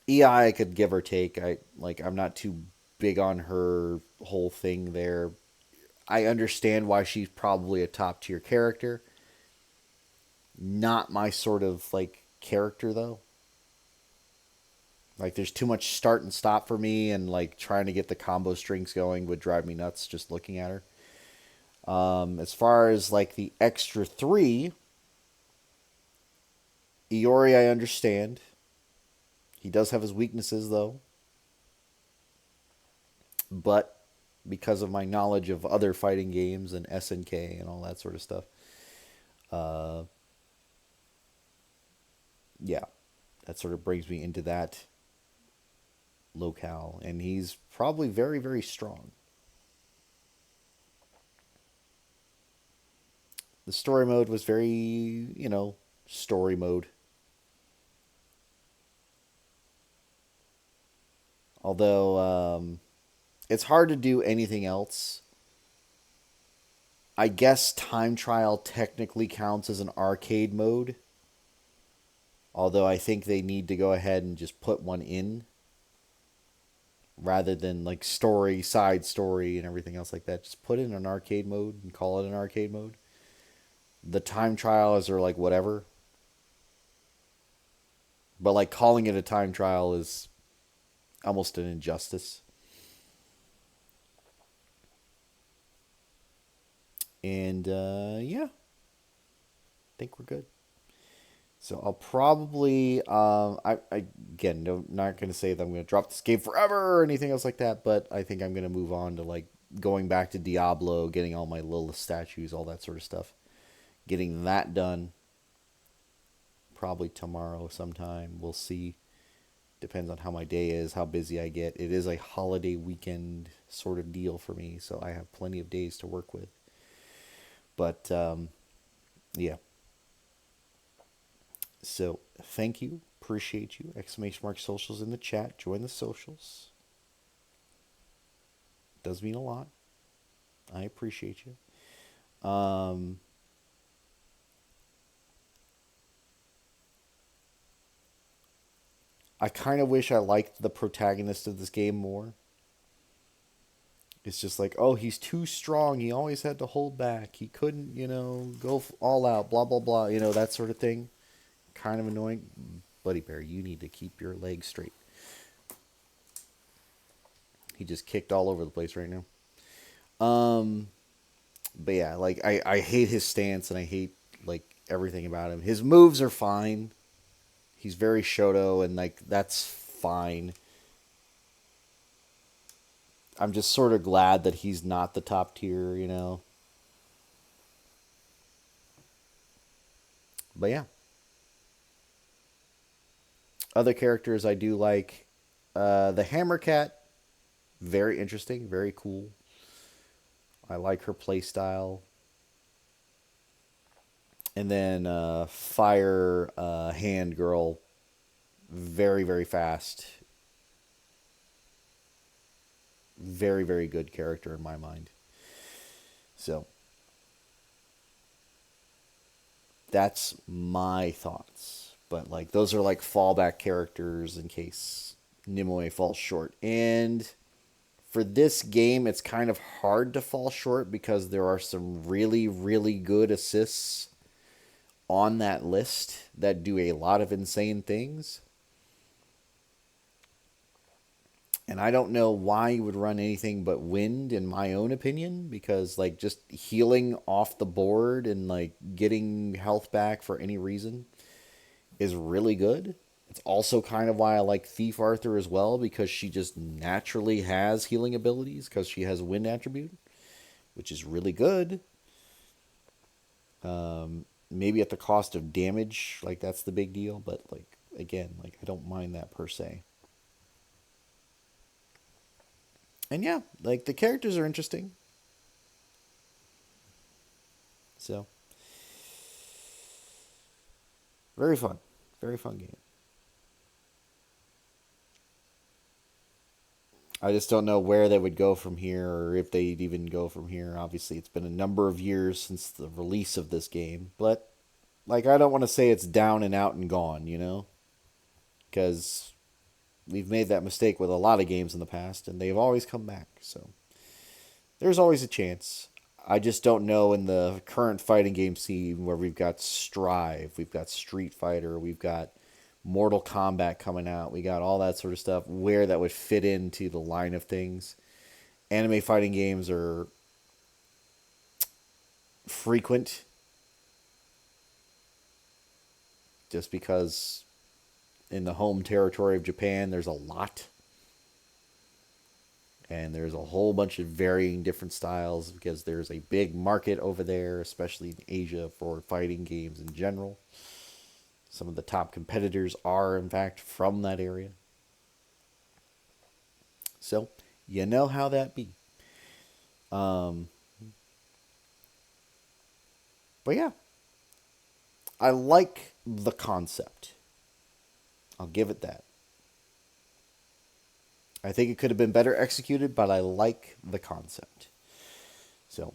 [SPEAKER 1] EI I could give or take. I'm not too big on her whole thing there. I understand why she's probably a top tier character. Not my sort of like character though. Like there's too much start and stop for me, and like trying to get the combo strings going would drive me nuts just looking at her. As far as like the extra three, Iori I understand. He does have his weaknesses though. But because of my knowledge of other fighting games and SNK and all that sort of stuff, uh, yeah, that sort of brings me into that locale. And he's probably very, very strong. The story mode was very, story mode. Although it's hard to do anything else. I guess Time Trial technically counts as an arcade mode. Although I think they need to go ahead and just put one in. Rather than like story, side story, and everything else like that. Just put it in an arcade mode and call it an arcade mode. The time trials are like whatever. But like calling it a time trial is almost an injustice. And yeah, I think we're good. So I'll probably, again, no, not going to say that I'm going to drop this game forever or anything else like that, but I think I'm going to move on to like going back to Diablo, getting all my Lilith statues, all that sort of stuff. Getting that done probably tomorrow sometime. We'll see. Depends on how my day is, how busy I get. It is a holiday weekend sort of deal for me, so I have plenty of days to work with. But, yeah. So, thank you. Appreciate you. Exclamation mark socials in the chat. Join the socials. Does mean a lot. I appreciate you. I kind of wish I liked the protagonist of this game more. It's just like, oh, he's too strong. He always had to hold back. He couldn't, go all out, blah, blah, blah, that sort of thing. Kind of annoying. Buddy Bear, you need to keep your legs straight. He just kicked all over the place right now. But yeah, like, I hate his stance and I hate, like, everything about him. His moves are fine. He's very Shoto and, like, that's fine. I'm just sort of glad that he's not the top tier. But yeah. Other characters I do like. The Hammer Cat, very interesting, very cool. I like her playstyle. And then Fire Hand Girl, very, very fast. Very, very good character in my mind. So, that's my thoughts. But, like, those are, like, fallback characters in case Nimue falls short. And for this game, it's kind of hard to fall short because there are some really, really good assists on that list that do a lot of insane things. And I don't know why you would run anything but wind, in my own opinion, because, like, just healing off the board and, like, getting health back for any reason is really good. It's also kind of why I like Thief Arthur as well, because she just naturally has healing abilities because she has wind attribute, which is really good. Maybe at the cost of damage, like, that's the big deal, but, like, again, like, I don't mind that per se. And yeah, like, the characters are interesting. So, very fun. Very fun game. I just don't know where they would go from here, or if they'd even go from here. Obviously, it's been a number of years since the release of this game. But, like, I don't want to say it's down and out and gone, because we've made that mistake with a lot of games in the past, and they've always come back. So there's always a chance. I just don't know in the current fighting game scene where we've got Strive, we've got Street Fighter, we've got Mortal Kombat coming out, we got all that sort of stuff, where that would fit into the line of things. Anime fighting games are frequent just because in the home territory of Japan, there's a lot. And there's a whole bunch of varying different styles because there's a big market over there, especially in Asia, for fighting games in general. Some of the top competitors are, in fact, from that area. So, you know how that be. But yeah, I like the concept. I'll give it that. I think it could have been better executed, but I like the concept. So,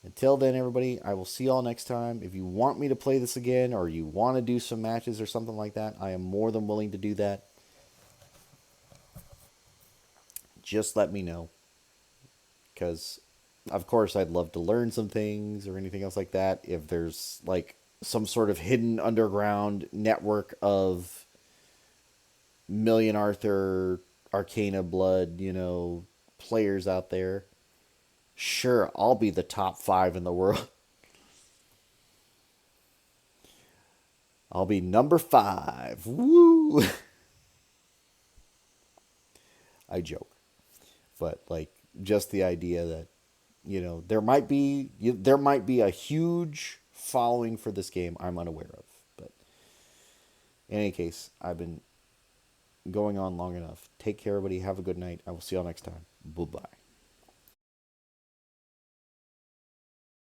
[SPEAKER 1] until then, everybody, I will see y'all next time. If you want me to play this again, or you want to do some matches or something like that, I am more than willing to do that. Just let me know. Because, of course, I'd love to learn some things or anything else like that. If there's, like, some sort of hidden underground network of Million Arthur, Arcana Blood, players out there, sure, I'll be the top 5 in the world. I'll be number 5. Woo! I joke. But, like, just the idea that, there might be a huge following for this game I'm unaware of. But in any case, I've been going on long enough. Take care, everybody. Have a good night. I will see y'all next time. Bye-bye.